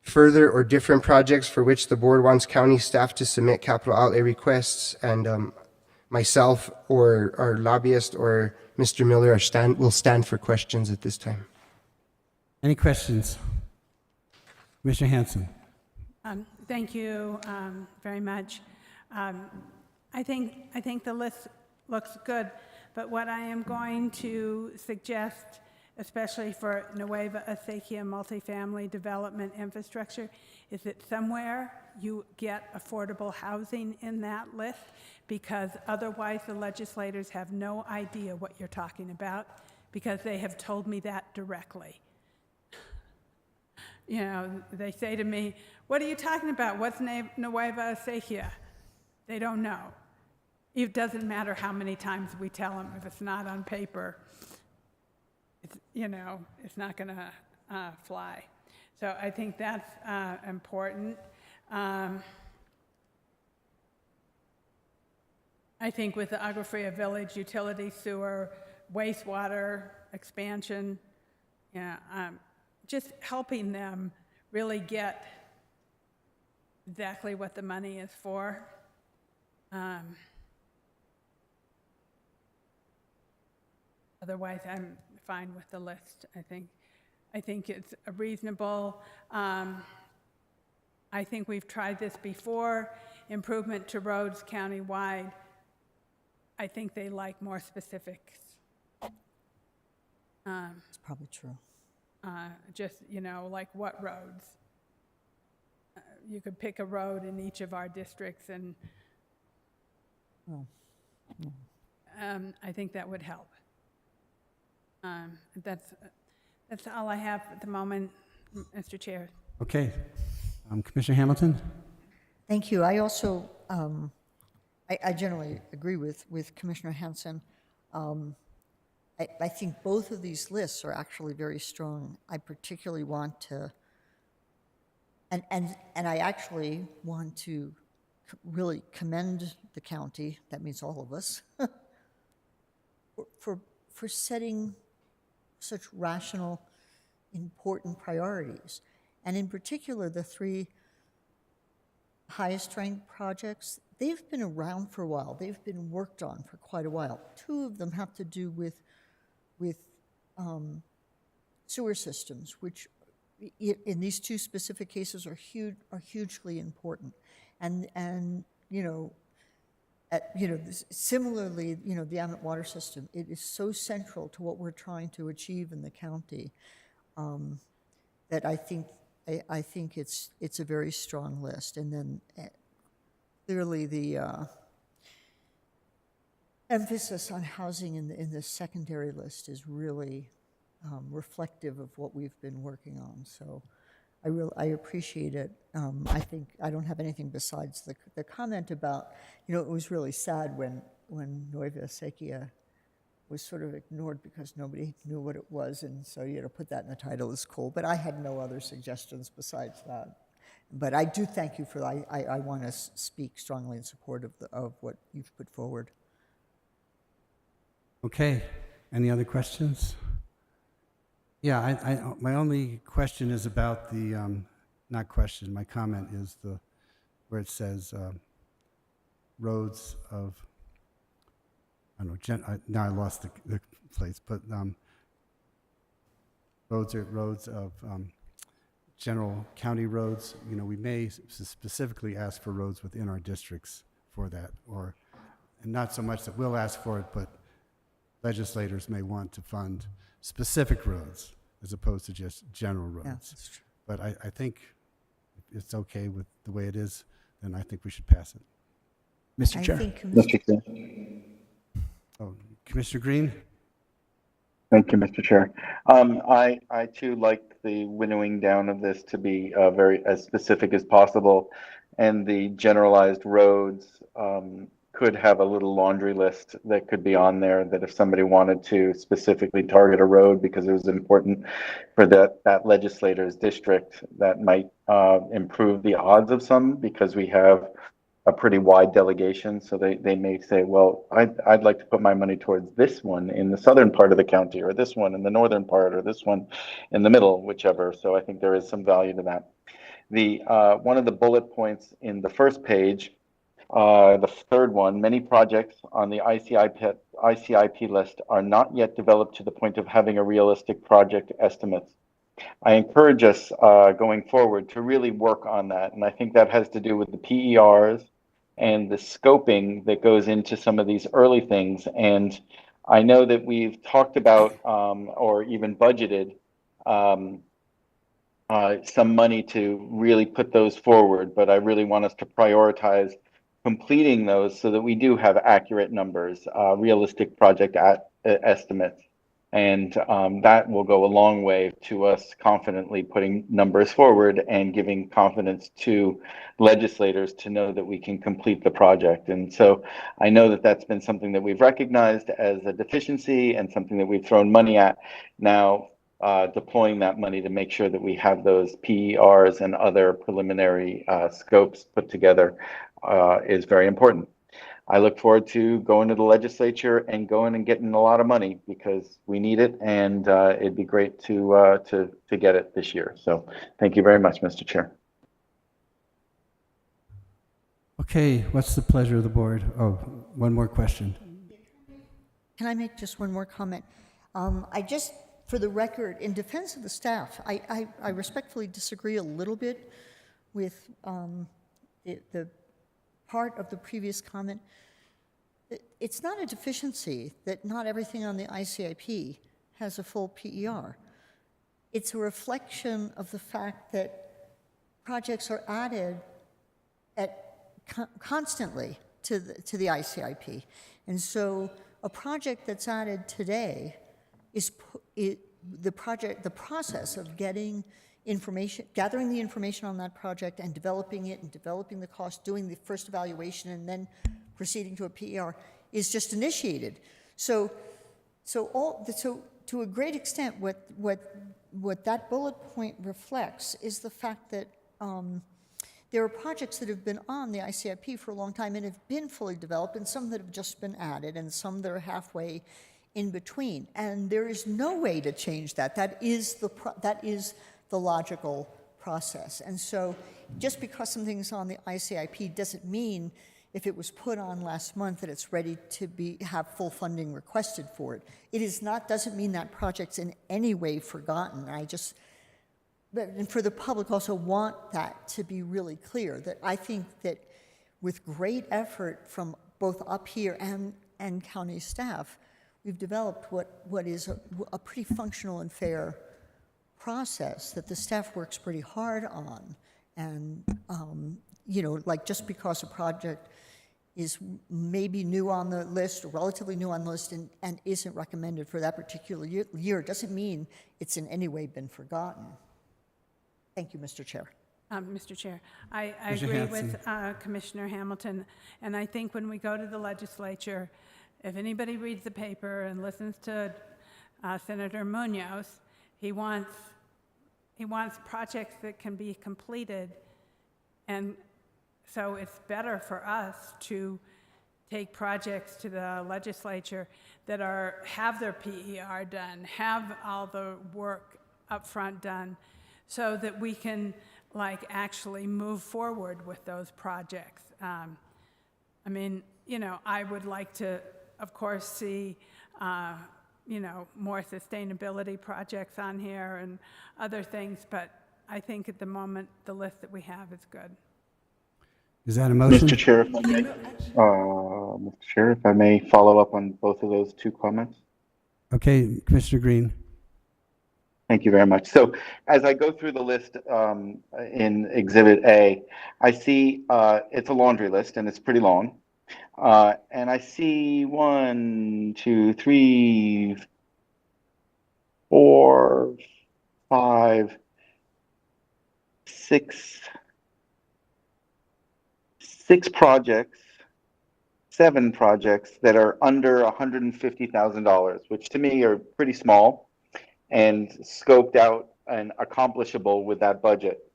further or different projects for which the board wants county staff to submit capital outlay requests, and myself or our lobbyist or Mr. Miller will stand for questions at this time. Any questions? Commissioner Hanson. Thank you very much. I think the list looks good, but what I am going to suggest, especially for Nueva Acequia multifamily development infrastructure, is that somewhere you get affordable housing in that list, because otherwise the legislators have no idea what you're talking about, because they have told me that directly. You know, they say to me, "What are you talking about? What's Nueva Acequia?" They don't know. It doesn't matter how many times we tell them. If it's not on paper, it's not going to fly. So I think that's important. I think with the Agua Fria Village, utility, sewer, wastewater expansion, just helping them really get exactly what the money is for. Otherwise, I'm fine with the list, I think. I think it's reasonable. I think we've tried this before, improvement to roads countywide. I think they like more specifics. It's probably true. Just, like what roads? You could pick a road in each of our districts, and I think that would help. That's all I have at the moment, Mr. Chair. Okay. Commissioner Hamilton? Thank you. I also, I generally agree with Commissioner Hanson. I think both of these lists are actually very strong. I particularly want to, and I actually want to really commend the county, that means all of us, for setting such rational, important priorities. And in particular, the 3 highest ranked projects, they've been around for a while. They've been worked on for quite a while. 2 of them have to do with sewer systems, which in these 2 specific cases are hugely important. And similarly, the Amet water system, it is so central to what we're trying to achieve in the county that I think it's a very strong list. And then clearly the emphasis on housing in the secondary list is really reflective of what we've been working on. So I appreciate it. I think I don't have anything besides the comment about, it was really sad when Nueva Sequia was sort of ignored because nobody knew what it was, and so put that in the title is cool. But I had no other suggestions besides that. But I do thank you for that. I want to speak strongly in support of what you've put forward. Okay. Any other questions? Yeah, my only question is about the, not question, my comment is where it says roads of, I don't know, now I lost the place, but roads of general county roads. We may specifically ask for roads within our districts for that, and not so much that we'll ask for it, but legislators may want to fund specific roads as opposed to just general roads. Yeah, that's true. But I think if it's okay with the way it is, then I think we should pass it. Mr. Chair. Mr. Chair. Oh, Commissioner Green? Thank you, Mr. Chair. I too like the winnowing down of this to be as specific as possible, and the generalized roads could have a little laundry list that could be on there, that if somebody wanted to specifically target a road because it was important for that legislator's district, that might improve the odds of some, because we have a pretty wide delegation. So they may say, well, I'd like to put my money towards this one in the southern part of the county, or this one in the northern part, or this one in the middle, whichever. So I think there is some value to that. The one of the bullet points in the first page, the third one, many projects on the ICIP list are not yet developed to the point of having a realistic project estimate. I encourage us going forward to really work on that. And I think that has to do with the PERs and the scoping that goes into some of these early things. And I know that we've talked about or even budgeted some money to really put those forward, but I really want us to prioritize completing those so that we do have accurate numbers, realistic project estimates. And that will go a long way to us confidently putting numbers forward and giving confidence to legislators to know that we can complete the project. And so I know that that's been something that we've recognized as a deficiency and something that we've thrown money at. Now, deploying that money to make sure that we have those PERs and other preliminary scopes put together is very important. I look forward to going to the legislature and going and getting a lot of money, because we need it, and it'd be great to get it this year. So thank you very much, Mr. Chair. Okay, what's the pleasure of the board? Oh, one more question. Can I make just one more comment? I just for the record, in defense of the staff, I respectfully disagree a little bit with the part of the previous comment. It's not a deficiency that not everything on the ICIP has a full PER. It's a reflection of the fact that projects are added constantly to the ICIP. And so a project that's added today is the process of getting information, gathering the information on that project and developing it and developing the cost, doing the first evaluation and then proceeding to a PER is just initiated. So to a great extent, what that bullet point reflects is the fact that there are projects that have been on the ICIP for a long time and have been fully developed, and some that have just been added, and some that are halfway in between. And there is no way to change that. That is the logical process. And so just because something's on the ICIP doesn't mean if it was put on last month that it's ready to have full funding requested for it. It is not, doesn't mean that project's in any way forgotten. And for the public also want that to be really clear, that I think that with great effort from both up here and county staff, we've developed what is a pretty functional and fair process that the staff works pretty hard on. And, like just because a project is maybe new on the list or relatively new on the list and isn't recommended for that particular year doesn't mean it's in any way been forgotten. Thank you, Mr. Chair. Mr. Chair, I agree with Commissioner Hamilton, and I think when we go to the legislature, if anybody reads the paper and listens to Senator Munoz, he wants projects that can be completed, and so it's better for us to take projects to the legislature that have their PER done, have all the work up front done, so that we can actually move forward with those projects. I would like to, of course, see more sustainability projects on here and other things, but I think at the moment the list that we have is good. Is that a motion? Mr. Chair, if I may follow up on both of those two comments. Okay, Commissioner Green. Thank you very much. So as I go through the list in Exhibit A, I see it's a laundry list and it's pretty long. And I see 1, 2, 3, 4, 5, 6 projects, 7 projects that are under $150,000, which to me are pretty small and scoped out and accomplishable with that budget.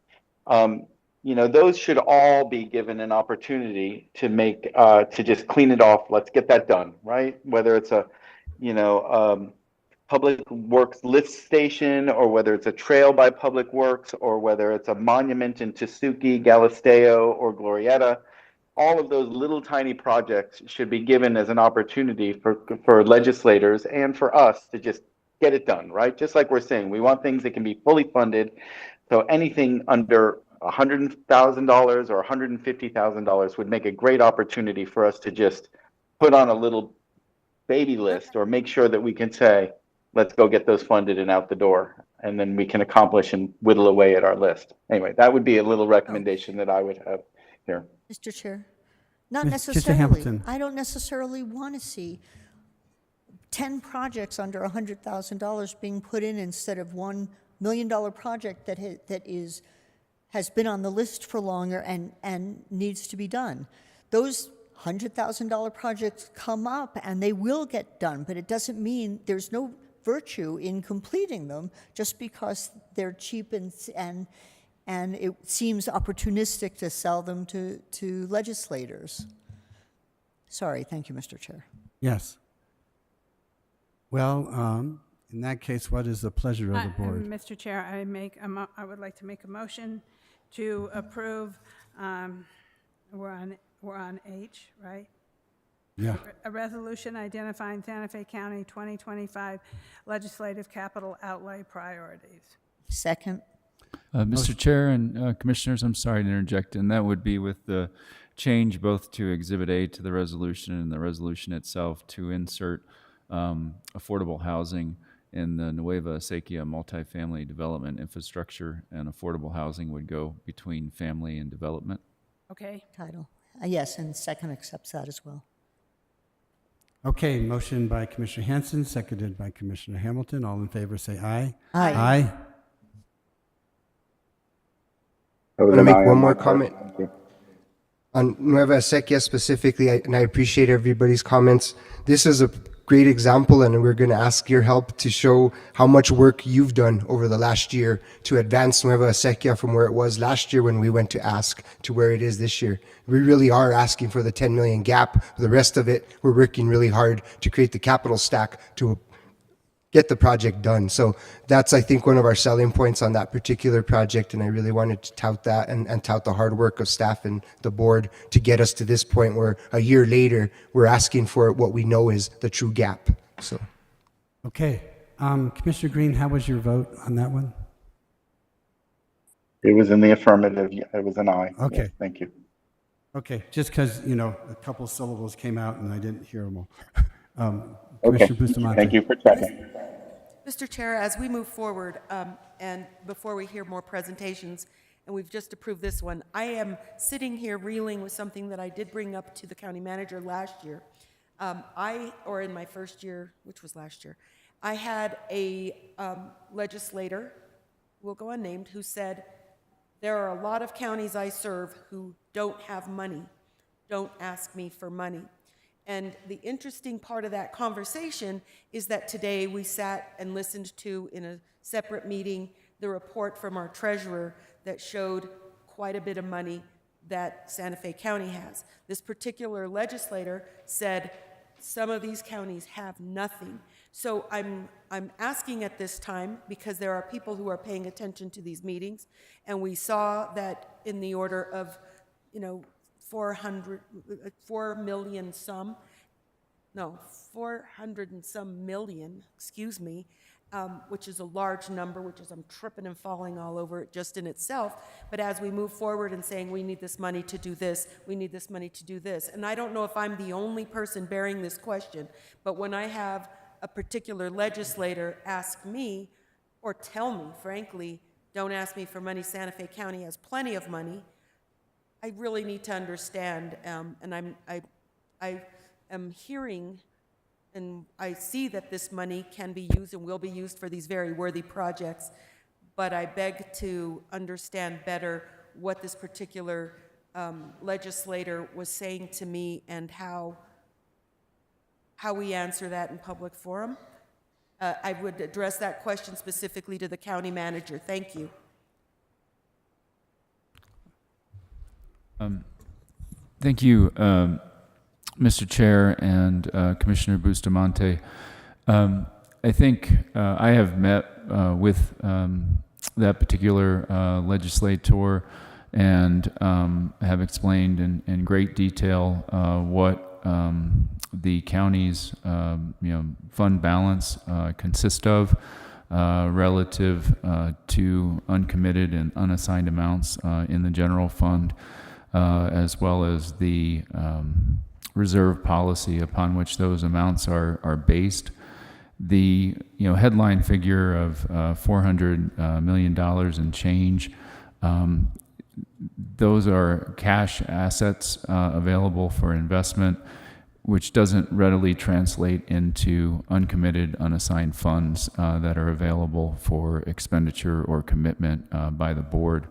Those should all be given an opportunity to make, to just clean it off. Let's get that done, right? Whether it's a, Public Works lift station, or whether it's a trail by Public Works, or whether it's a monument in Tesuque, Galisteo, or Glorieta. All of those little tiny projects should be given as an opportunity for legislators and for us to just get it done, right? Just like we're saying, we want things that can be fully funded. So anything under $100,000 or $150,000 would make a great opportunity for us to just put on a little baby list, or make sure that we can say, let's go get those funded and out the door, and then we can accomplish and whittle away at our list. Anyway, that would be a little recommendation that I would have here. Mr. Chair, not Mr. necessarily. Hamilton. I don't necessarily want to see 10 projects under $100,000 being put in instead of $1 million project that has been on the list for longer and needs to be done. Those $100,000 projects come up and they will get done, but it doesn't mean there's no virtue in completing them just because they're cheap and it seems opportunistic to sell them to legislators. Sorry, thank you, Mr. Chair. Yes. Well, in that case, what is the pleasure of the board? Mr. Chair, I would like to make a motion to approve. We're on H, right? Yeah. A resolution identifying Santa Fe County 2025 legislative capital outlay priorities. Second. Mr. Chair and Commissioners, I'm sorry to interject, and that would be with the change both to Exhibit A to the resolution and the resolution itself to insert affordable housing in the Nueva Acequia multifamily development infrastructure, and affordable housing would go between family and development. Okay. Title. Yes, and second accepts that as well. Okay, motion by Commissioner Hanson, seconded by Commissioner Hamilton. All in favor say aye. Aye. Aye. I want to make one more comment on Nueva Acequia specifically, and I appreciate everybody's comments. This is a great example, and we're going to ask your help to show how much work you've done over the last year to advance Nueva Acequia from where it was last year when we went to ask to where it is this year. We really are asking for the 10 million gap. The rest of it, we're working really hard to create the capital stack to get the project done. So that's, I think, one of our selling points on that particular project, and I really wanted to tout that and tout the hard work of staff and the board to get us to this point where a year later we're asking for what we know is the true gap. So, Okay. Commissioner Green, how was your vote on that one? It was in the affirmative. It was an aye. Okay. Yes, thank you. Okay, just because, a couple syllables came out and I didn't hear them all. Okay. Commissioner Bustamante. Thank you for checking. Mr. Chair, as we move forward, and before we hear more presentations, and we've just approved this one, I am sitting here reeling with something that I did bring up to the county manager last year. Or in my first year, which was last year, I had a legislator, we'll go unnamed, who said, there are a lot of counties I serve who don't have money. Don't ask me for money. And the interesting part of that conversation is that today we sat and listened to, in a separate meeting, the report from our treasurer that showed quite a bit of money that Santa Fe County has. This particular legislator said some of these counties have nothing. So I'm asking at this time, because there are people who are paying attention to these meetings, and we saw that in the order of, 400 and some million, excuse me, which is a large number, which is I'm tripping and falling all over it just in itself. But as we move forward and saying we need this money to do this, we need this money to do this, and I don't know if I'm the only person bearing this question, but when I have a particular legislator ask me, or tell me, frankly, don't ask me for money, Santa Fe County has plenty of money, I really need to understand, and I am hearing and I see that this money can be used and will be used for these very worthy projects, but I beg to understand better what this particular legislator was saying to me and how we answer that in public forum. I would address that question specifically to the county manager. Thank you. Thank you, Mr. Chair and Commissioner Bustamante. I think I have met with that particular legislator and have explained in great detail what the county's fund balance consists of relative to uncommitted and unassigned amounts in the general fund, as well as the reserve policy upon which those amounts are based. The headline figure of $400 million and change, those are cash assets available for investment, which doesn't readily translate into uncommitted, unassigned funds that are available for expenditure or commitment by the board.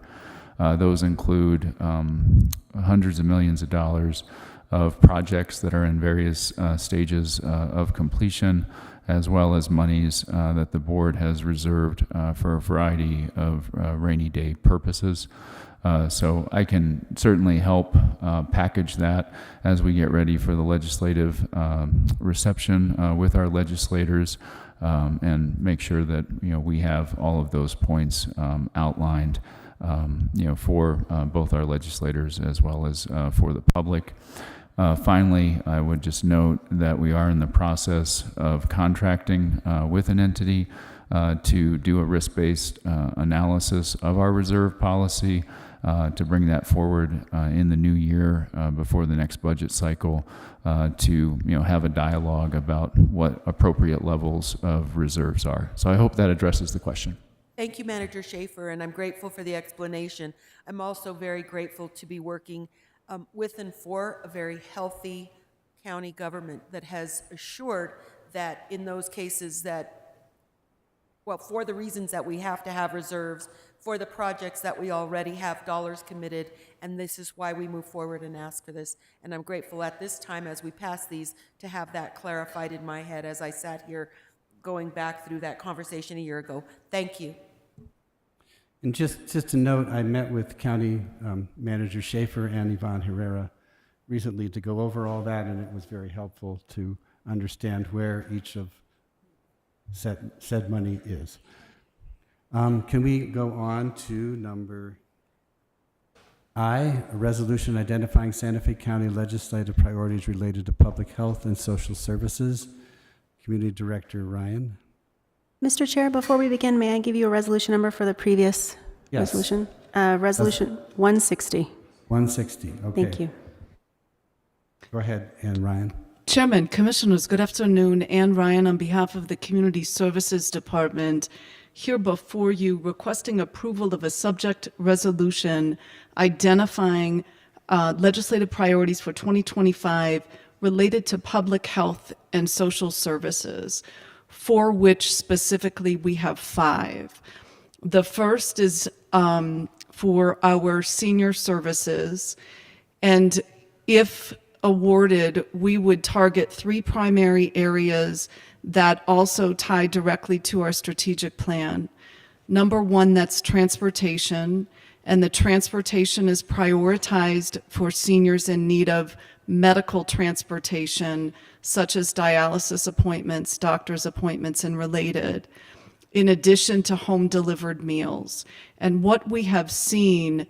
Those include hundreds of millions of dollars of projects that are in various stages of completion, as well as monies that the board has reserved for a variety of rainy day purposes. So I can certainly help package that as we get ready for the legislative reception with our legislators and make sure that we have all of those points outlined for both our legislators as well as for the public. Finally, I would just note that we are in the process of contracting with an entity to do a risk-based analysis of our reserve policy to bring that forward in the new year before the next budget cycle to have a dialogue about what appropriate levels of reserves are. So I hope that addresses the question. Thank you, Manager Schaefer, and I'm grateful for the explanation. I'm also very grateful to be working with and for a very healthy county government that has assured that in those cases that, well, for the reasons that we have to have reserves, for the projects that we already have dollars committed, and this is why we move forward and ask for this. And I'm grateful at this time as we pass these to have that clarified in my head as I sat here going back through that conversation a year ago. Thank you. And just to note, I met with County Manager Schaefer and Yvonne Herrera recently to go over all that, and it was very helpful to understand where each of said money is. Can we go on to number I, a resolution identifying Santa Fe County legislative priorities related to public health and social services? Community Director Ryan. Mr. Chair, before we begin, may I give you a resolution number for the previous resolution? Resolution 160. 160, okay. Thank you. Go ahead, Ann Ryan. Chairman, Commissioners, good afternoon. Ann Ryan on behalf of the Community Services Department, here before you requesting approval of a subject resolution identifying legislative priorities for 2025 related to public health and social services, for which specifically we have 5. The first is for our senior services, and if awarded, we would target 3 primary areas that also tie directly to our strategic plan. Number 1, that's transportation, and the transportation is prioritized for seniors in need of medical transportation, such as dialysis appointments, doctor's appointments, and related, in addition to home-delivered meals. And what we have seen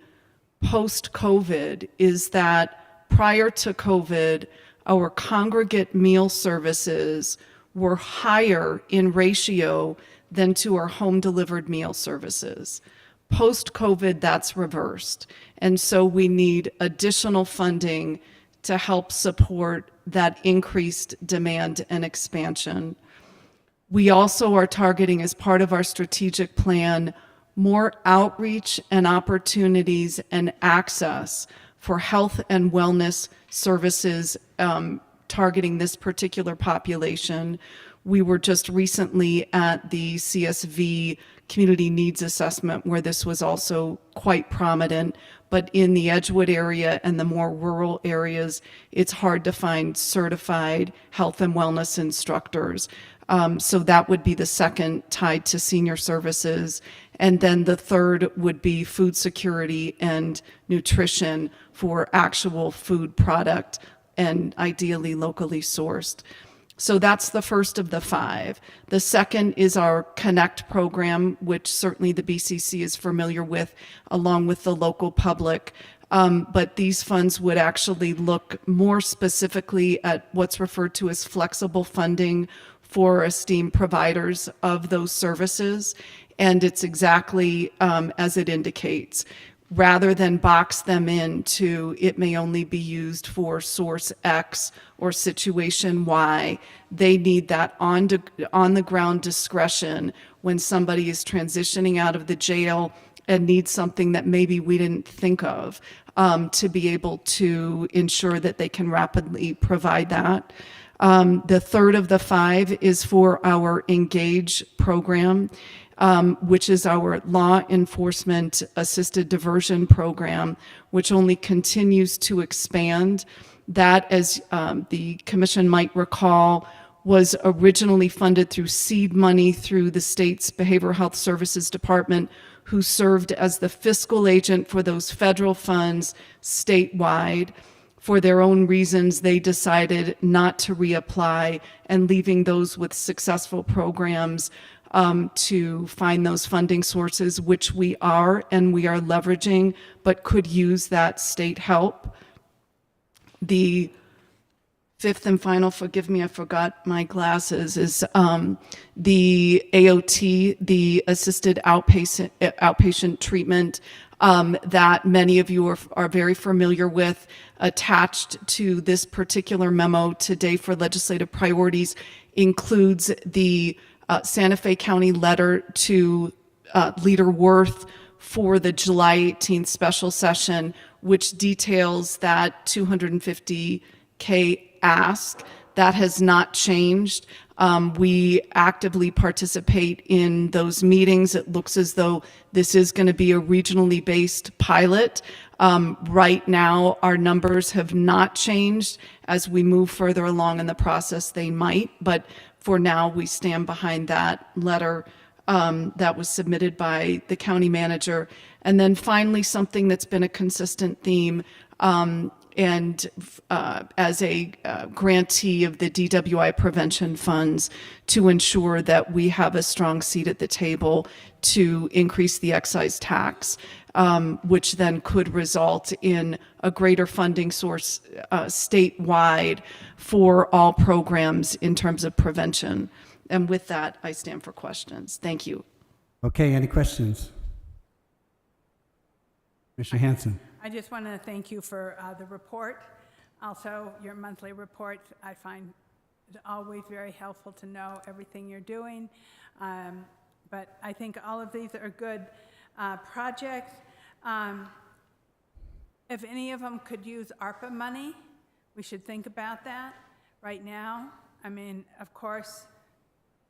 post-COVID is that prior to COVID, our congregate meal services were higher in ratio than to our home-delivered meal services. Post-COVID, that's reversed. And so we need additional funding to help support that increased demand and expansion. We also are targeting, as part of our strategic plan, more outreach and opportunities and access for health and wellness services targeting this particular population. We were just recently at the CSV Community Needs Assessment where this was also quite prominent, but in the Edgewood area and the more rural areas, it's hard to find certified health and wellness instructors. So that would be the second tied to senior services. And then the third would be food security and nutrition for actual food product and ideally locally sourced. So that's the first of the 5. The second is our Connect program, which certainly the BCC is familiar with, along with the local public. But these funds would actually look more specifically at what's referred to as flexible funding for esteemed providers of those services. And it's exactly as it indicates. Rather than box them into it may only be used for source X or situation Y, they need that on the ground discretion when somebody is transitioning out of the jail and needs something that maybe we didn't think of, to be able to ensure that they can rapidly provide that. The third of the 5 is for our Engage program, which is our law enforcement assisted diversion program, which only continues to expand. That, as the commission might recall, was originally funded through seed money through the state's Behavioral Health Services Department, who served as the fiscal agent for those federal funds statewide. For their own reasons, they decided not to reapply, and leaving those with successful programs to find those funding sources, which we are leveraging, but could use that state help. The fifth and final, forgive me, I forgot my glasses, is the AOT, the assisted outpatient treatment that many of you are very familiar with. Attached to this particular memo today for legislative priorities includes the Santa Fe County letter to Leader Worth for the July 18th special session, which details that $250K ask. That has not changed. We actively participate in those meetings. It looks as though this is going to be a regionally based pilot. Right now, our numbers have not changed. As we move further along in the process, they might, but for now, we stand behind that letter that was submitted by the county manager. And then finally, something that's been a consistent theme, and as a grantee of the DWI prevention funds, to ensure that we have a strong seat at the table to increase the excise tax, which then could result in a greater funding source statewide for all programs in terms of prevention. And with that, I stand for questions. Thank you. Okay, any questions? Mr. Hanson. I just want to thank you for the report. Also, your monthly report, I find it always very helpful to know everything you're doing. But I think all of these are good projects. If any of them could use ARPA money, we should think about that right now. I mean, of course,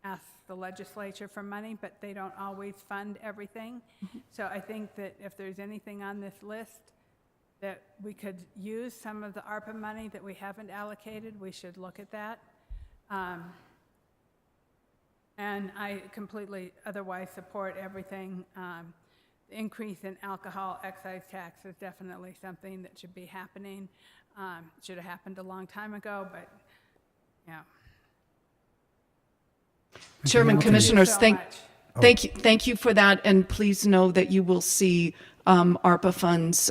ask the legislature for money, but they don't always fund everything. So I think that if there's anything on this list that we could use some of the ARPA money that we haven't allocated, we should look at that. And I completely otherwise support everything. The increase in alcohol excise tax is definitely something that should be happening. It should have happened a long time ago, but yeah. Chairman, Commissioners, so thank you for that, and please know that you will see ARPA funds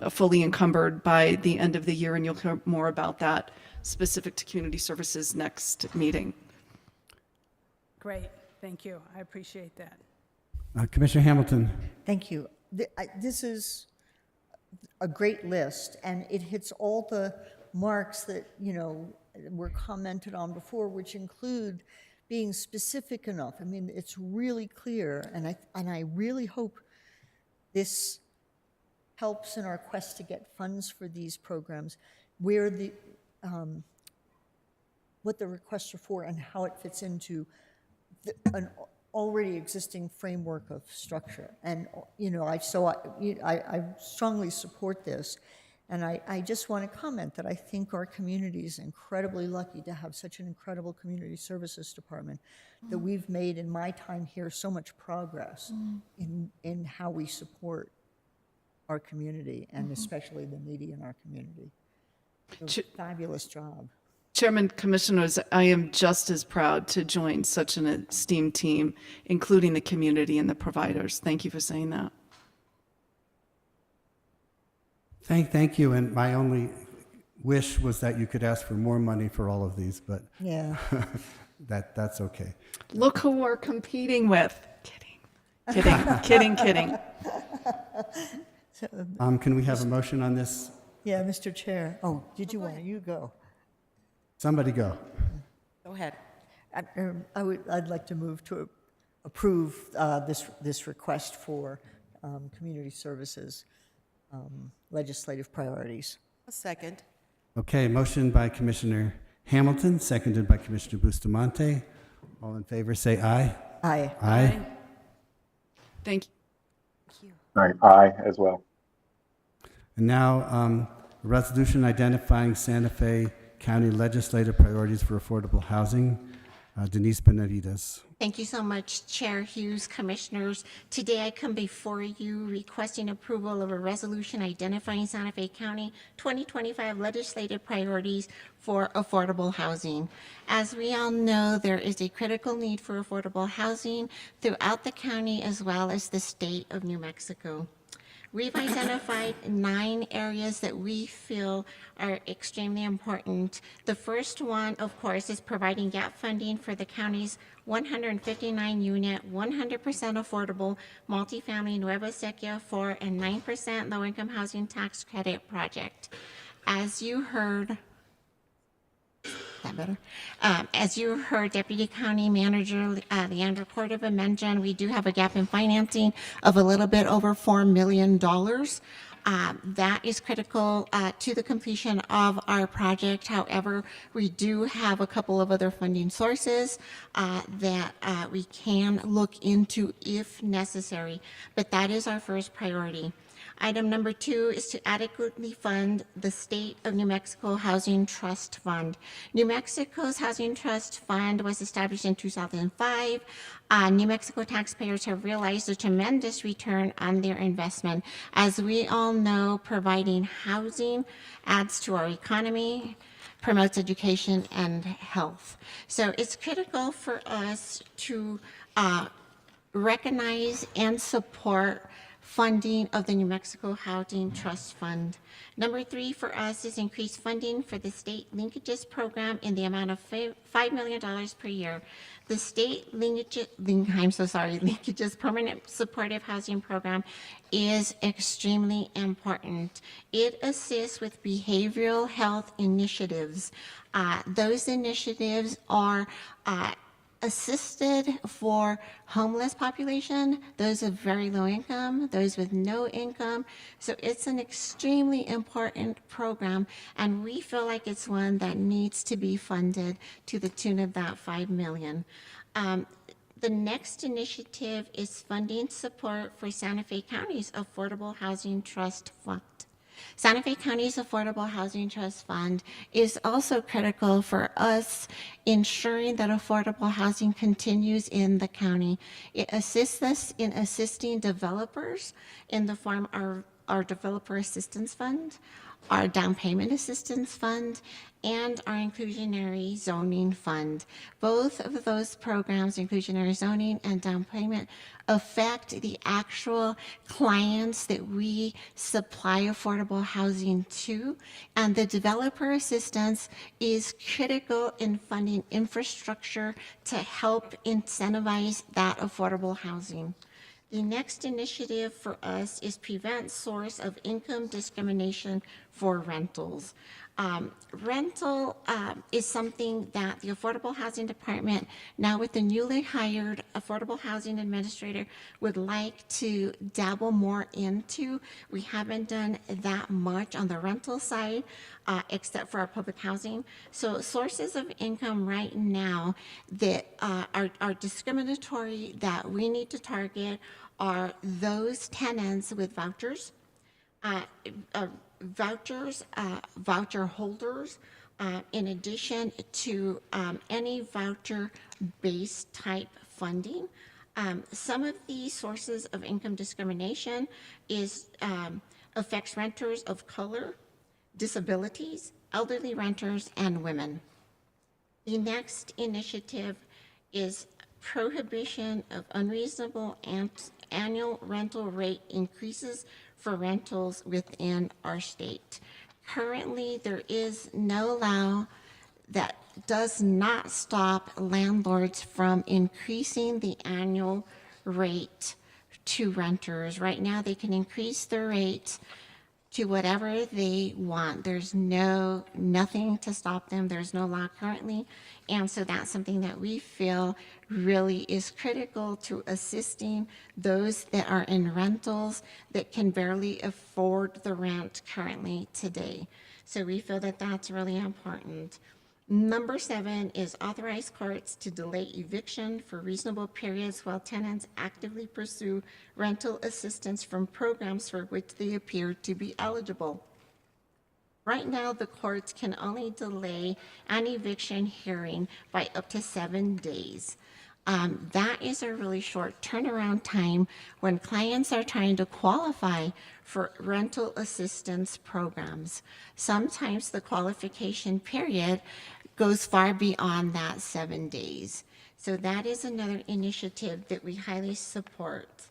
fully encumbered by the end of the year, and you'll hear more about that specific to community services next meeting. Great, thank you. I appreciate that. Commissioner Hamilton. Thank you. This is a great list, and it hits all the marks that, were commented on before, which include being specific enough. I mean, it's really clear, and I really hope this helps in our quest to get funds for these programs, where what the requests are for and how it fits into an already existing framework of structure. And I strongly support this. And I just want to comment that I think our community is incredibly lucky to have such an incredible community services department, that we've made in my time here so much progress in how we support our community, and especially the needy in our community. Fabulous job. Chairman, Commissioners, I am just as proud to join such an esteemed team, including the community and the providers. Thank you for saying that. Thank you, and my only wish was that you could ask for more money for all of these, but yeah, that's okay. Look who we're competing with. Kidding. Can we have a motion on this? Yeah, Mr. Chair. Oh, did you want to? You go. Somebody go. Go ahead. I'd like to move to approve this request for community services legislative priorities. A second. Okay, motion by Commissioner Hamilton, seconded by Commissioner Bustamante. All in favor, say aye. Aye. Aye. Thank All right, aye as well. And now, a resolution identifying Santa Fe County legislative priorities for affordable housing. Denise Benavides. Thank you so much, Chair Hughes, Commissioners. Today I come before you requesting approval of a resolution identifying Santa Fe County 2025 legislative priorities for affordable housing. As we all know, there is a critical need for affordable housing throughout the county as well as the state of New Mexico. We've identified 9 areas that we feel are extremely important. The first one, of course, is providing gap funding for the county's 159-unit, 100% affordable multifamily Nueva Sequia 4 and 9% low-income housing tax credit project. As you heard, that better? As you heard Deputy County Manager Leandra Cordova mention, we do have a gap in financing of a little bit over $4 million. That is critical to the completion of our project. However, we do have a couple of other funding sources that we can look into if necessary, but that is our first priority. Item number 2 is to adequately fund the State of New Mexico Housing Trust Fund. New Mexico's Housing Trust Fund was established in 2005. New Mexico taxpayers have realized a tremendous return on their investment. As we all know, providing housing adds to our economy, promotes education and health. So it's critical for us to recognize and support funding of the New Mexico Housing Trust Fund. Number 3 for us is increased funding for the state linkages program in the amount of $5 million per year. The state linkages permanent supportive housing program is extremely important. It assists with behavioral health initiatives. Those initiatives are assisted for homeless population, those of very low income, those with no income. So it's an extremely important program, and we feel like it's one that needs to be funded to the tune of that $5 million. The next initiative is funding support for Santa Fe County's Affordable Housing Trust Fund. Santa Fe County's Affordable Housing Trust Fund is also critical for us ensuring that affordable housing continues in the county. It assists us in assisting developers in the form of our Developer Assistance Fund, our Down Payment Assistance Fund, and our Inclusionary Zoning Fund. Both of those programs, inclusionary zoning and down payment, affect the actual clients that we supply affordable housing to, and the developer assistance is critical in funding infrastructure to help incentivize that affordable housing. The next initiative for us is prevent source of income discrimination for rentals. Rental is something that the Affordable Housing Department, now with the newly hired Affordable Housing Administrator, would like to dabble more into. We haven't done that much on the rental side, except for our public housing. So sources of income right now that are discriminatory that we need to target are those tenants with vouchers, voucher holders, in addition to any voucher-based type funding. Some of these sources of income discrimination affects renters of color, disabilities, elderly renters, and women. The next initiative is prohibition of unreasonable annual rental rate increases for rentals within our state. Currently, there is no law that does not stop landlords from increasing the annual rate to renters. Right now, they can increase the rate to whatever they want. There's nothing to stop them. There's no law currently. And so that's something that we feel really is critical to assisting those that are in rentals that can barely afford the rent currently today. So we feel that that's really important. Number 7 is authorize courts to delay eviction for reasonable periods while tenants actively pursue rental assistance from programs for which they appear to be eligible. Right now, the courts can only delay an eviction hearing by up to 7 days. That is a really short turnaround time when clients are trying to qualify for rental assistance programs. Sometimes the qualification period goes far beyond that 7 days. So that is another initiative that we highly support.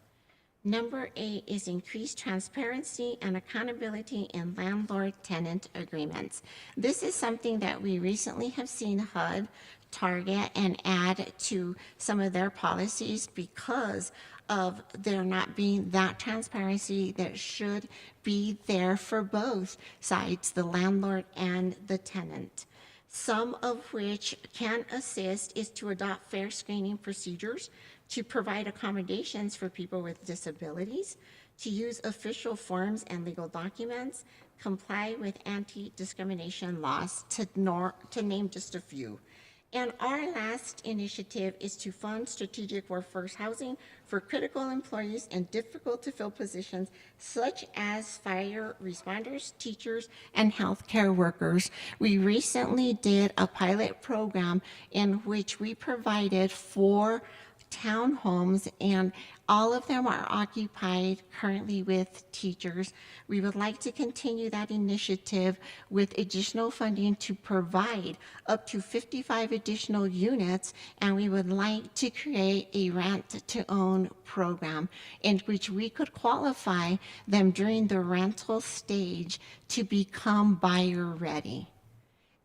Number 8 is increased transparency and accountability in landlord-tenant agreements. This is something that we recently have seen HUD target and add to some of their policies because of there not being that transparency that should be there for both sides, the landlord and the tenant. Some of which can assist is to adopt fair screening procedures, to provide accommodations for people with disabilities, to use official forms and legal documents, comply with anti-discrimination laws, to name just a few. And our last initiative is to fund strategic workforce housing for critical employees in difficult to fill positions such as fire responders, teachers, and healthcare workers. We recently did a pilot program in which we provided 4 townhomes, and all of them are occupied currently with teachers. We would like to continue that initiative with additional funding to provide up to 55 additional units, and we would like to create a rent-to-own program in which we could qualify them during the rental stage to become buyer-ready.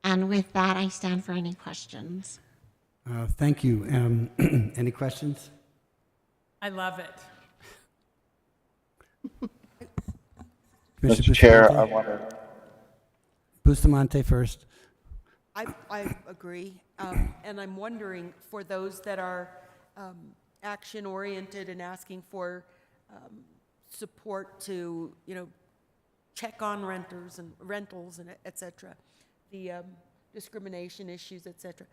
And with that, I stand for any questions. Thank you. Any questions? I love it. Mr. Chair, I want to. Bustamante first. I agree, and I'm wondering for those that are action-oriented and asking for support to, check on renters and rentals and et cetera, the discrimination issues, et cetera.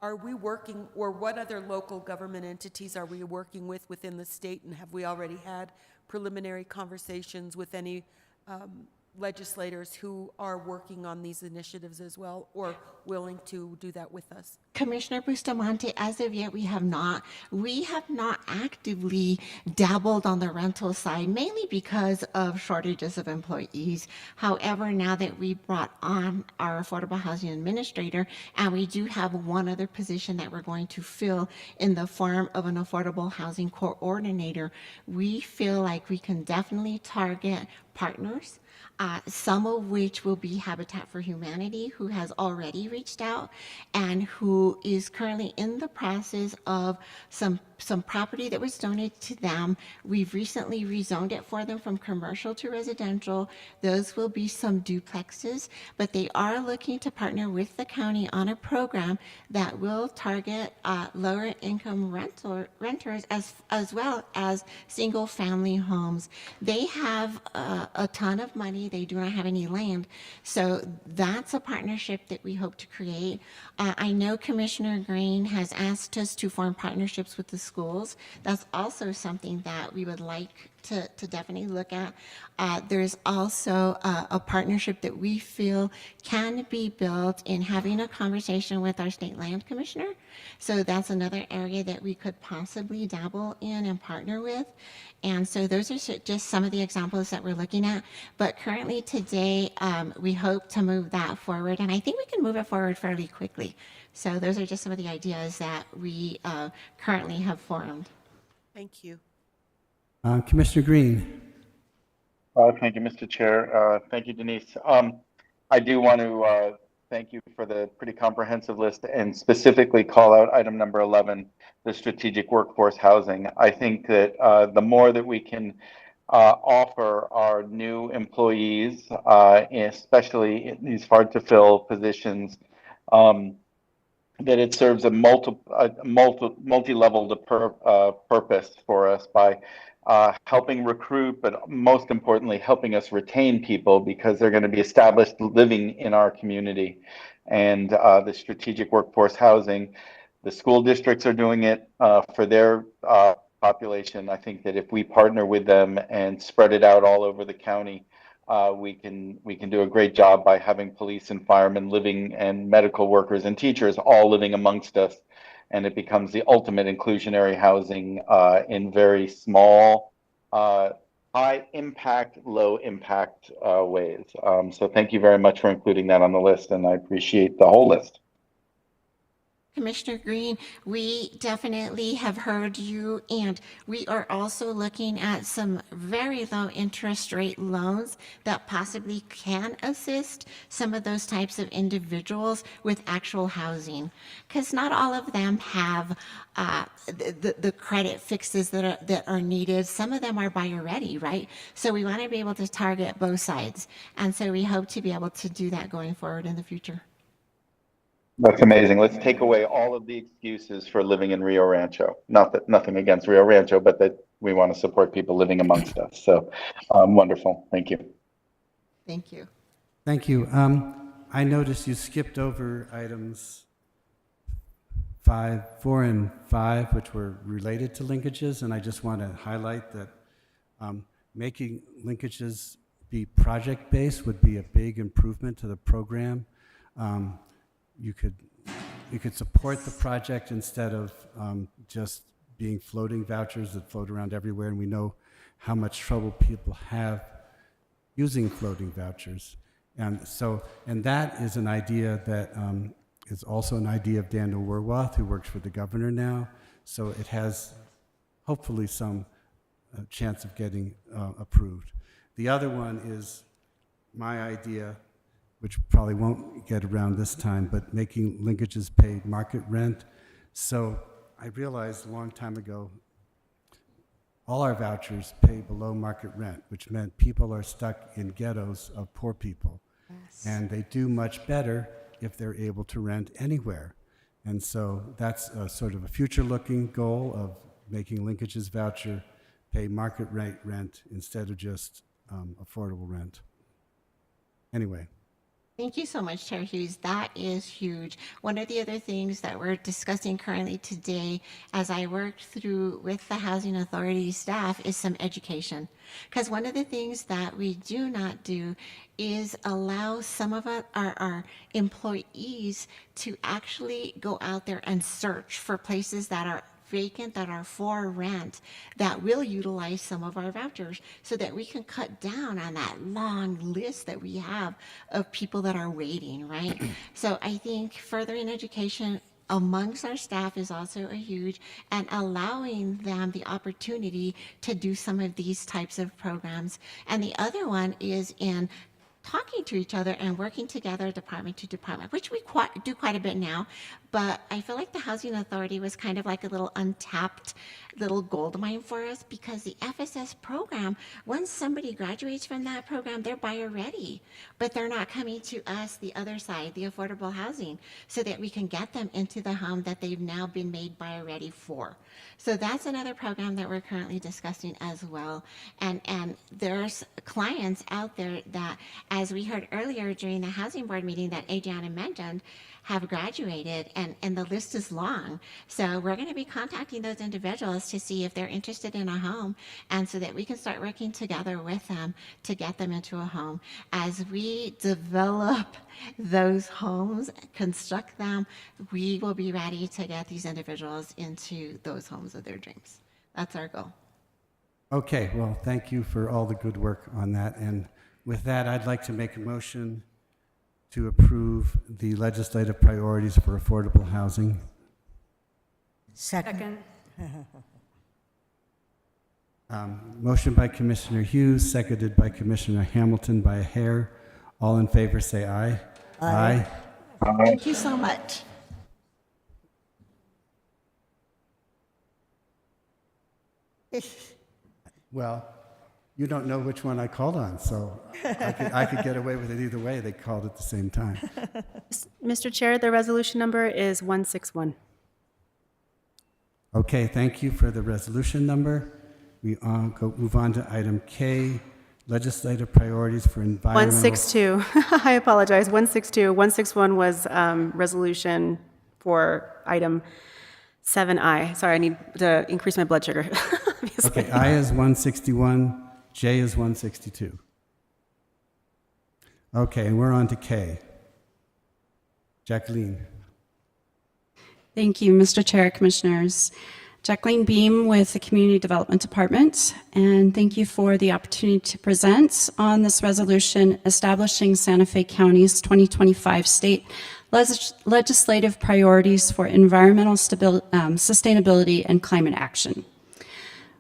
Are we working, or what other local government entities are we working with within the state, and have we already had preliminary conversations with any legislators who are working on these initiatives as well, or willing to do that with us? Commissioner Bustamante, as of yet, we have not. We have not actively dabbled on the rental side, mainly because of shortages of employees. However, now that we brought on our affordable housing administrator, and we do have one other position that we're going to fill in the form of an affordable housing coordinator, we feel like we can definitely target partners, some of which will be Habitat for Humanity, who has already reached out and who is currently in the process of some property that was donated to them. We've recently rezoned it for them from commercial to residential. Those will be some duplexes, but they are looking to partner with the county on a program that will target lower income renters as well as single family homes. They have a ton of money. They do not have any land. So that's a partnership that we hope to create. I know Commissioner Green has asked us to form partnerships with the schools. That's also something that we would like to definitely look at. There's also a partnership that we feel can be built in having a conversation with our state land commissioner. So that's another area that we could possibly dabble in and partner with. And so those are just some of the examples that we're looking at. But currently today, we hope to move that forward. And I think we can move it forward fairly quickly. So those are just some of the ideas that we currently have formed. Thank you. Commissioner Green. Thank you, Mr. Chair. Thank you, Denise. I do want to thank you for the pretty comprehensive list and specifically call out item number 11, the strategic workforce housing. I think that the more that we can offer our new employees, especially in these hard to fill positions, that it serves a multi-level purpose for us by helping recruit, but most importantly, helping us retain people because they're going to be established living in our community. And the strategic workforce housing, the school districts are doing it for their population. I think that if we partner with them and spread it out all over the county, we can do a great job by having police and firemen living and medical workers and teachers all living amongst us. And it becomes the ultimate inclusionary housing in very small, high impact, low impact ways. So thank you very much for including that on the list, and I appreciate the whole list. Commissioner Green, we definitely have heard you, and we are also looking at some very low interest rate loans that possibly can assist some of those types of individuals with actual housing, because not all of them have the credit fixes that are needed. Some of them are buyer ready, right? So we want to be able to target both sides, and so we hope to be able to do that going forward in the future. That's amazing. Let's take away all of the excuses for living in Rio Rancho. Nothing against Rio Rancho, but that we want to support people living amongst us. So wonderful. Thank you. Thank you. Thank you. I noticed you skipped over items 4 and 5, which were related to linkages, and I just want to highlight that making linkages be project-based would be a big improvement to the program. You could support the project instead of just being floating vouchers that float around everywhere, and we know how much trouble people have using floating vouchers. And that is an idea that is also an idea of Daniel Werwath, who works for the governor now. So it has hopefully some chance of getting approved. The other one is my idea, which probably won't get around this time, but making linkages pay market rent. So I realized a long time ago, all our vouchers pay below market rent, which meant people are stuck in ghettos of poor people. Yes. And they do much better if they're able to rent anywhere. And so that's a sort of a future-looking goal of making linkages voucher pay market rate rent instead of just affordable rent. Anyway. Thank you so much, Chair Hughes. That is huge. One of the other things that we're discussing currently today, as I worked through with the Housing Authority staff, is some education. Because one of the things that we do not do is allow some of our employees to actually go out there and search for places that are vacant, that are for rent, that will utilize some of our vouchers so that we can cut down on that long list that we have of people that are waiting, right? So I think furthering education amongst our staff is also a huge, and allowing them the opportunity to do some of these types of programs. And the other one is in talking to each other and working together department to department, which we do quite a bit now. But I feel like the Housing Authority was kind of like a little untapped little gold mine for us, because the FSS program, once somebody graduates from that program, they're buyer ready, but they're not coming to us, the other side, the affordable housing, so that we can get them into the home that they've now been made buyer ready for. So that's another program that we're currently discussing as well. And there's clients out there that, as we heard earlier during the Housing Board meeting that Adriana mentioned, have graduated, and the list is long. So we're going to be contacting those individuals to see if they're interested in a home, and so that we can start working together with them to get them into a home. As we develop those homes, construct them, we will be ready to get these individuals into those homes of their dreams. That's our goal. Okay, well, thank you for all the good work on that. And with that, I'd like to make a motion to approve the legislative priorities for affordable housing. Second. Motion by Commissioner Hughes, seconded by Commissioner Hamilton by a hair. All in favor say aye. Aye. Thank you so much. Well, you don't know which one I called on, so I could get away with it either way. They called at the same time. Mr. Chair, the resolution number is 161. Okay, thank you for the resolution number. We move on to item K, legislative priorities for environmental... 162. I apologize. 162. 161 was resolution for item 7I. Sorry, I need to increase my blood sugar. Okay, I is 161, J is 162. Okay, and we're on to K. Jacqueline. Thank you, Mr. Chair, Commissioners. Jacqueline Beam with the Community Development Department, and thank you for the opportunity to present on this resolution establishing Santa Fe County's 2025 state legislative priorities for environmental sustainability and climate action.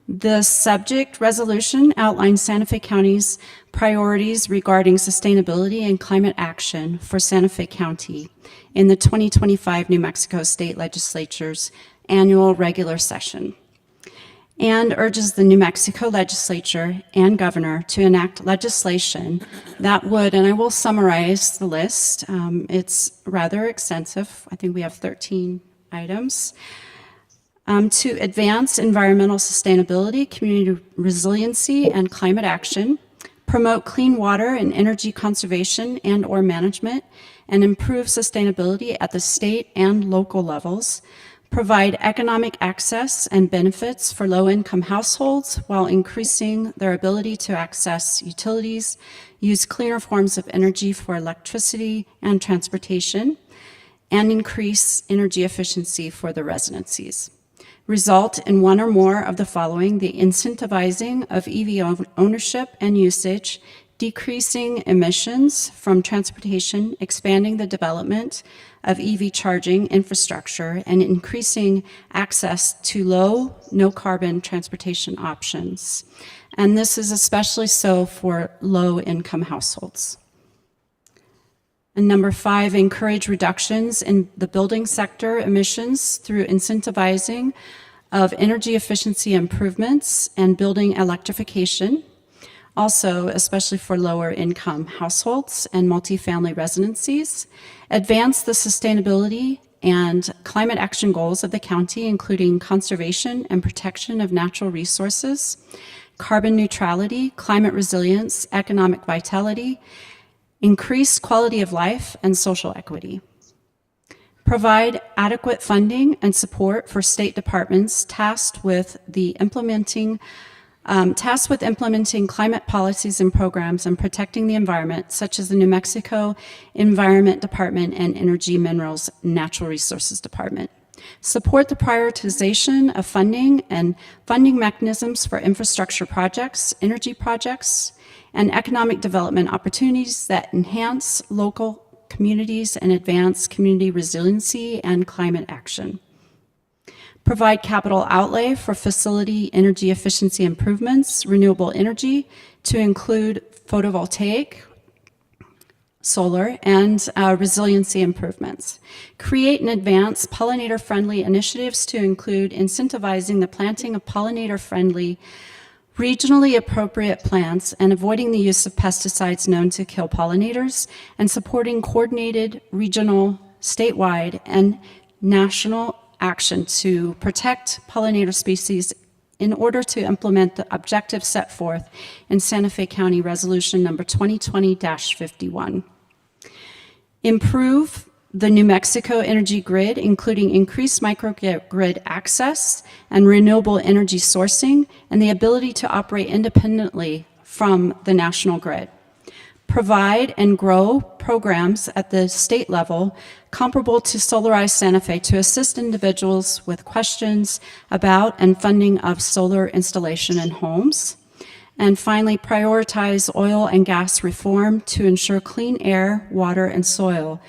The subject resolution outlines Santa Fe County's priorities regarding sustainability and climate action for Santa Fe County in the 2025 New Mexico State Legislature's annual regular session, and urges the New Mexico legislature and governor to enact legislation that would, and I will summarize the list, it's rather extensive. I think we have 13 items. To advance environmental sustainability, community resiliency, and climate action, promote clean water and energy conservation and/or management, and improve sustainability at the state and local levels, provide economic access and benefits for low-income households while increasing their ability to access utilities, use cleaner forms of energy for electricity and transportation, and increase energy efficiency for the residencies. Result in one or more of the following: the incentivizing of EV ownership and usage, decreasing emissions from transportation, expanding the development of EV charging infrastructure, and increasing access to low, no-carbon transportation options. And this is especially so for low-income households. And number 5, encourage reductions in the building sector emissions through incentivizing of energy efficiency improvements and building electrification. Also, especially for lower income households and multifamily residencies. Advance the sustainability and climate action goals of the county, including conservation and protection of natural resources, carbon neutrality, climate resilience, economic vitality, increased quality of life, and social equity. Provide adequate funding and support for state departments tasked with implementing climate policies and programs and protecting the environment, such as the New Mexico Environment Department and Energy, Minerals, and Natural Resources Department. Support the prioritization of funding and funding mechanisms for infrastructure projects, energy projects, and economic development opportunities that enhance local communities and advance community resiliency and climate action. Provide capital outlay for facility energy efficiency improvements, renewable energy, to include photovoltaic, solar, and resiliency improvements. Create and advance pollinator-friendly initiatives to include incentivizing the planting of pollinator-friendly, regionally appropriate plants and avoiding the use of pesticides known to kill pollinators, and supporting coordinated regional, statewide, and national action to protect pollinator species in order to implement the objectives set forth in Santa Fe County Resolution number 2020-51. Improve the New Mexico energy grid, including increased microgrid access and renewable energy sourcing, and the ability to operate independently from the national grid. Provide and grow programs at the state level comparable to Solarize Santa Fe to assist individuals with questions about and funding of solar installation in homes. And finally, prioritize oil and gas reform to ensure clean air, water, and soil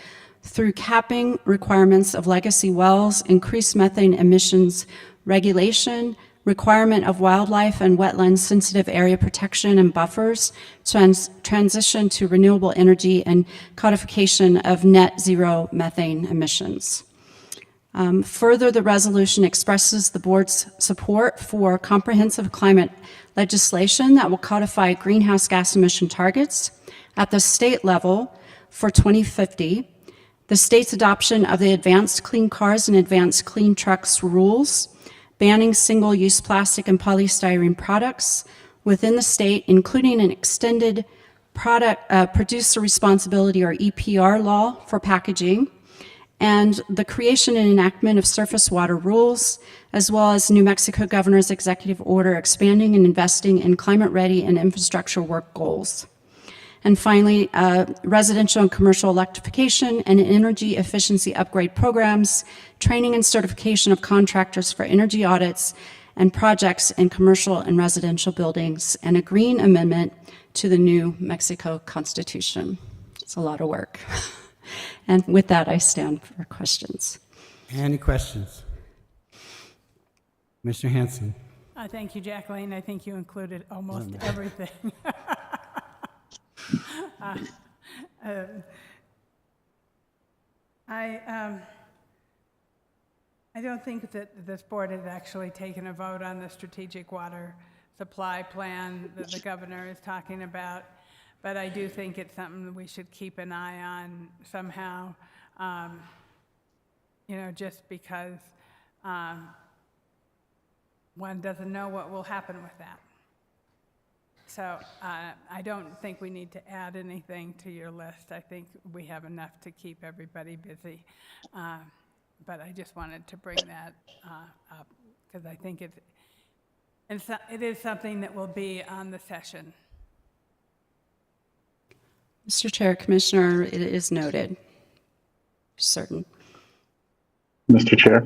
through capping requirements of legacy wells, increased methane emissions regulation, requirement of wildlife and wetland sensitive area protection and buffers, transition to renewable energy, and codification of net zero methane emissions. Further, the resolution expresses the board's support for comprehensive climate legislation that will codify greenhouse gas emission targets at the state level for 2050, the state's adoption of the Advanced Clean Cars and Advanced Clean Trucks rules, banning single-use plastic and polystyrene products within the state, including an extended producer responsibility or EPR law for packaging, and the creation and enactment of surface water rules, as well as New Mexico Governor's executive order expanding and investing in climate-ready and infrastructure work goals. And finally, residential and commercial electrification and energy efficiency upgrade programs, training and certification of contractors for energy audits and projects in commercial and residential buildings, and a green amendment to the New Mexico Constitution. It's a lot of work. And with that, I stand for questions. Any questions? Commissioner Hanson. Thank you, Jacqueline. I think you included almost everything. I don't think that this board has actually taken a vote on the strategic water supply plan that the governor is talking about, but I do think it's something that we should keep an eye on somehow, just because one doesn't know what will happen with that. So I don't think we need to add anything to your list. I think we have enough to keep everybody busy. But I just wanted to bring that up because I think it is something that will be on the session. Mr. Chair, Commissioner, it is noted. Certain. Mr. Chair.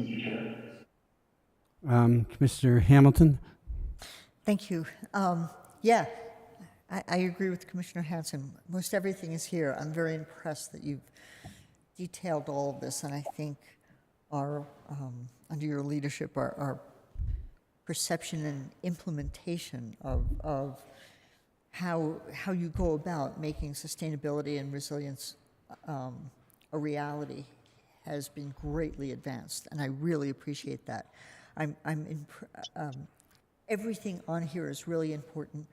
Commissioner Hamilton. Thank you. Yeah, I agree with Commissioner Hanson. Most everything is here. I'm very impressed that you've detailed all of this, and I think our under your leadership, our perception and implementation of how you go about making sustainability and resilience a reality has been greatly advanced, and I really appreciate that. Everything on here is really important.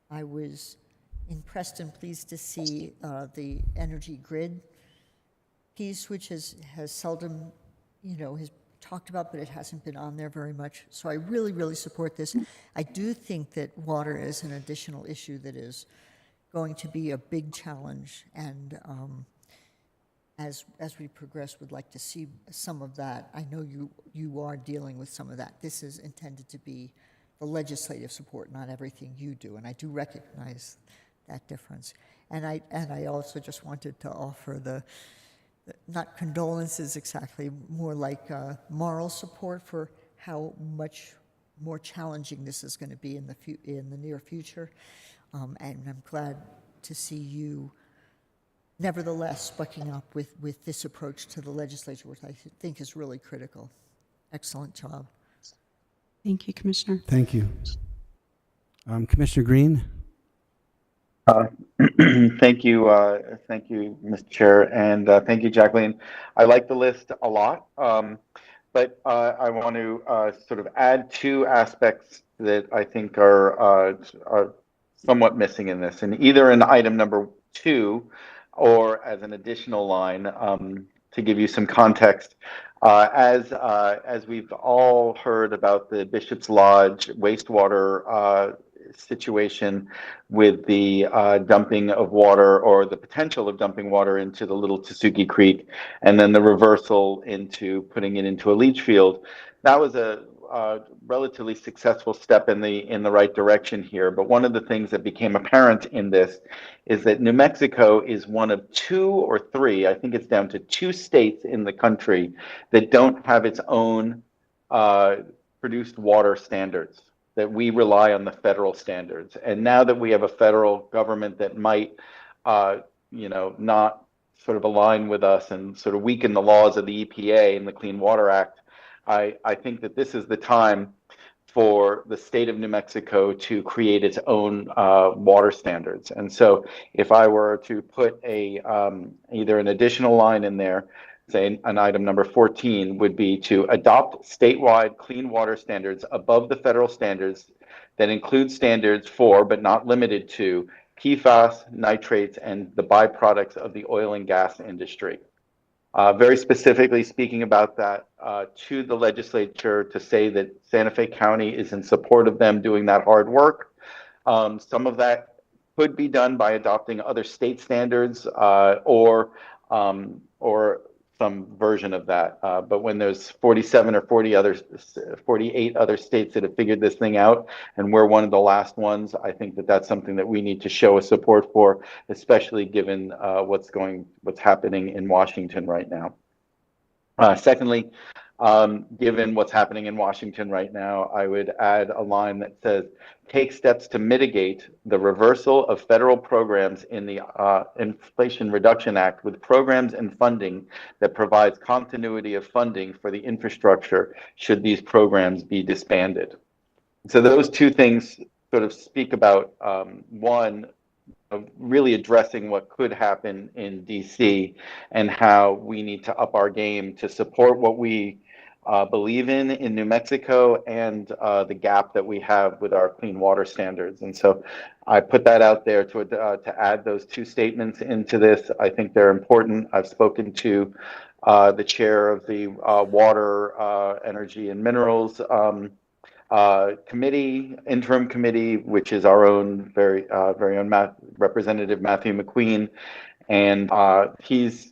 I was impressed and pleased to see the energy grid piece, which has seldom, has talked about, but it hasn't been on there very much. So I really, really support this. I do think that water is an additional issue that is going to be a big challenge, and as we progress, would like to see some of that. I know you are dealing with some of that. This is intended to be the legislative support, not everything you do, and I do recognize that difference. And I also just wanted to offer the not condolences exactly, more like moral support for how much more challenging this is going to be in the near future. And I'm glad to see you nevertheless bucking up with this approach to the legislature, which I think is really critical. Excellent job. Thank you, Commissioner. Thank you. Commissioner Green. Thank you, Mr. Chair, and thank you, Jacqueline. I like the list a lot, but I want to sort of add two aspects that I think are somewhat missing in this, and either in item number 2 or as an additional line to give you some context. As we've all heard about the Bishop's Lodge wastewater situation with the dumping of water, or the potential of dumping water into the Little Tasuki Creek, and then the reversal into putting it into a leach field. That was a relatively successful step in the right direction here. But one of the things that became apparent in this is that New Mexico is one of 2 or 3, I think it's down to 2 states in the country that don't have its own produced water standards, that we rely on the federal standards. And now that we have a federal government that might, not sort of align with us and sort of weaken the laws of the EPA and the Clean Water Act, I think that this is the time for the state of New Mexico to create its own water standards. And so if I were to put either an additional line in there, say an item number 14 would be to adopt statewide clean water standards above the federal standards that include standards for, but not limited to, PFAS, nitrates, and the byproducts of the oil and gas industry. Very specifically speaking about that to the legislature, to say that Santa Fe County is in support of them doing that hard work. Some of that could be done by adopting other state standards or some version of that. But when there's 47 or 48 other states that have figured this thing out, and we're one of the last ones, I think that that's something that we need to show a support for, especially given what's happening in Washington right now. Secondly, Given what's happening in Washington right now, I would add a line that says, take steps to mitigate the reversal of federal programs in the Inflation Reduction Act with programs and funding that provides continuity of funding for the infrastructure should these programs be disbanded. So those two things sort of speak about, one, of really addressing what could happen in DC and how we need to up our game to support what we believe in New Mexico and the gap that we have with our clean water standards. And so I put that out there to add those two statements into this. I think they're important. I've spoken to the chair of the Water, Energy, and Minerals committee, interim committee, which is our own very own Representative Matthew McQueen, and he's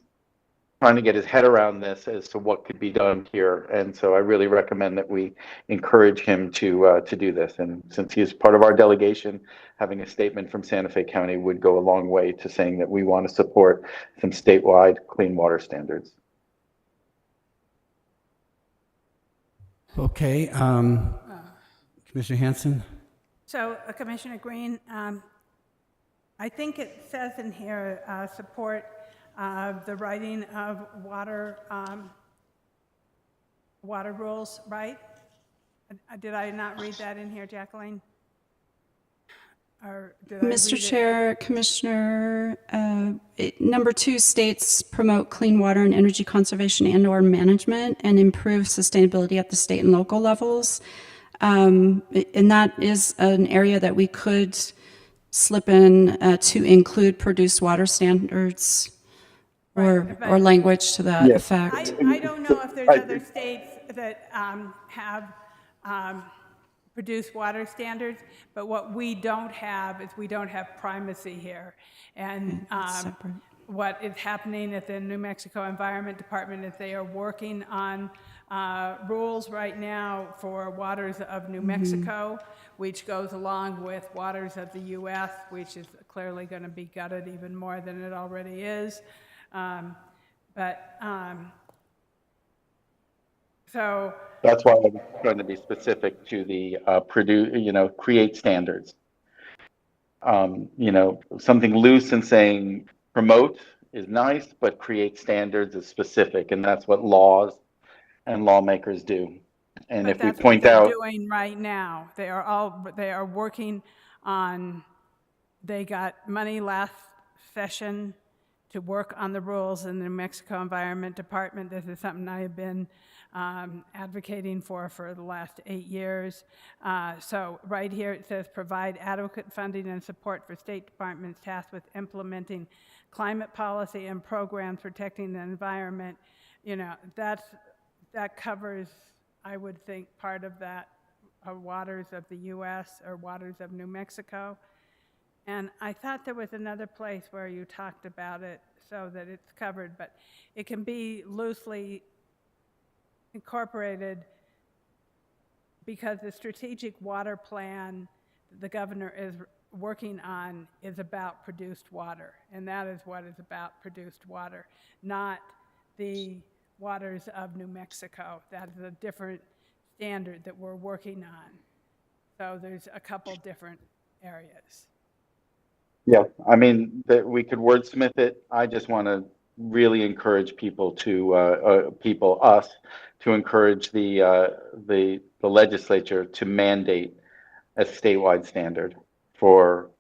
trying to get his head around this as to what could be done here. And so I really recommend that we encourage him to do this. And since he's part of our delegation, having a statement from Santa Fe County would go a long way to saying that we want to support some statewide clean water standards. Okay, Commissioner Hanson? So, Commissioner Green, I think it says in here, support the writing of water rules, right? Did I not read that in here, Jacqueline? Or did I read Mr. it? Chair, Commissioner, number 2 states promote clean water and energy conservation and/or management and improve sustainability at the state and local levels. And that is an area that we could slip in to include produced water standards or language to that effect. I don't know if there's other states that have produced water standards, but what we don't have is we don't have primacy here. And what is happening at the New Mexico Environment Department is they are working on rules right now for waters of New Mexico, which goes along with waters of the U.S., which is clearly going to be gutted even more than it already is. So that's why I'm trying to be specific to the create standards. Something loose and saying promote is nice, but create standards is specific, and that's what laws and lawmakers do. And but if we that's point what they're out, doing right now, they are working on. They got money last session to work on the rules in the New Mexico Environment Department. This is something I have been advocating for the last 8 years. So right here it says provide adequate funding and support for state departments tasked with implementing climate policy and programs protecting the environment. That covers, I would think, part of that waters of the U.S. or waters of New Mexico. And I thought there was another place where you talked about it so that it's covered, but it can be loosely incorporated because the strategic water plan the governor is working on is about produced water, and that is what is about produced water, not the waters of New Mexico. That is a different standard that we're working on. So there's a couple different areas. yeah, I mean, that we could wordsmith it. I just want to really encourage people to us to encourage the legislature to mandate a statewide standard for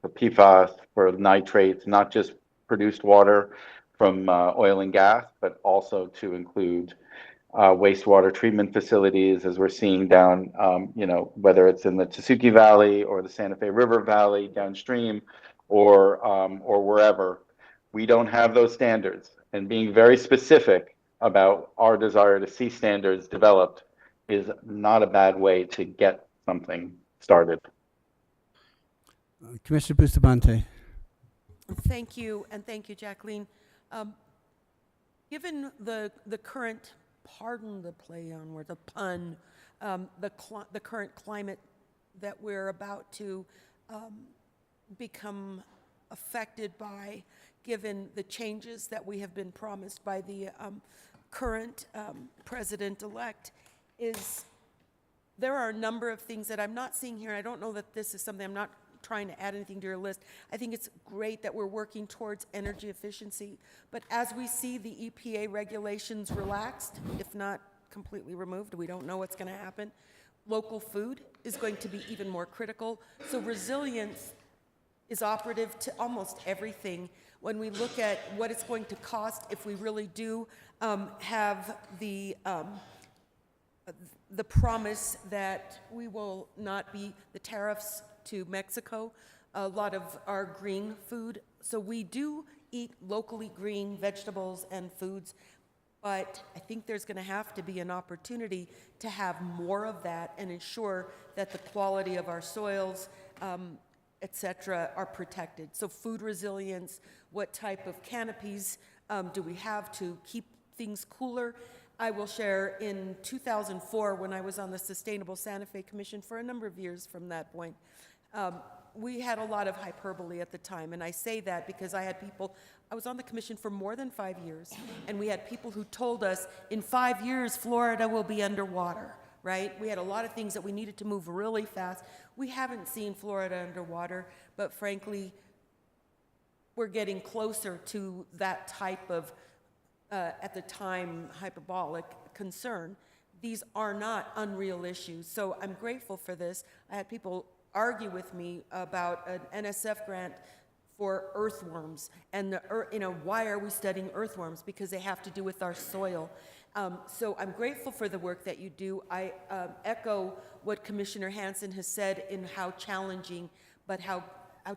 PFAS, for nitrates, not just produced water from oil and gas, but also to include wastewater treatment facilities, as we're seeing down, whether it's in the Tesuque Valley or the Santa Fe River Valley downstream, or wherever. We don't have those standards, and being very specific about our desire to see standards developed is not a bad way to get something started. Commissioner Bustamante. Thank you, and thank you, Jacqueline. Given the current, pardon the play on word, the pun, the current climate that we're about to become affected by, given the changes that we have been promised by the current president-elect is there are a number of things that I'm not seeing here. I don't know that this is something, I'm not trying to add anything to your list. I think it's great that we're working towards energy efficiency, but as we see the EPA regulations relaxed, if not completely removed, we don't know what's going to happen. Local food is going to be even more critical. So resilience is operative to almost everything. When we look at what it's going to cost if we really do have the promise that we will not be the tariffs to Mexico, a lot of our green food. So we do eat locally green vegetables and foods, but I think there's going to have to be an opportunity to have more of that and ensure that the quality of our soils, et cetera, are protected. So food resilience, what type of canopies do we have to keep things cooler? I will share in 2004, when I was on the Sustainable Santa Fe Commission for a number of years from that point, we had a lot of hyperbole at the time, and I say that because I was on the commission for more than 5 years, and we had people who told us, in 5 years, Florida will be underwater, right? We had a lot of things that we needed to move really fast. We haven't seen Florida underwater, but frankly, we're getting closer to that type of, at the time, hyperbolic concern. These are not unreal issues, so I'm grateful for this. I had people argue with me about an NSF grant for earthworms, and why are we studying earthworms? Because they have to do with our soil. So I'm grateful for the work that you do. I echo what Commissioner Hansen has said in how challenging, but how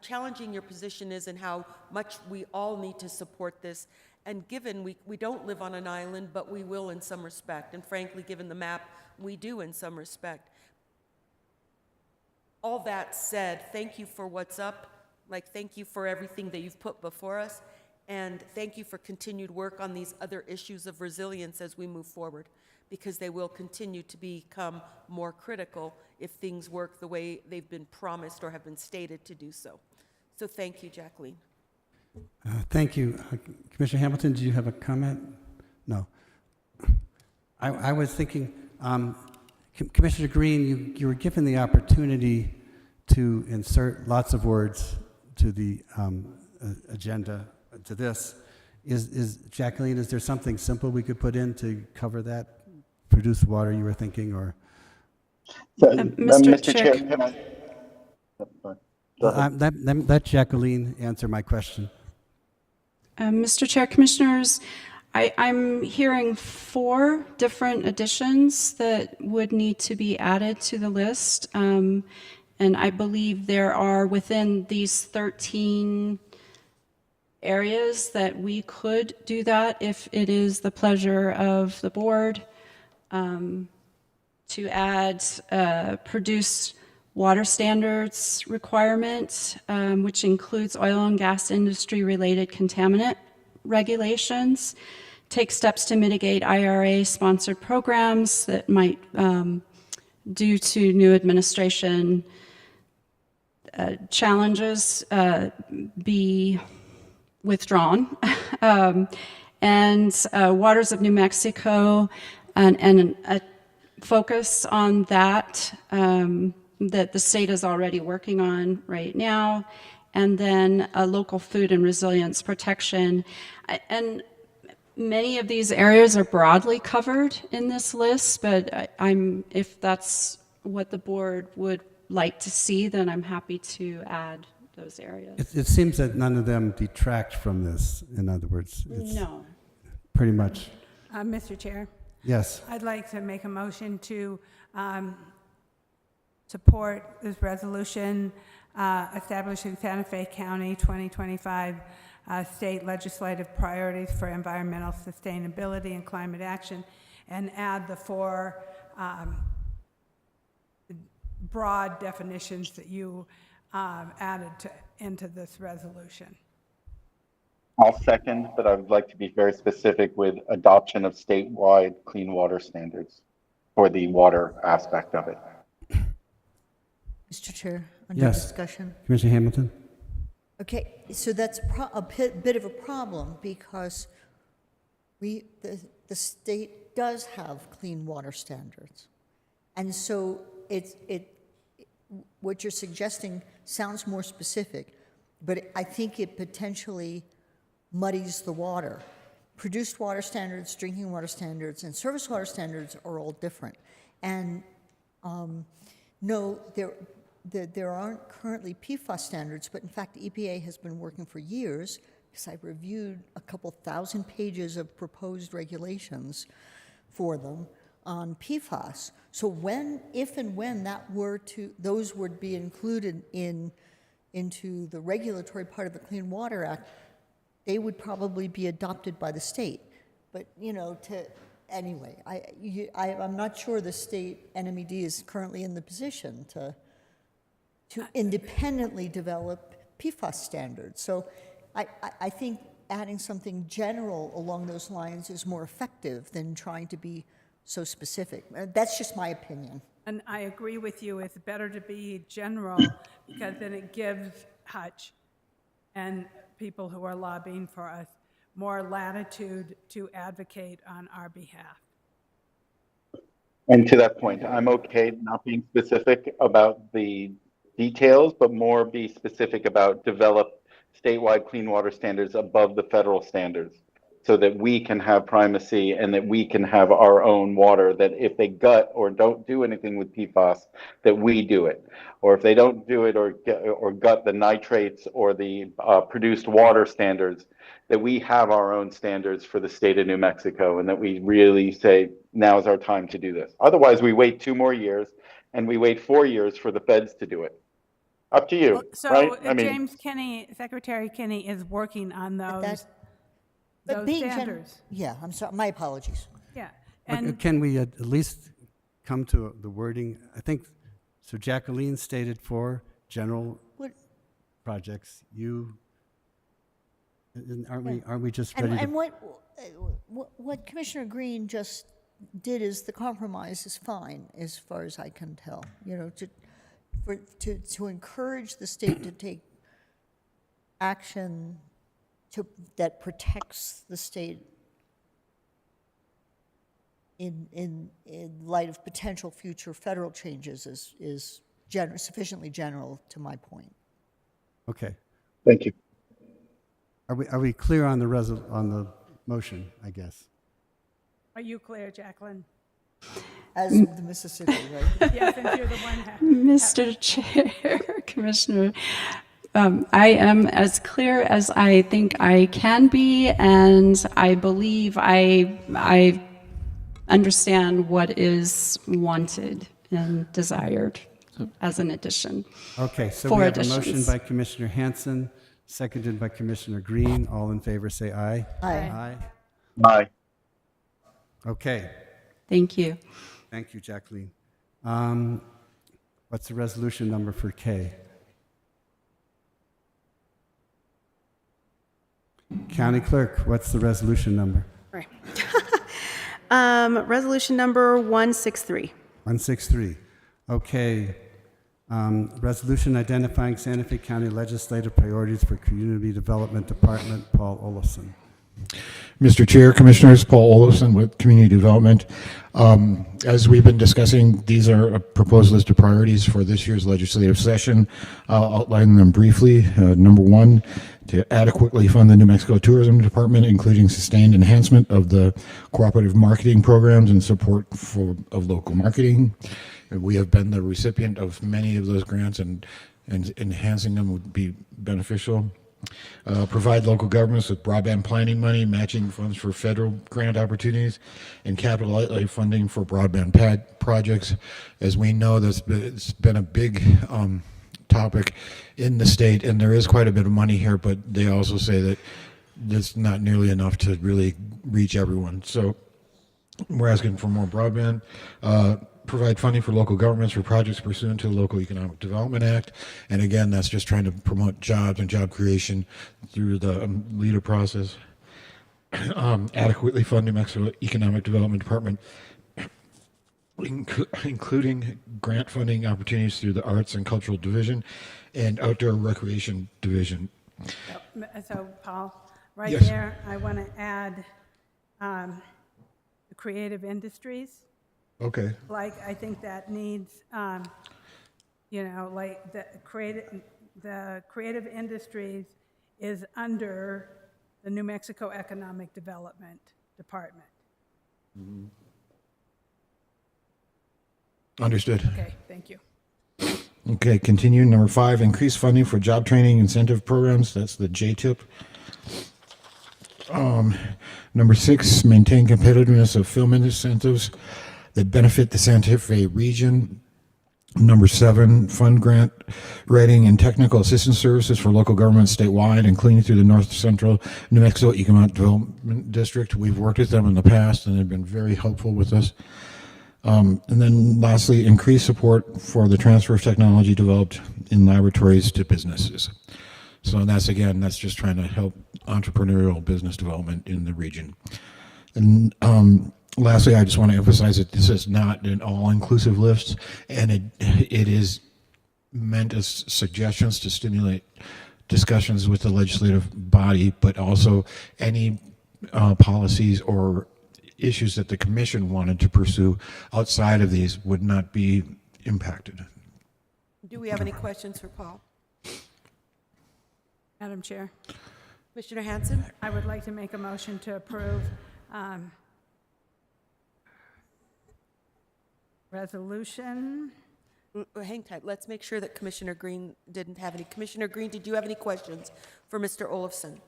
challenging your position is and how much we all need to support this. And given we don't live on an island, but we will in some respect. And frankly, given the map, we do in some respect. All that said, thank you for what's up. Thank you for everything that you've put before us. And thank you for continued work on these other issues of resilience as we move forward, because they will continue to become more critical if things work the way they've been promised or have been stated to do so. So thank you, Jacqueline. Thank you. Commissioner Hamilton, do you have a comment? No. I was thinking, Commissioner Green, you were given the opportunity to insert lots of words to the agenda, to this. Jacqueline, is there something simple we could put in to cover that? Produced water you were thinking, or? Mr. Chair, can I? Let Jacqueline answer my question. Mr. Chair, Commissioners, I'm hearing 4 different additions that would need to be added to the list. And I believe there are within these 13 areas that we could do that if it is the pleasure of the board to add produced water standards requirement, which includes oil and gas industry related contaminant regulations, take steps to mitigate IRA sponsored programs that might, due to new administration challenges, be withdrawn, and waters of New Mexico, and a focus on that that the state is already working on right now, and then a local food and resilience protection. And many of these areas are broadly covered in this list, but if that's what the board would like to see, then I'm happy to add those areas. It seems that none of them detract from this, in other words. No. Pretty much. Mr. Chair? Yes. I'd like to make a motion to support this resolution establishing Santa Fe County 2025 state legislative priorities for environmental sustainability and climate action, and add the 4 broad definitions that you added into this resolution. I'll second, but I would like to be very specific with adoption of statewide clean water standards for the water aspect of it. Mr. Chair, under Yes. discussion. Commissioner Hamilton? Okay, so that's a bit of a problem, because the state does have clean water standards. And so what you're suggesting sounds more specific, but I think it potentially muddies the water. Produced water standards, drinking water standards, and surface water standards are all different. And no, there aren't currently PFAS standards, but in fact, the EPA has been working for years, because I reviewed a couple thousand pages of proposed regulations for them on PFAS. So if and when those would be included into the regulatory part of the Clean Water Act, they would probably be adopted by the state. But, anyway, I'm not sure the state NMED is currently in the position to independently develop PFAS standards. So I think adding something general along those lines is more effective than trying to be so specific. That's just my opinion. And I agree with you, it's better to be general, because then it gives Hutch and people who are lobbying for us more latitude to advocate on our behalf. And to that point, I'm okay not being specific about the details, but more be specific about develop statewide clean water standards above the federal standards, so that we can have primacy and that we can have our own water, that if they gut or don't do anything with PFAS, that we do it. Or if they don't do it or gut the nitrates or the produced water standards, that we have our own standards for the state of New Mexico, and that we really say, now's our time to do this. Otherwise, we wait 2 more years and we wait 4 years for the feds to do it. Up to you, right? James Kinney, Secretary Kinney is working on those standards. Yeah, I'm sorry, my apologies. Yeah. And can we at least come to the wording? I think, so Jacqueline stated 4 general projects. Aren't we just ready and what Commissioner Green just did is the compromise is fine, as far as I can tell. To encourage the state to take action that protects the state in light of potential future federal changes is sufficiently general to my point. Okay. Thank you. Are we clear on the motion, I guess? Are you clear, Jacqueline? As the Mississippi, right? Yes, and you're the one. Mr. Chair, Commissioner, I am as clear as I think I can be, and I believe I understand what is wanted and desired as an addition. Okay, so we have a motion by Commissioner Hanson, seconded by Commissioner Green. All in favor, say aye. Aye. Aye. Okay. Thank you. Thank you, Jacqueline. What's the resolution number for K? County Clerk, what's the resolution number? Right. Resolution number 163. 163. Okay. Resolution identifying Santa Fe County legislative priorities for Community Development Department, Paul Olofson. Mr. Chair, Commissioners, Paul Olofson with Community Development. As we've been discussing, these are a proposed list of priorities for this year's legislative session. I'll outline them briefly. Number 1, to adequately fund the New Mexico Tourism Department, including sustained enhancement of the cooperative marketing programs and support of local marketing. We have been the recipient of many of those grants, and enhancing them would be beneficial. Provide local governments with broadband planning money, matching funds for federal grant opportunities, and capital outlay funding for broadband projects. As we know, it's been a big topic in the state, and there is quite a bit of money here, but they also say that that's not nearly enough to really reach everyone. So we're asking for more broadband. Provide funding for local governments for projects pursuant to the Local Economic Development Act. And again, that's just trying to promote jobs and job creation through the LEADER process. Adequately fund New Mexico Economic Development Department, including grant funding opportunities through the Arts and Cultural Division and Outdoor Recreation Division. So, Paul, right Yes. there, I want to add the creative industries. Okay. Like, I think that needs, like the creative industries is under the New Mexico Economic Development Department. Understood. Okay, thank you. Okay, continue. Number 5, increase funding for job training incentive programs. That's the JTIP. Number 6, maintain competitiveness of film incentives that benefit the Santa Fe region. Number 7, fund grant writing and technical assistance services for local governments statewide, including through the North Central New Mexico Economic Development District. We've worked with them in the past and they've been very helpful with us. And then lastly, increase support for the transfer of technology developed in laboratories to businesses. So that's just trying to help entrepreneurial business development in the region. And lastly, I just want to emphasize that this is not an all-inclusive list, and it is meant as suggestions to stimulate discussions with the legislative body, but also any policies or issues that the commission wanted to pursue outside of these would not be impacted. Do we have any questions for Paul? Madam Chair, Commissioner Hanson? I would like to make a motion to approve resolution. Hang tight. Let's make sure that Commissioner Green didn't have any. Commissioner Green, did you have any questions for Mr. Olofsson?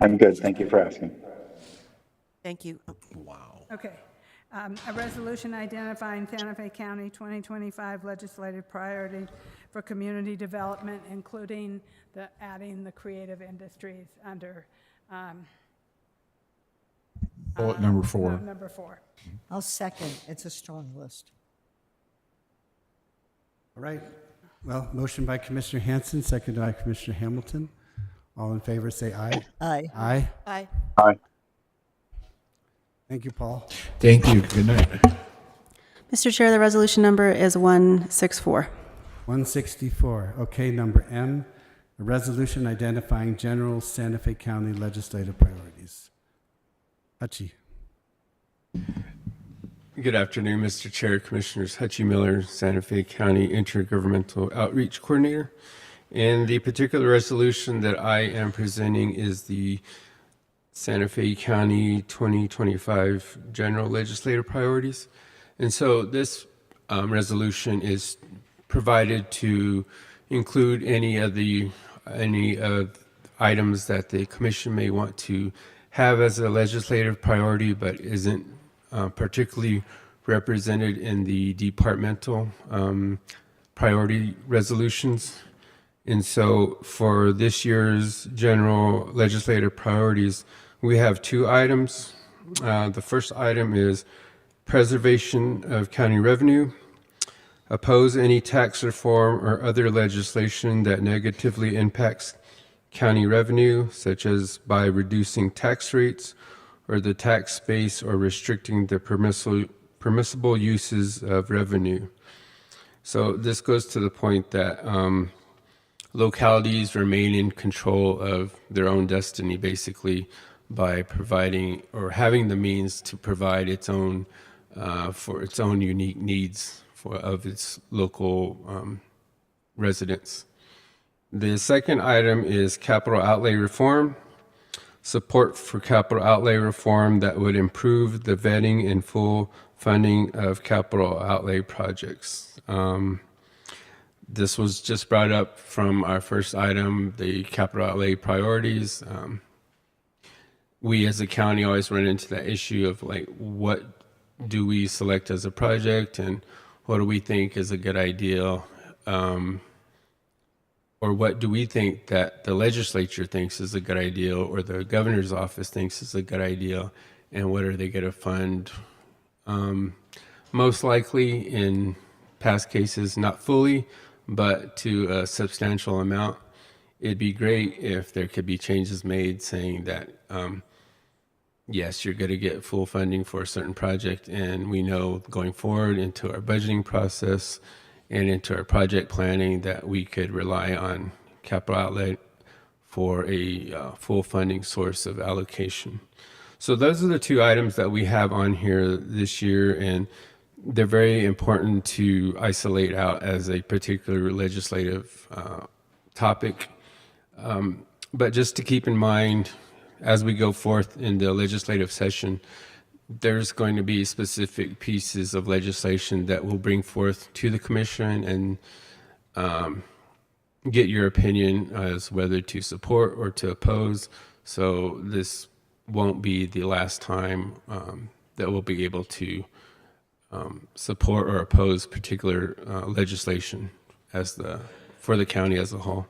I'm good. Thank you for asking. Thank you. Wow. Okay. A resolution identifying Santa Fe County 2025 legislative priority for community development, including adding the creative industries under Bullet number 4. Number 4. I'll second. It's a strong list. All right. Well, motion by Commissioner Hanson, seconded by Commissioner Hamilton. All in favor, say aye. Aye. Aye. Aye. Aye. Thank you, Paul. Thank you. Good night. Mr. Chair, the resolution number is 164. 164. Okay, number M, a resolution identifying general Santa Fe County legislative priorities. Hutchie. Good afternoon, Mr. Chair, Commissioners. Hutchie Miller, Santa Fe County Intergovernmental Outreach Coordinator. And the particular resolution that I am presenting is the Santa Fe County 2025 General Legislative Priorities. And so this resolution is provided to include any of items that the Commission may want to have as a legislative priority, but isn't particularly represented in the departmental priority resolutions. And so for this year's general legislative priorities, we have 2 items. The first item is preservation of county revenue, oppose any tax reform or other legislation that negatively impacts county revenue, such as by reducing tax rates or the tax base or restricting the permissible uses of revenue. So this goes to the point that localities remain in control of their own destiny, basically, by providing or having the means to provide its own for its own unique needs of its local residents. The second item is capital outlay reform. Support for capital outlay reform that would improve the vetting and full funding of capital outlay projects. This was just brought up from our first item, the capital outlay priorities. We as a county always run into that issue of like, what do we select as a project and what do we think is a good idea? Or what do we think that the legislature thinks is a good idea or the governor's office thinks is a good idea, and what are they going to fund? Most likely in past cases, not fully, but to a substantial amount. It'd be great if there could be changes made saying that, yes, you're going to get full funding for a certain project, and we know going forward into our budgeting process and into our project planning that we could rely on capital outlay for a full funding source of allocation. So those are the two items that we have on here this year, and they're very important to isolate out as a particular legislative topic. But just to keep in mind, as we go forth in the legislative session, there's going to be specific pieces of legislation that we'll bring forth to the commission and get your opinion as whether to support or to oppose. So this won't be the last time that we'll be able to support or oppose particular legislation for the county as a whole.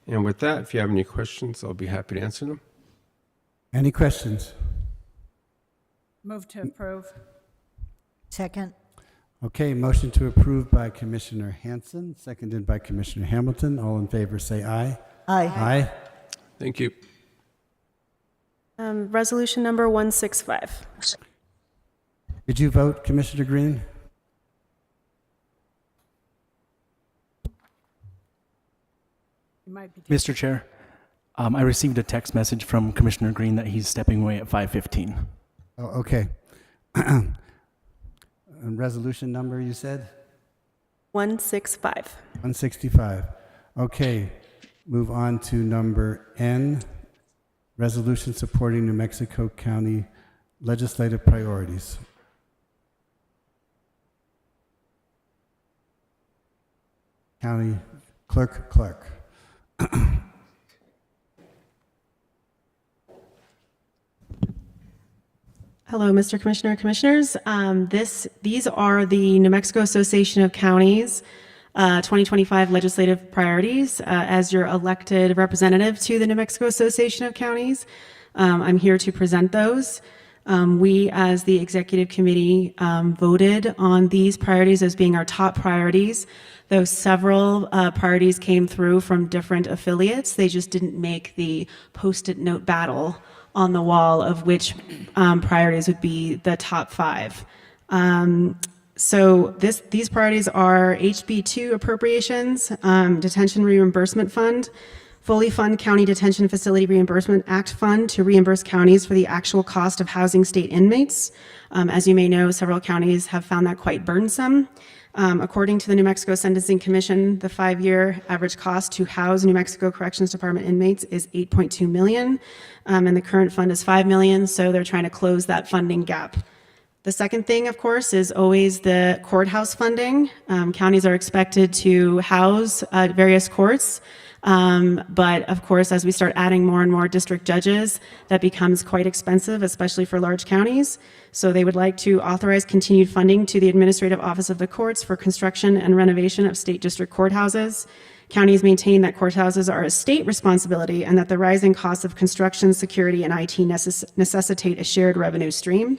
And with that, if you have any questions, I'll be happy to answer them. Any questions? Move to approve. Second. Okay, motion to approve by Commissioner Hanson, seconded by Commissioner Hamilton. All in favor say aye. Aye. Aye. Thank you. Resolution number 165. Did you vote, Commissioner Green? You might be. Mr. Chair, I received a text message from Commissioner Green that he's stepping away at 5:15. Oh, okay. And resolution number, you said? 165. 165. Okay, move on to number N, resolution supporting New Mexico County legislative priorities. County clerk. Hello, Mr. Commissioner, Commissioners. These are the New Mexico Association of Counties 2025 legislative priorities. As your elected representative to the New Mexico Association of Counties, I'm here to present those. We, as the executive committee, voted on these priorities as being our top priorities, though several priorities came through from different affiliates. They just didn't make the Post-it note battle on the wall of which priorities would be the top 5. So these priorities are HB2 appropriations, Detention Reimbursement Fund, fully fund County Detention Facility Reimbursement Act Fund to reimburse counties for the actual cost of housing state inmates. As you may know, several counties have found that quite burdensome. According to the New Mexico Sentencing Commission, the 5-year average cost to house New Mexico Corrections Department inmates is $8.2 million, and the current fund is $5 million, so they're trying to close that funding gap. The second thing, of course, is always the courthouse funding. Counties are expected to house various courts, but of course, as we start adding more and more district judges, that becomes quite expensive, especially for large counties. So they would like to authorize continued funding to the Administrative Office of the Courts for construction and renovation of state district courthouses. Counties maintain that courthouses are a state responsibility and that the rising costs of construction, security, and IT necessitate a shared revenue stream.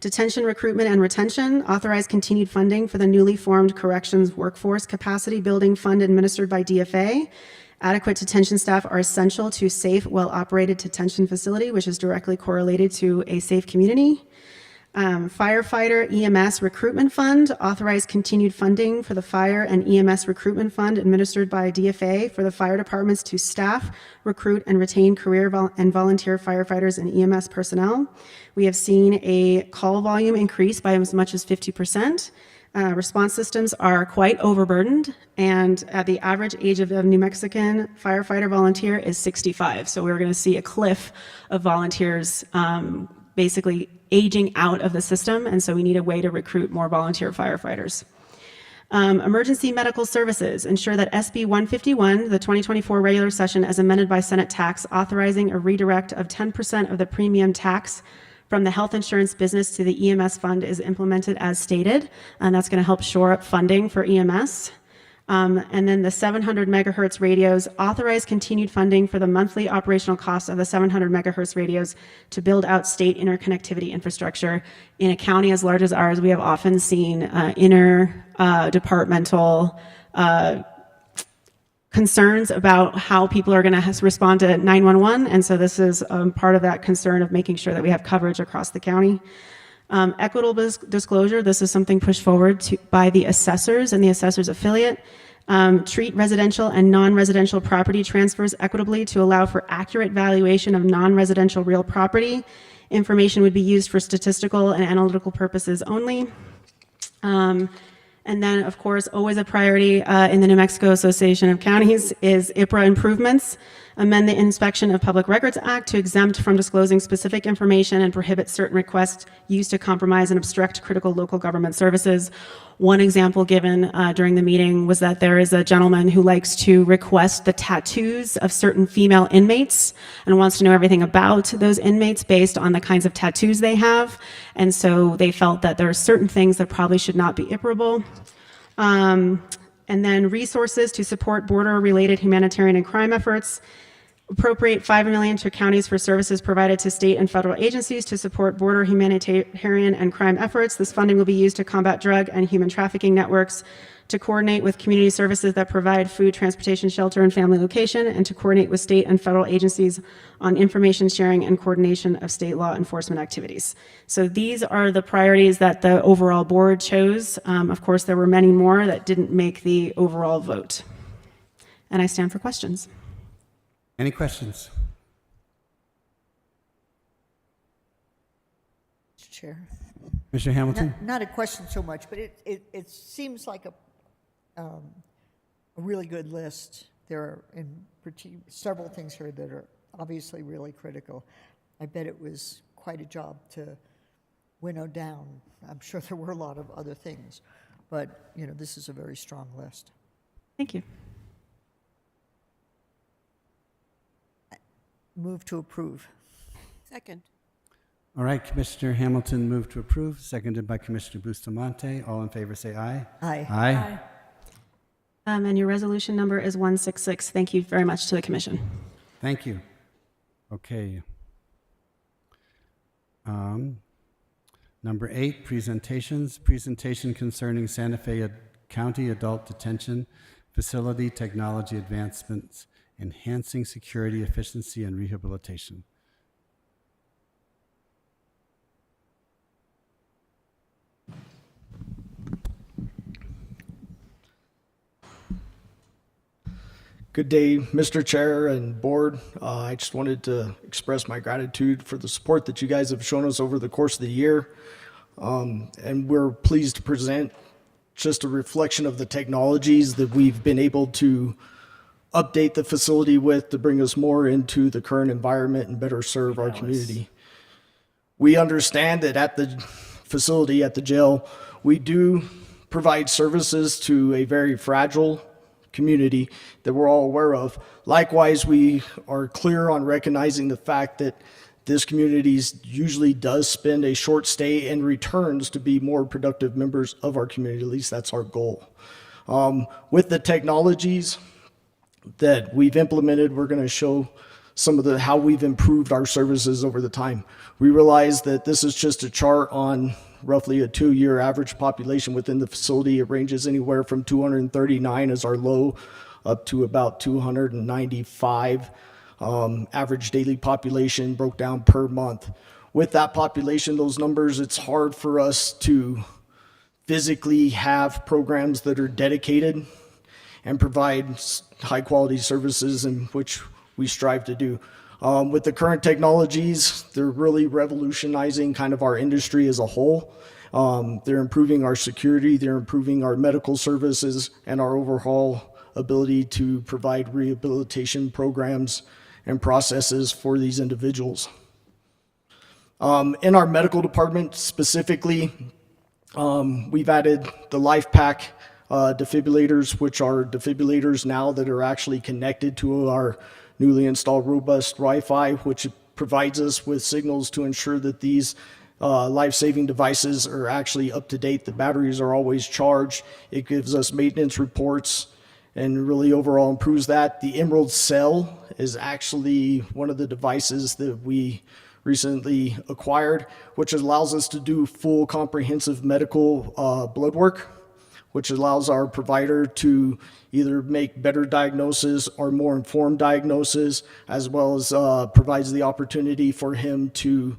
Detention, recruitment, and retention, authorize continued funding for the newly formed Corrections Workforce Capacity Building Fund administered by DFA. Adequate detention staff are essential to safe, well-operated detention facility, which is directly correlated to a safe community. Firefighter EMS Recruitment Fund, authorize continued funding for the Fire and EMS Recruitment Fund administered by DFA for the fire departments to staff, recruit, and retain career and volunteer firefighters and EMS personnel. We have seen a call volume increase by as much as 50%. Response systems are quite overburdened, and the average age of a New Mexican firefighter volunteer is 65. So we're going to see a cliff of volunteers basically aging out of the system, and so we need a way to recruit more volunteer firefighters. Emergency medical services, ensure that SB 151, the 2024 regular session as amended by Senate tax, authorizing a redirect of 10% of the premium tax from the health insurance business to the EMS fund is implemented as stated, and that's going to help shore up funding for EMS. And then the 700 megahertz radios, authorize continued funding for the monthly operational cost of the 700 megahertz radios to build out state interconnectivity infrastructure. In a county as large as ours, we have often seen interdepartmental concerns about how people are going to respond to 911, and so this is part of that concern of making sure that we have coverage across the county. Equitable disclosure, this is something pushed forward by the assessors and the assessors affiliate. Treat residential and non-residential property transfers equitably to allow for accurate valuation of non-residential real property. Information would be used for statistical and analytical purposes only. And then, of course, always a priority in the New Mexico Association of Counties is IPRA improvements. Amend the Inspection of Public Records Act to exempt from disclosing specific information and prohibit certain requests used to compromise and obstruct critical local government services. One example given during the meeting was that there is a gentleman who likes to request the tattoos of certain female inmates and wants to know everything about those inmates based on the kinds of tattoos they have. And so they felt that there are certain things that probably should not be IPRAble. And then resources to support border-related humanitarian and crime efforts. Appropriate $5 million to counties for services provided to state and federal agencies to support border humanitarian and crime efforts. This funding will be used to combat drug and human trafficking networks, to coordinate with community services that provide food, transportation, shelter, and family location, and to coordinate with state and federal agencies on information sharing and coordination of state law enforcement activities. So these are the priorities that the overall board chose. Of course, there were many more that didn't make the overall vote. And I stand for questions. Any questions? Mr. Chair. Mr. Hamilton? Not a question so much, but it seems like a really good list. There are several things here that are obviously really critical. I bet it was quite a job to winnow down. I'm sure there were a lot of other things, but this is a very strong list. Thank you. Move to approve. Second. All right, Commissioner Hamilton moved to approve, seconded by Commissioner Bustamante. All in favor say aye. Aye. Aye. And your resolution number is 166. Thank you very much to the commission. Thank you. Okay. Number 8, presentations. Presentation concerning Santa Fe County Adult Detention Facility Technology Advancements, Enhancing Security, Efficiency, and Rehabilitation. Good day, Mr. Chair and Board. I just wanted to express my gratitude for the support that you guys have shown us over the course of the year. And we're pleased to present just a reflection of the technologies that we've been able to update the facility with to bring us more into the current environment and better serve our community. We understand that at the facility, at the jail, we do provide services to a very fragile community that we're all aware of. Likewise, we are clear on recognizing the fact that this community usually does spend a short stay and returns to be more productive members of our community. At least that's our goal. With the technologies that we've implemented, we're going to show some of how we've improved our services over the time. We realize that this is just a chart on roughly a 2-year average population within the facility. It ranges anywhere from 239 as our low up to about 295 average daily population broke down per month. With that population, those numbers, it's hard for us to physically have programs that are dedicated and provide high quality services, in which we strive to do. With the current technologies, they're really revolutionizing kind of our industry as a whole. They're improving our security, they're improving our medical services, and our overall ability to provide rehabilitation programs and processes for these individuals. In our medical department specifically, we've added the LifePak defibrillators, which are defibrillators now that are actually connected to our newly installed robust Wi-Fi, which provides us with signals to ensure that these life-saving devices are actually up to date. The batteries are always charged. It gives us maintenance reports and really overall improves that. The Emerald Cell is actually one of the devices that we recently acquired, which allows us to do full comprehensive medical blood work, which allows our provider to either make better diagnosis or more informed diagnosis, as well as provides the opportunity for him to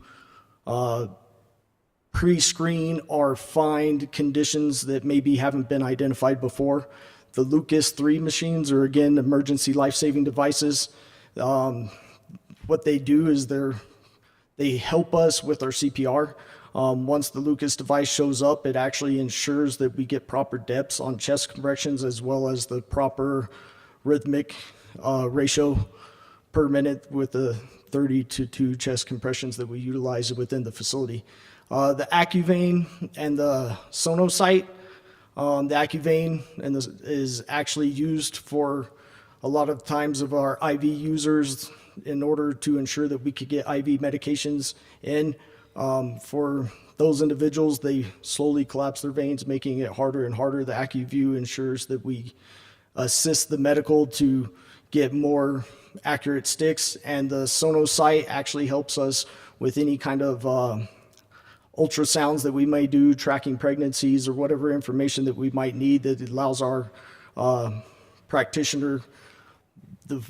pre-screen or find conditions that maybe haven't been identified before. The Lucas 3 machines are, again, emergency life-saving devices. What they do is they help us with our CPR. Once the Lucas device shows up, it actually ensures that we get proper depths on chest compressions as well as the proper rhythmic ratio per minute with the 30 to 2 chest compressions that we utilize within the facility. The AccuVein and the Sonosite, the AccuVein is actually used for a lot of times of our IV users in order to ensure that we could get IV medications in. For those individuals, they slowly collapse their veins, making it harder and harder. The AccuView ensures that we assist the medical to get more accurate sticks, and the Sonosite actually helps us with any kind of ultrasounds that we may do, tracking pregnancies or whatever information that we might need, that allows our practitioner the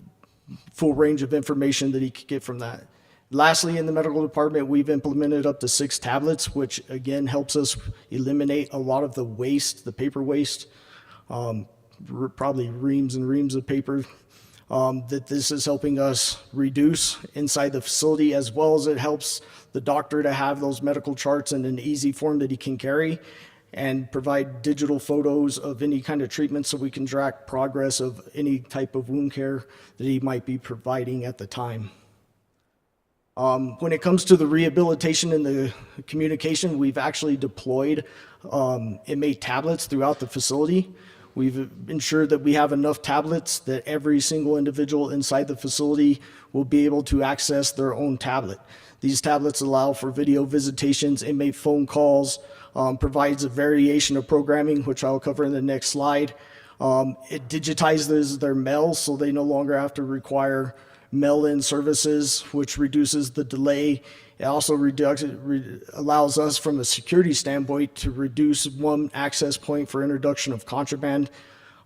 full range of information that he could get from that. Lastly, in the medical department, we've implemented up to 6 tablets, which again helps us eliminate a lot of the waste, the paper waste, probably reams and reams of paper, that this is helping us reduce inside the facility, as well as it helps the doctor to have those medical charts in an easy form that he can carry, and provide digital photos of any kind of treatment so we can track progress of any type of wound care that he might be providing at the time. When it comes to the rehabilitation and the communication, we've actually deployed inmate tablets throughout the facility. We've ensured that we have enough tablets that every single individual inside the facility will be able to access their own tablet. These tablets allow for video visitations, inmate phone calls, provides a variation of programming, which I'll cover in the next slide. It digitizes their mail, so they no longer have to require mail-in services, which reduces the delay. It also allows us, from a security standpoint, to reduce one access point for introduction of contraband,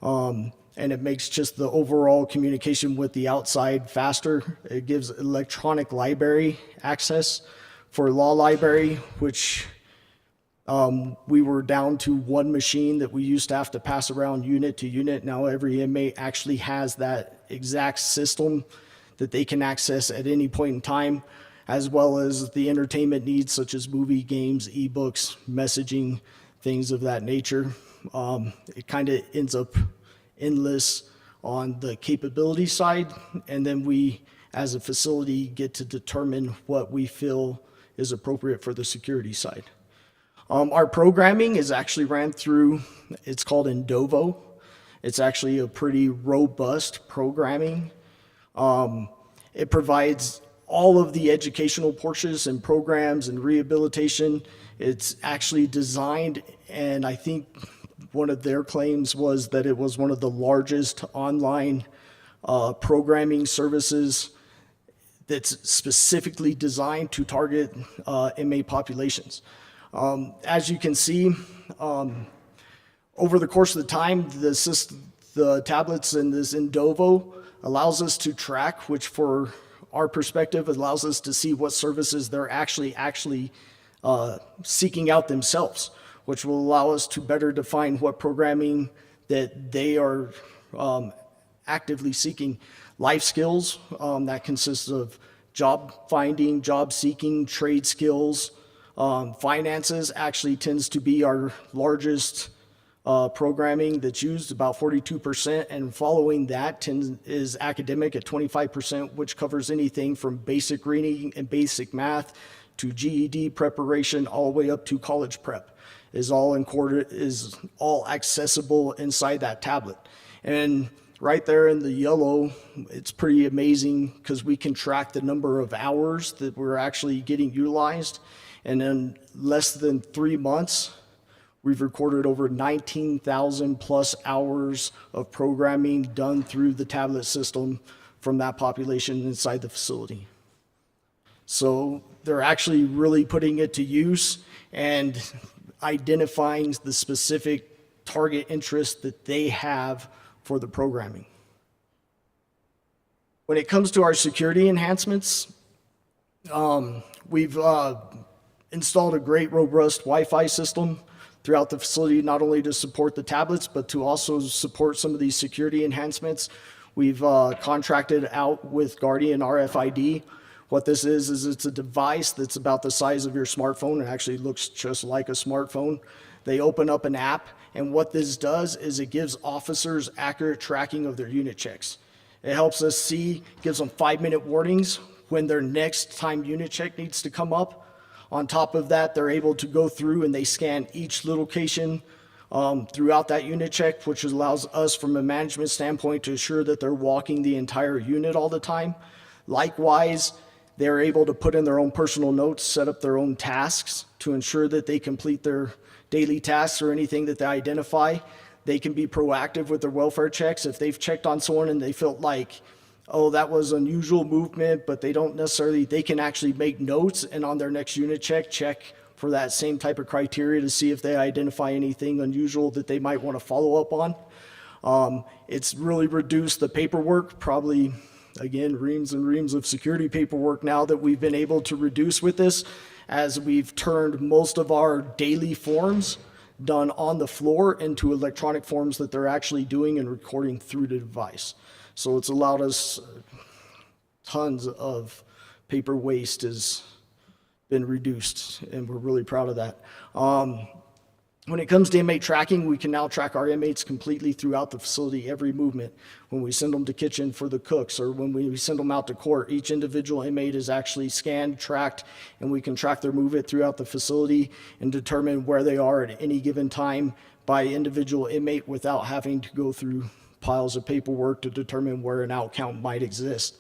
and it makes just the overall communication with the outside faster. It gives electronic library access for law library, which we were down to one machine that we used to have to pass around unit to unit. Now every inmate actually has that exact system that they can access at any point in time, as well as the entertainment needs such as movie, games, ebooks, messaging, things of that nature. It kind of ends up endless on the capability side, and then we, as a facility, get to determine what we feel is appropriate for the security side. Our programming is actually ran through, it's called Indovo. It's actually a pretty robust programming. It provides all of the educational portions and programs and rehabilitation. It's actually designed, and I think one of their claims was that it was one of the largest online programming services that's specifically designed to target inmate populations. As you can see, over the course of the time, the tablets in this Indovo allows us to track, which for our perspective allows us to see what services they're actually seeking out themselves, which will allow us to better define what programming that they are actively seeking. Life skills, that consists of job finding, job seeking, trade skills. Finances actually tends to be our largest programming that's used, about 42%, and following that is academic at 25%, which covers anything from basic reading and basic math to GED preparation all the way up to college prep is all accessible inside that tablet. And right there in the yellow, it's pretty amazing because we can track the number of hours that we're actually getting utilized. And in less than 3 months, we've recorded over 19,000 plus hours of programming done through the tablet system from that population inside the facility. So they're actually really putting it to use and identifying the specific target interest that they have for the programming. When it comes to our security enhancements, we've installed a great robust Wi-Fi system throughout the facility, not only to support the tablets, but to also support some of these security enhancements. We've contracted out with Guardian RFID. What this is it's a device that's about the size of your smartphone. It actually looks just like a smartphone. They open up an app, and what this does is it gives officers accurate tracking of their unit checks. It helps us see, gives them 5-minute warnings when their next time unit check needs to come up. On top of that, they're able to go through and they scan each location throughout that unit check, which allows us from a management standpoint to ensure that they're walking the entire unit all the time. Likewise, they're able to put in their own personal notes, set up their own tasks to ensure that they complete their daily tasks or anything that they identify. They can be proactive with their welfare checks. If they've checked on someone and they felt like, oh, that was unusual movement, but they don't necessarily, they can actually make notes and on their next unit check for that same type of criteria to see if they identify anything unusual that they might want to follow up on. It's really reduced the paperwork, probably, again, reams and reams of security paperwork now that we've been able to reduce with this, as we've turned most of our daily forms done on the floor into electronic forms that they're actually doing and recording through the device. So it's allowed us tons of paper waste has been reduced, and we're really proud of that. When it comes to inmate tracking, we can now track our inmates completely throughout the facility, every movement. When we send them to kitchen for the cooks, or when we send them out to court, each individual inmate is actually scanned, tracked, and we can track their movement throughout the facility and determine where they are at any given time by individual inmate without having to go through piles of paperwork to determine where an out count might exist.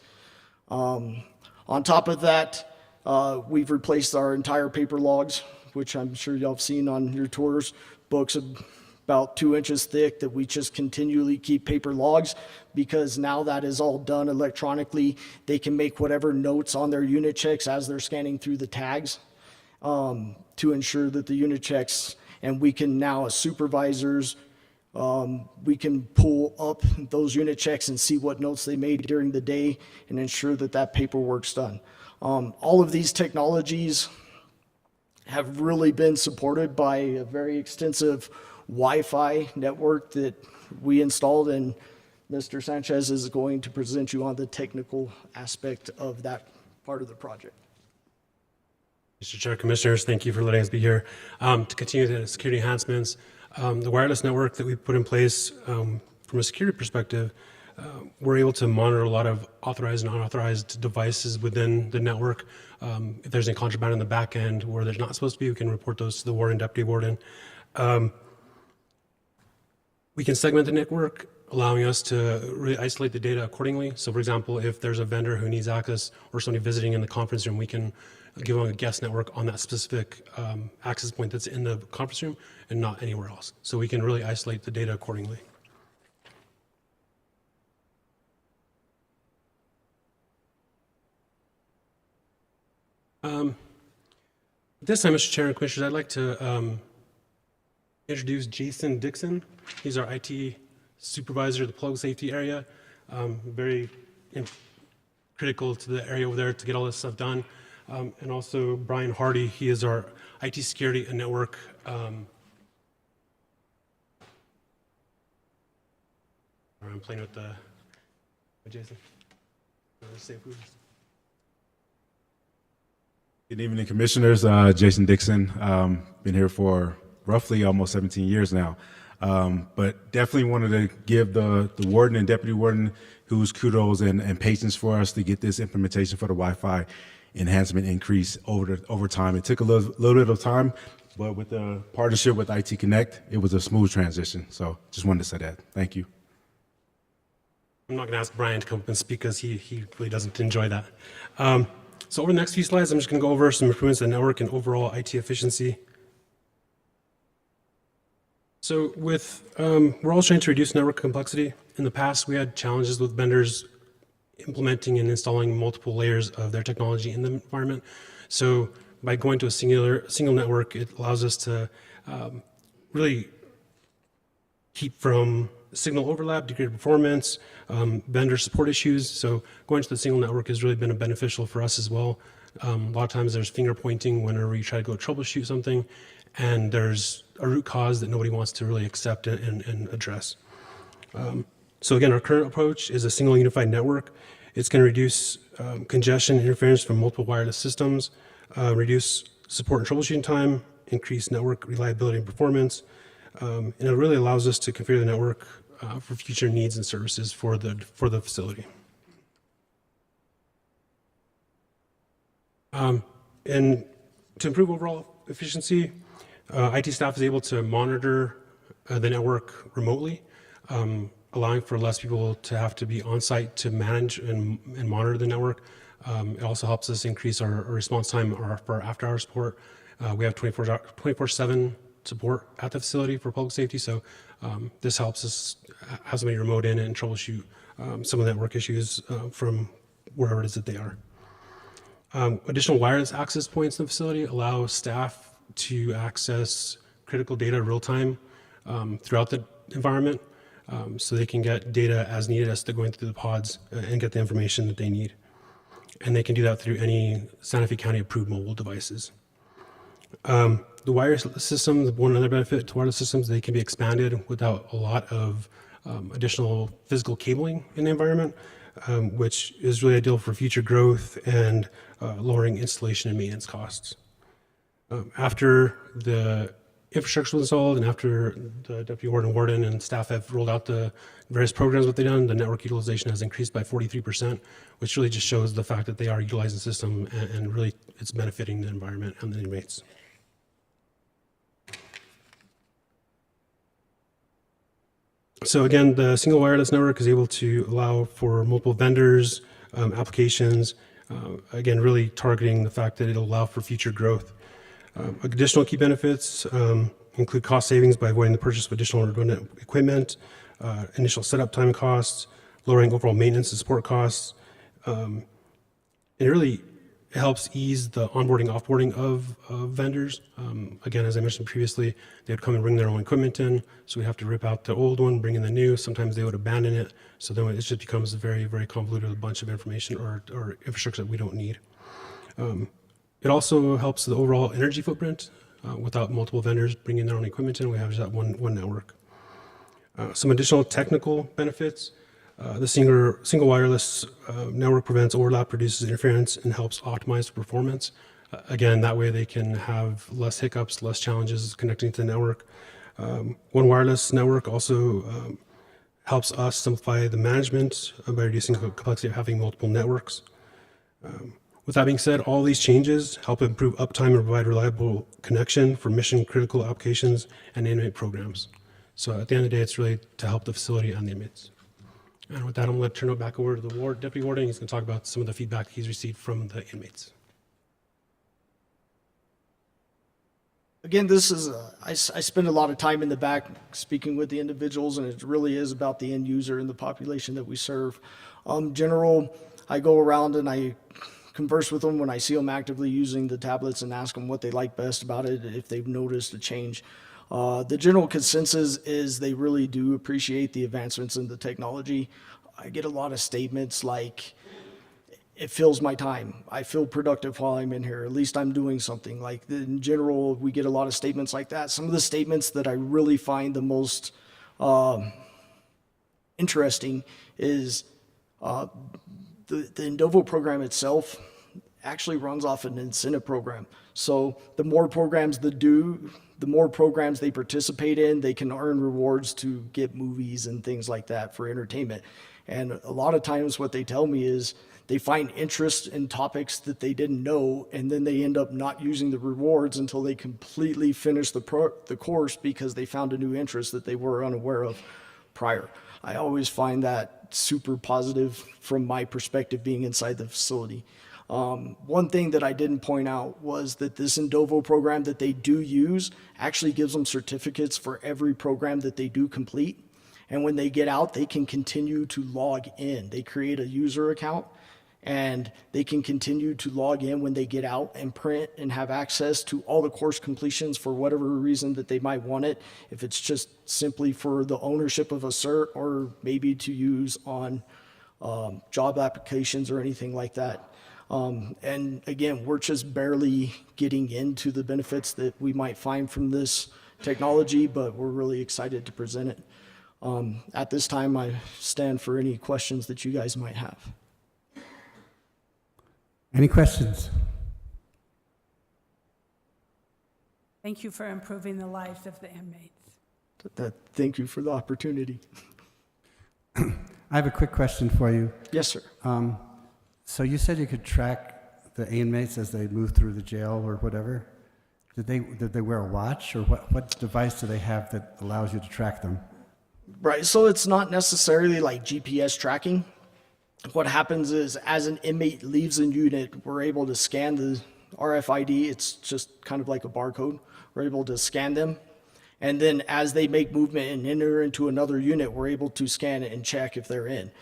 On top of that, we've replaced our entire paper logs, which I'm sure y'all have seen on your tours, books about 2 inches thick that we just continually keep paper logs, because now that is all done electronically. They can make whatever notes on their unit checks as they're scanning through the tags to ensure that the unit checks, and we can now as supervisors, we can pull up those unit checks and see what notes they made during the day and ensure that that paperwork's done. All of these technologies have really been supported by a very extensive Wi-Fi network that we installed, and Mr. Sanchez is going to present you on the technical aspect of that part of the project. Mr. Chair, Commissioners, thank you for letting us be here. To continue the security enhancements, the wireless network that we put in place from a security perspective, we're able to monitor a lot of authorized and unauthorized devices within the network. If there's any contraband in the back end where there's not supposed to be, we can report those to the warden, deputy warden. We can segment the network, allowing us to really isolate the data accordingly. So for example, if there's a vendor who needs access or somebody visiting in the conference room, we can give them a guest network on that specific access point that's in the conference room and not anywhere else. So we can really isolate the data accordingly. This time, Mr. Chair and Commissioners, I'd like to introduce Jason Dixon. He's our IT supervisor of the plug safety area. Very critical to the area over there to get all this stuff done. And also Brian Hardy, he is our IT security and network I'm playing with Jason. Good evening, Commissioners. Jason Dixon. Been here for roughly almost 17 years now. But definitely wanted to give the warden and deputy warden whose kudos and patience for us to get this implementation for the Wi-Fi enhancement increase over time. It took a little bit of time, but with the partnership with IT Connect, it was a smooth transition. So just wanted to say that. Thank you. I'm not going to ask Brian to come up and speak because he really doesn't enjoy that. So over the next few slides, I'm just going to go over some improvements in the network and overall IT efficiency. So with, we're always trying to reduce network complexity. In the past, we had challenges with vendors implementing and installing multiple layers of their technology in the environment. So by going to a single network, it allows us to really keep from signal overlap, degraded performance, vendor support issues. So going to the single network has really been beneficial for us as well. A lot of times there's finger pointing whenever you try to go troubleshoot something, and there's a root cause that nobody wants to really accept and address. So again, our current approach is a single unified network. It's going to reduce congestion interference from multiple wireless systems, reduce support and troubleshooting time, increase network reliability and performance, and it really allows us to configure the network for future needs and services for the facility. And to improve overall efficiency, IT staff is able to monitor the network remotely, allowing for less people to have to be on site to manage and monitor the network. It also helps us increase our response time for after-hour support. We have 24/7 support at the facility for public safety, so this helps us have somebody remote in and troubleshoot some of the network issues from wherever it is that they are. Additional wireless access points in the facility allow staff to access critical data real time throughout the environment, so they can get data as needed as they're going through the pods and get the information that they need. And they can do that through any Santa Fe County approved mobile devices. The wireless systems, one other benefit to wireless systems, they can be expanded without a lot of additional physical cabling in the environment, which is really ideal for future growth and lowering installation and maintenance costs. After the infrastructure was installed and after the Deputy Warden and staff have rolled out the various programs that they've done, the network utilization has increased by 43%, which really just shows the fact that they are utilizing the system and really it's benefiting the environment and the inmates. So again, the single wireless network is able to allow for multiple vendors, applications, again, really targeting the fact that it'll allow for future growth. Additional key benefits include cost savings by avoiding the purchase of additional redundant equipment, initial setup time costs, lowering overall maintenance and support costs. It really helps ease the onboarding, offboarding of vendors. Again, as I mentioned previously, they would come and bring their own equipment in, so we have to rip out the old one, bring in the new. Sometimes they would abandon it, so then it just becomes a very, very convoluted bunch of information or infrastructure that we don't need. It also helps the overall energy footprint. Without multiple vendors bringing their own equipment in, we have just that one network. Some additional technical benefits. The single wireless network prevents overlap, reduces interference, and helps optimize performance. Again, that way they can have less hiccups, less challenges connecting to the network. One wireless network also helps us simplify the management by reducing the complexity of having multiple networks. With that being said, all these changes help improve uptime and provide reliable connection for mission-critical applications and inmate programs. So at the end of the day, it's really to help the facility and the inmates. And with that, I'm going to turn it back over to the Deputy Warden. He's going to talk about some of the feedback he's received from the inmates. Again, this is, I spend a lot of time in the back speaking with the individuals, and it really is about the end user and the population that we serve. General, I go around and I converse with them when I see them actively using the tablets and ask them what they like best about it, if they've noticed a change. The general consensus is they really do appreciate the advancements in the technology. I get a lot of statements like, it fills my time. I feel productive while I'm in here. At least I'm doing something. Like in general, we get a lot of statements like that. Some of the statements that I really find the most interesting is the Indovo program itself actually runs off an incentive program. So the more programs they do, the more programs they participate in, they can earn rewards to get movies and things like that for entertainment. And a lot of times what they tell me is they find interest in topics that they didn't know, and then they end up not using the rewards until they completely finish the course because they found a new interest that they were unaware of prior. I always find that super positive from my perspective being inside the facility. One thing that I didn't point out was that this Indovo program that they do use actually gives them certificates for every program that they do complete. And when they get out, they can continue to log in. They create a user account and they can continue to log in when they get out and print and have access to all the course completions for whatever reason that they might want it. If it's just simply for the ownership of a cert or maybe to use on job applications or anything like that. And again, we're just barely getting into the benefits that we might find from this technology, but we're really excited to present it. At this time, I stand for any questions that you guys might have. Any questions? Thank you for improving the lives of the inmates. Thank you for the opportunity. I have a quick question for you. Yes, sir. So you said you could track the inmates as they move through the jail or whatever. Did they wear a watch, or what device do they have that allows you to track them? Right, so it's not necessarily like GPS tracking. What happens is, as an inmate leaves a unit, we're able to scan the RFID. It's just kind of like a barcode. We're able to scan them. And then as they make movement and enter into another unit, we're able to scan it and check if they're in.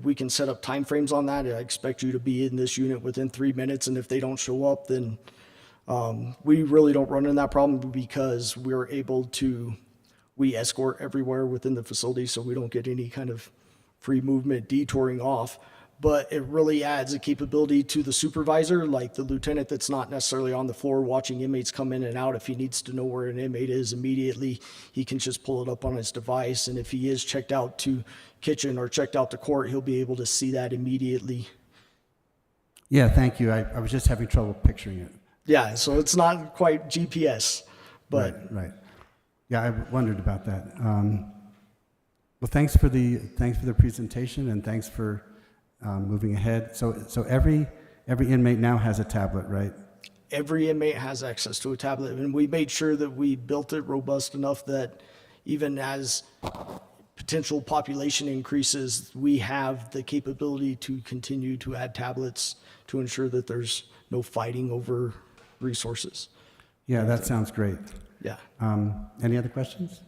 We can set up time frames on that. I expect you to be in this unit within 3 minutes, and if they don't show up, then we really don't run into that problem because we're able to, we escort everywhere within the facility, so we don't get any kind of free movement detouring off. But it really adds a capability to the supervisor, like the lieutenant that's not necessarily on the floor watching inmates come in and out. If he needs to know where an inmate is immediately, he can just pull it up on his device. And if he is checked out to kitchen or checked out to court, he'll be able to see that immediately. Yeah, thank you. I was just having trouble picturing it. Yeah, so it's not quite GPS, but Right. Yeah, I wondered about that. Well, thanks for the presentation, and thanks for moving ahead. So every inmate now has a tablet, right? every inmate has access to a tablet, and we made sure that we built it robust enough that even as potential population increases, we have the capability to continue to add tablets to ensure that there's no fighting over resources. Yeah, that sounds great. Yeah. Any other questions?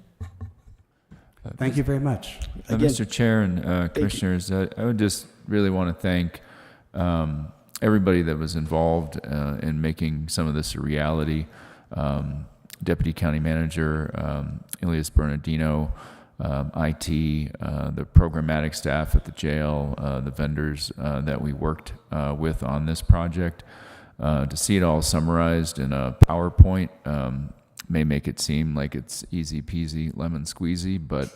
Thank you very much. Mr. Chair and Commissioners, I would just really want to thank everybody that was involved in making some of this a reality. Deputy County Manager Elias Bernardino, IT, the programmatic staff at the jail, the vendors that we worked with on this project. To see it all summarized in a PowerPoint may make it seem like it's easy peasy lemon squeezy, but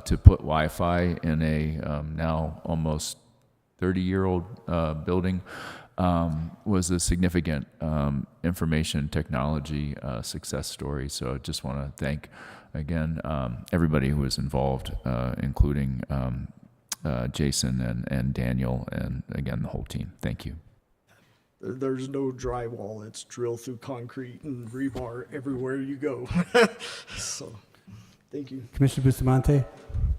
to put Wi-Fi in a now almost 30-year-old building was a significant information technology success story. So I just want to thank again everybody who was involved, including Jason and Daniel, and again the whole team. Thank you. There's no drywall. It's drilled through concrete and rebar everywhere you go. So, thank you. Commissioner Bustamante?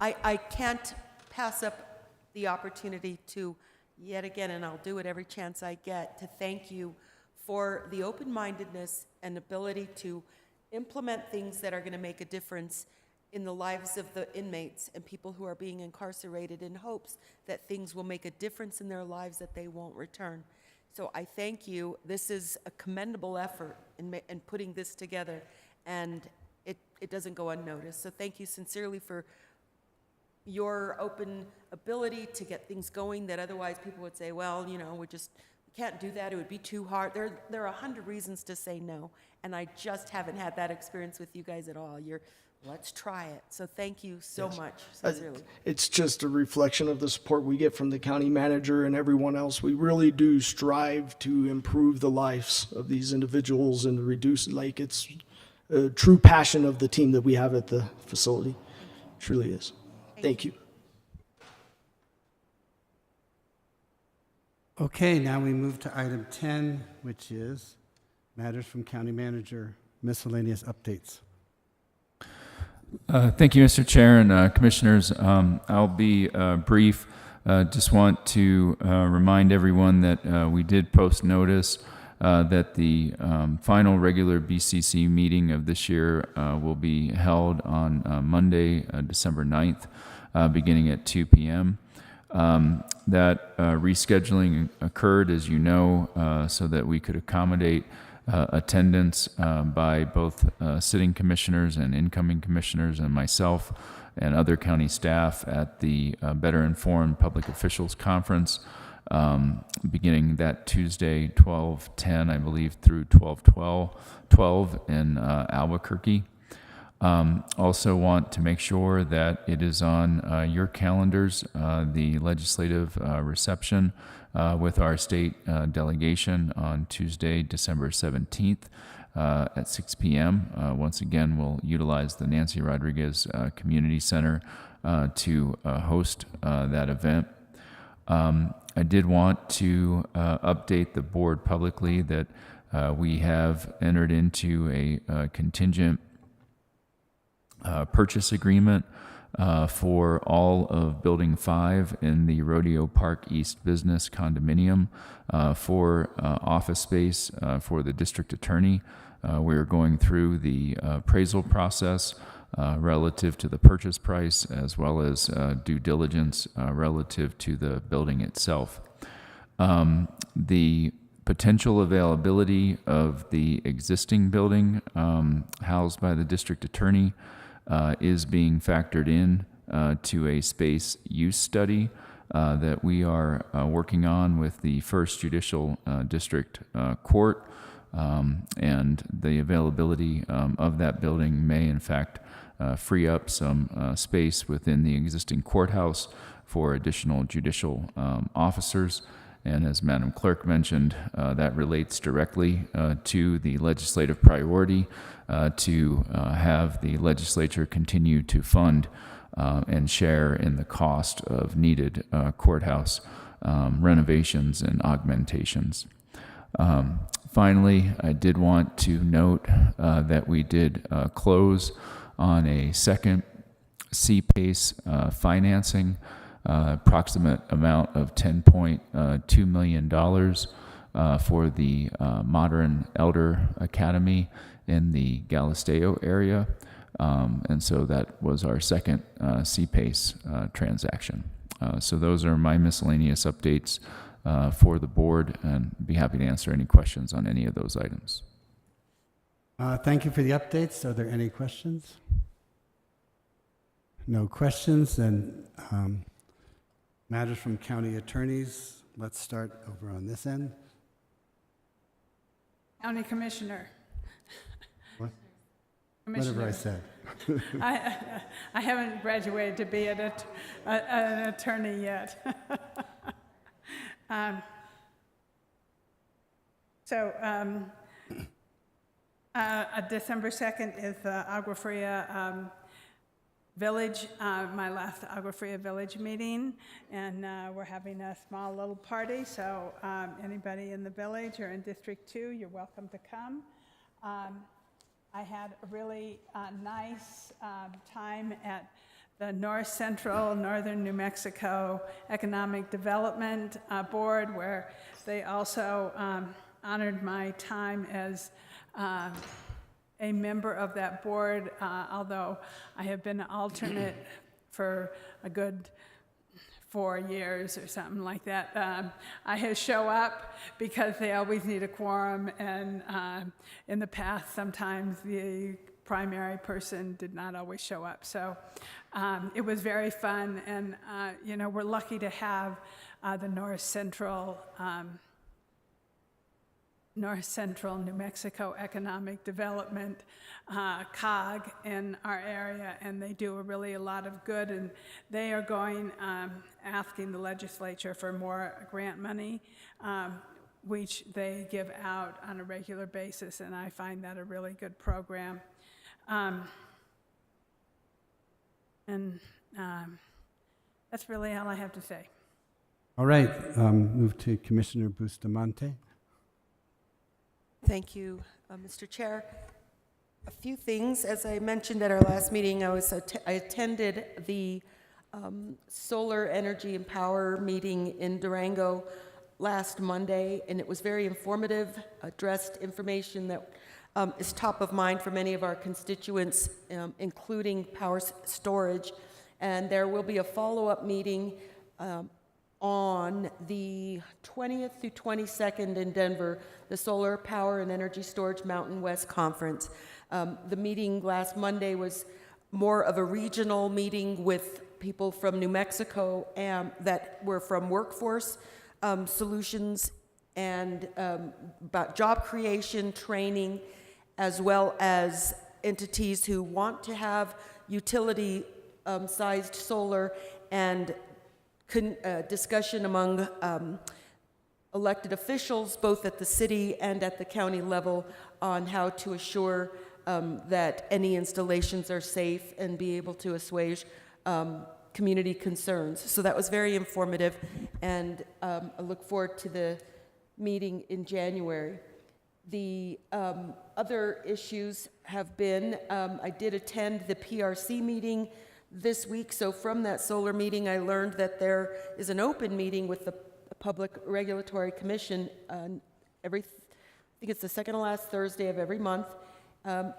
I can't pass up the opportunity to, yet again, and I'll do it every chance I get, to thank you for the open-mindedness and ability to implement things that are going to make a difference in the lives of the inmates and people who are being incarcerated, in hopes that things will make a difference in their lives, that they won't return. So I thank you. This is a commendable effort in putting this together, and it doesn't go unnoticed. So thank you sincerely for your open ability to get things going that otherwise people would say, well, you know, we can't do that. It would be too hard. There are 100 reasons to say no, and I just haven't had that experience with you guys at all. Let's try it. So thank you so much, sincerely. It's just a reflection of the support we get from the county manager and everyone else. We really do strive to improve the lives of these individuals and reduce, it's a true passion of the team that we have at the facility. It truly is. Thank you. Okay, now we move to item 10, which is matters from county manager, miscellaneous updates. Thank you, Mr. Chair and Commissioners. I'll be brief. Just want to remind everyone that we did post notice that the final regular BCC meeting of this year will be held on Monday, December 9th, beginning at 2 p.m. That rescheduling occurred, as you know, so that we could accommodate attendance by both sitting commissioners and incoming commissioners and myself and other county staff at the Better Informed Public Officials Conference. beginning that Tuesday, 12/10, I believe, through 12/12 in Albuquerque. Also want to make sure that it is on your calendars, the legislative reception with our state delegation on Tuesday, December 17th at 6 p.m. Once again, we'll utilize the Nancy Rodriguez Community Center to host that event. I did want to update the board publicly that we have entered into a contingent purchase agreement for all of Building 5 in the Rodeo Park East Business Condominium for office space for the district attorney. We're going through the appraisal process relative to the purchase price, as well as due diligence relative to the building itself. The potential availability of the existing building housed by the district attorney is being factored in to a space use study that we are working on with the First Judicial District Court, and the availability of that building may in fact free up some space within the existing courthouse for additional judicial officers. And as Madam Clerk mentioned, that relates directly to the legislative priority to have the legislature continue to fund and share in the cost of needed courthouse renovations and augmentations. Finally, I did want to note that we did close on a second C-PACE financing, approximate amount of $10.2 million for the Modern Elder Academy in the Galisteo area. And so that was our second C-PACE transaction. So those are my miscellaneous updates for the board, and be happy to answer any questions on any of those items. Thank you for the updates. Are there any questions? No questions, then matters from county attorneys. Let's start over on this end. County Commissioner. What? Commissioner. Whatever I said. I haven't graduated to be an attorney yet. December 2nd is the Agua Fria Village, my last Agua Fria Village meeting, and we're having a small little party, so anybody in the village or in District 2, you're welcome to come. I had a really nice time at the North Central Northern New Mexico Economic Development Board, where they also honored my time as a member of that board, although I have been an alternate for a good 4 years or something like that. I show up because they always need a quorum, and in the past, sometimes the primary person did not always show up. So it was very fun, and you know, we're lucky to have the North Central New Mexico Economic Development COG in our area, and they do a lot of good, and they are going asking the legislature for more grant money, which they give out on a regular basis, and I find that a really good program. That's really all I have to say. All right, move to Commissioner Bustamante. Thank you, Mr. Chair. A few things. As I mentioned at our last meeting, I attended the Solar Energy and Power meeting in Durango last Monday, and it was very informative, addressed information that is top of mind for many of our constituents, including power storage. And there will be a follow-up meeting on the 20th through 22nd in Denver, the Solar Power and Energy Storage Mountain West Conference. The meeting last Monday was more of a regional meeting with people from New Mexico that were from workforce solutions and about job creation, training, as well as entities who want to have utility-sized solar and discussion among elected officials, both at the city and at the county level, on how to assure that any installations are safe and be able to assuage community concerns. So that was very informative, and I look forward to the meeting in January. The other issues have been, I did attend the PRC meeting this week, so from that solar meeting I learned that there is an open meeting with the Public Regulatory Commission I think it's the second to last Thursday of every month,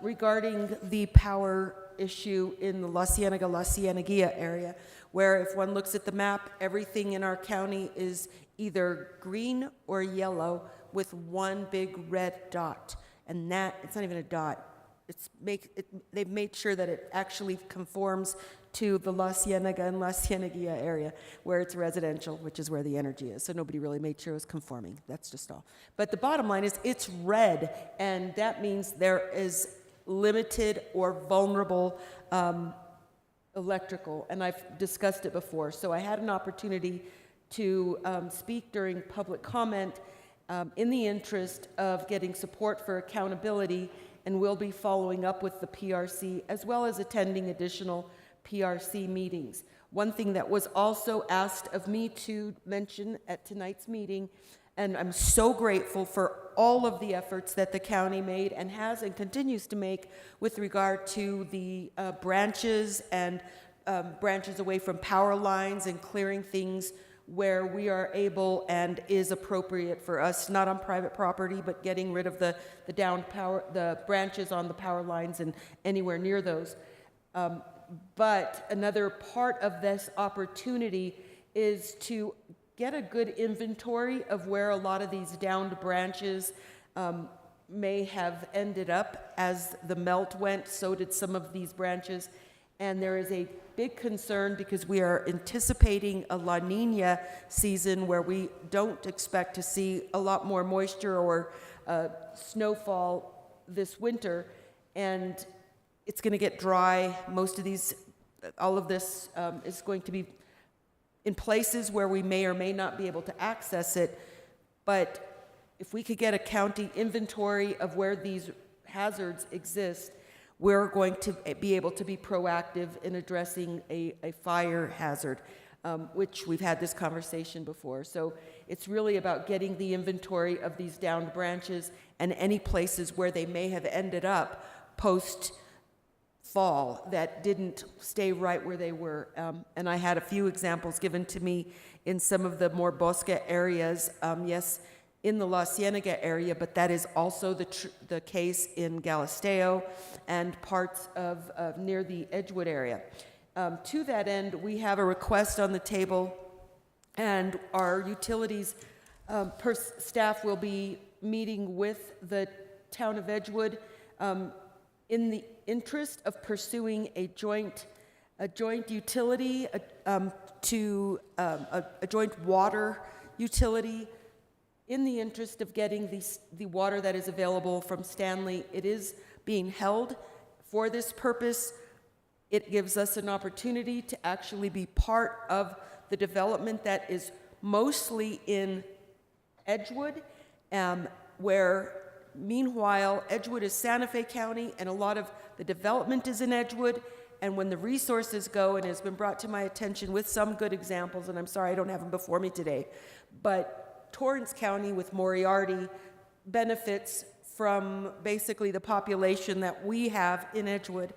regarding the power issue in the La Cienega-La Cieneguilla area, where if one looks at the map, everything in our county is either green or yellow with one big red dot. And that, it's not even a dot. They've made sure that it actually conforms to the La Cienega and La Cieneguilla area, where it's residential, which is where the energy is. So nobody really made sure it was conforming. That's just all. But the bottom line is it's red, and that means there is limited or vulnerable electrical, and I've discussed it before. So I had an opportunity to speak during public comment in the interest of getting support for accountability, and we'll be following up with the PRC as well as attending additional PRC meetings. One thing that was also asked of me to mention at tonight's meeting, and I'm so grateful for all of the efforts that the county made and has and continues to make with regard to the branches and branches away from power lines and clearing things where we are able and is appropriate for us, not on private property, but getting rid of the downed power, the branches on the power lines and anywhere near those. But another part of this opportunity is to get a good inventory of where a lot of these downed branches may have ended up. As the melt went, so did some of these branches. And there is a big concern because we are anticipating a La Nina season where we don't expect to see a lot more moisture or snowfall this winter. And it's going to get dry. Most of these, all of this is going to be in places where we may or may not be able to access it. But if we could get a county inventory of where these hazards exist, we're going to be able to be proactive in addressing a fire hazard, which we've had this conversation before. So it's really about getting the inventory of these downed branches and any places where they may have ended up post-fall that didn't stay right where they were. And I had a few examples given to me in some of the more bosque areas, yes, in the La Cienega area, but that is also the case in Galisteo and parts of near the Edgewood area. To that end, we have a request on the table, and our utilities staff will be meeting with the town of Edgewood in the interest of pursuing a joint utility, a joint water utility, in the interest of getting the water that is available from Stanley. It is being held for this purpose. It gives us an opportunity to actually be part of the development that is mostly in Edgewood, where meanwhile Edgewood is Santa Fe County and a lot of the development is in Edgewood. And when the resources go, and it has been brought to my attention with some good examples, and I'm sorry I don't have them before me today, but Torrance County with Moriarty benefits from basically the population that we have in Edgewood.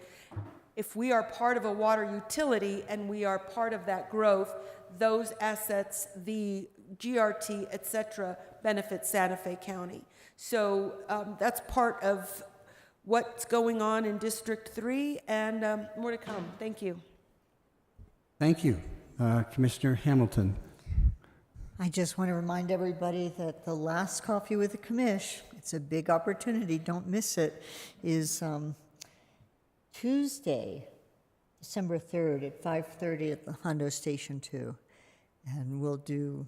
If we are part of a water utility and we are part of that growth, those assets, the GRT, et cetera, benefit Santa Fe County. So that's part of what's going on in District 3, and more to come. Thank you. Thank you. Commissioner Hamilton. I just want to remind everybody that the last Coffee with the Commish, it's a big opportunity, don't miss it, is Tuesday, December 3rd at 5:30 at the Hondo Station 2. And we'll do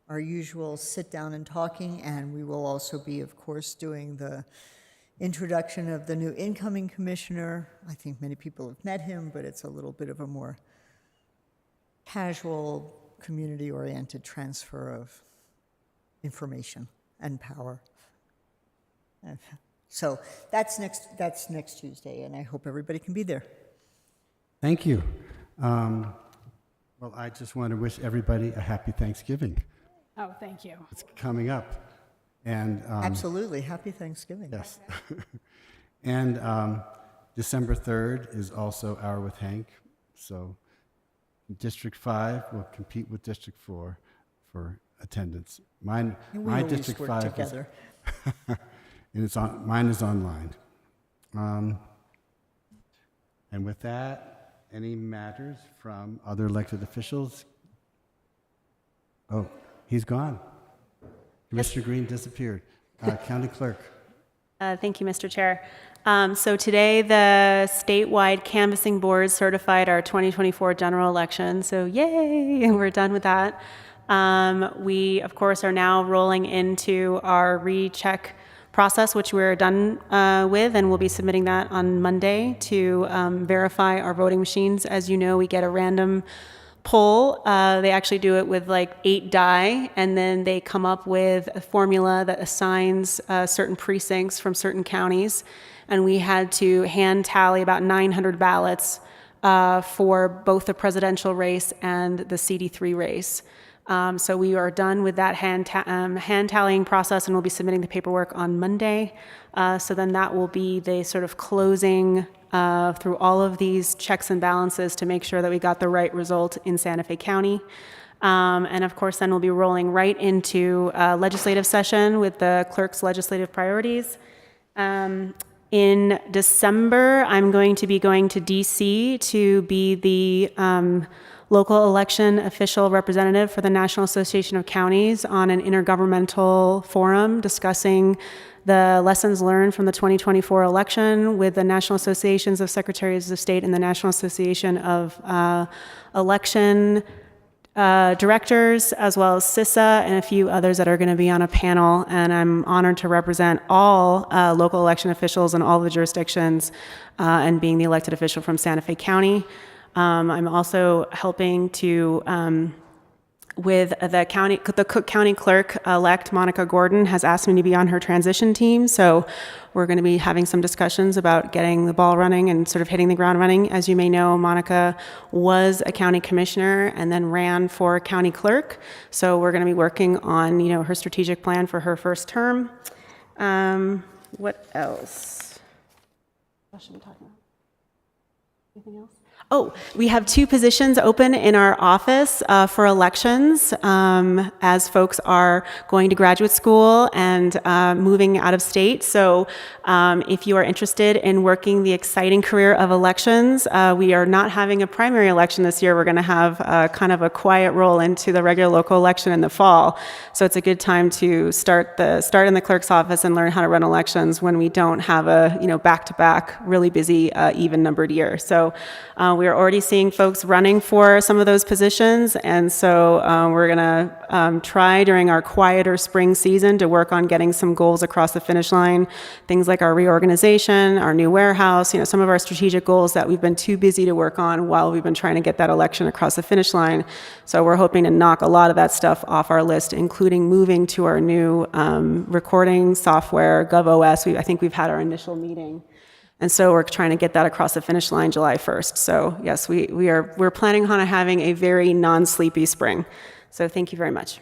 our usual sit down and talking, and we will also be, of course, doing the introduction of the new incoming commissioner. I think many people have met him, but it's a little bit of a more casual, community-oriented transfer of information and power. So that's next Tuesday, and I hope everybody can be there. Thank you. Well, I just want to wish everybody a happy Thanksgiving. Oh, thank you. It's coming up. And Absolutely. Happy Thanksgiving. yes. And December 3rd is also Hour with Hank. So District 5 will compete with District 4 for attendance. And we my always District work 5 together. is, and mine is online. And with that, any matters from other elected officials? Oh, he's gone. Commissioner Green disappeared. County Clerk. Thank you, Mr. Chair. So today, the statewide canvassing board certified our 2024 general election. So yay, we're done with that. We, of course, are now rolling into our recheck process, which we're done with, and we'll be submitting that on Monday to verify our voting machines. As you know, we get a random poll. They actually do it with like 8 die, and then they come up with a formula that assigns certain precincts from certain counties. And we had to hand tally about 900 ballots for both the presidential race and the CD3 race. So we are done with that hand tallying process, and we'll be submitting the paperwork on Monday. So then that will be the sort of closing through all of these checks and balances to make sure that we got the right result in Santa Fe County. And of course, then we'll be rolling right into legislative session with the clerk's legislative priorities. In December, I'm going to be going to DC to be the local election official representative for the National Association of Counties on an intergovernmental forum discussing the lessons learned from the 2024 election with the National Associations of Secretaries of State and the National Association of Election Directors, as well as CISA and a few others that are going to be on a panel. And I'm honored to represent all local election officials in all the jurisdictions and being the elected official from Santa Fe County. I'm also helping to, with the Cook County Clerk-elect, Monica Gordon, has asked me to be on her transition team. So we're going to be having some discussions about getting the ball running and sort of hitting the ground running. As you may know, Monica was a county commissioner and then ran for county clerk. So we're going to be working on, her strategic plan for her first term. What else? What should we talk about? Anything else? Oh, we have 2 positions open in our office for elections as folks are going to graduate school and moving out of state. So if you are interested in working the exciting career of elections, we are not having a primary election this year. We're going to have kind of a quiet roll into the regular local election in the fall. So it's a good time to start in the clerk's office and learn how to run elections when we don't have a back-to-back really busy even-numbered year. So we are already seeing folks running for some of those positions, and so we're going to try during our quieter spring season to work on getting some goals across the finish line, things like our reorganization, our new warehouse, some of our strategic goals that we've been too busy to work on while we've been trying to get that election across the finish line. So we're hoping to knock a lot of that stuff off our list, including moving to our new recording software, GovOS. I think we've had our initial meeting. And so we're trying to get that across the finish line July 1st. So yes, we're planning on having a very non-sleepy spring. So thank you very much.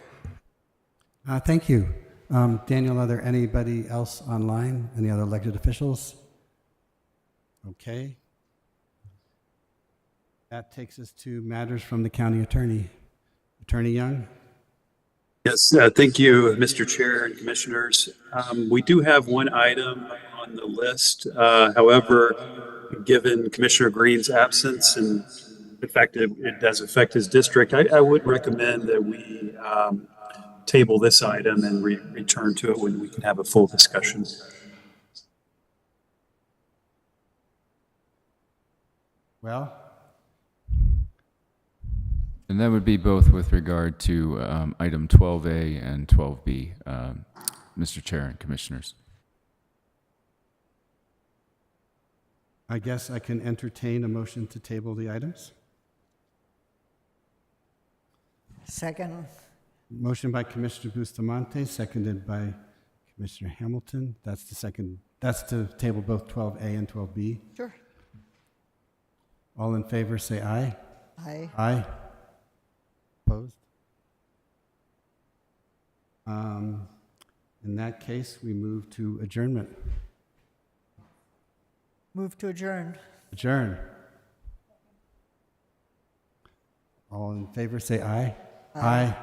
Thank you. Daniel, are there anybody else online? Any other elected officials? Okay. That takes us to matters from the county attorney. Attorney Young? Yes, thank you, Mr. Chair and Commissioners. We do have one item on the list. However, given Commissioner Green's absence and the fact that it does affect his district, I would recommend that we table this item and return to it when we can have a full discussion. Well, And that would be both with regard to item 12A and 12B, Mr. Chair and Commissioners. I guess I can entertain a motion to table the items. Second. Motion by Commissioner Bustamante, seconded by Commissioner Hamilton. That's the second. That's to table both 12A and 12B. Sure. All in favor, say aye. Aye. Aye. Opposed? In that case, we move to adjournment. Move to adjourn. Adjourn. All in favor, say aye. Aye.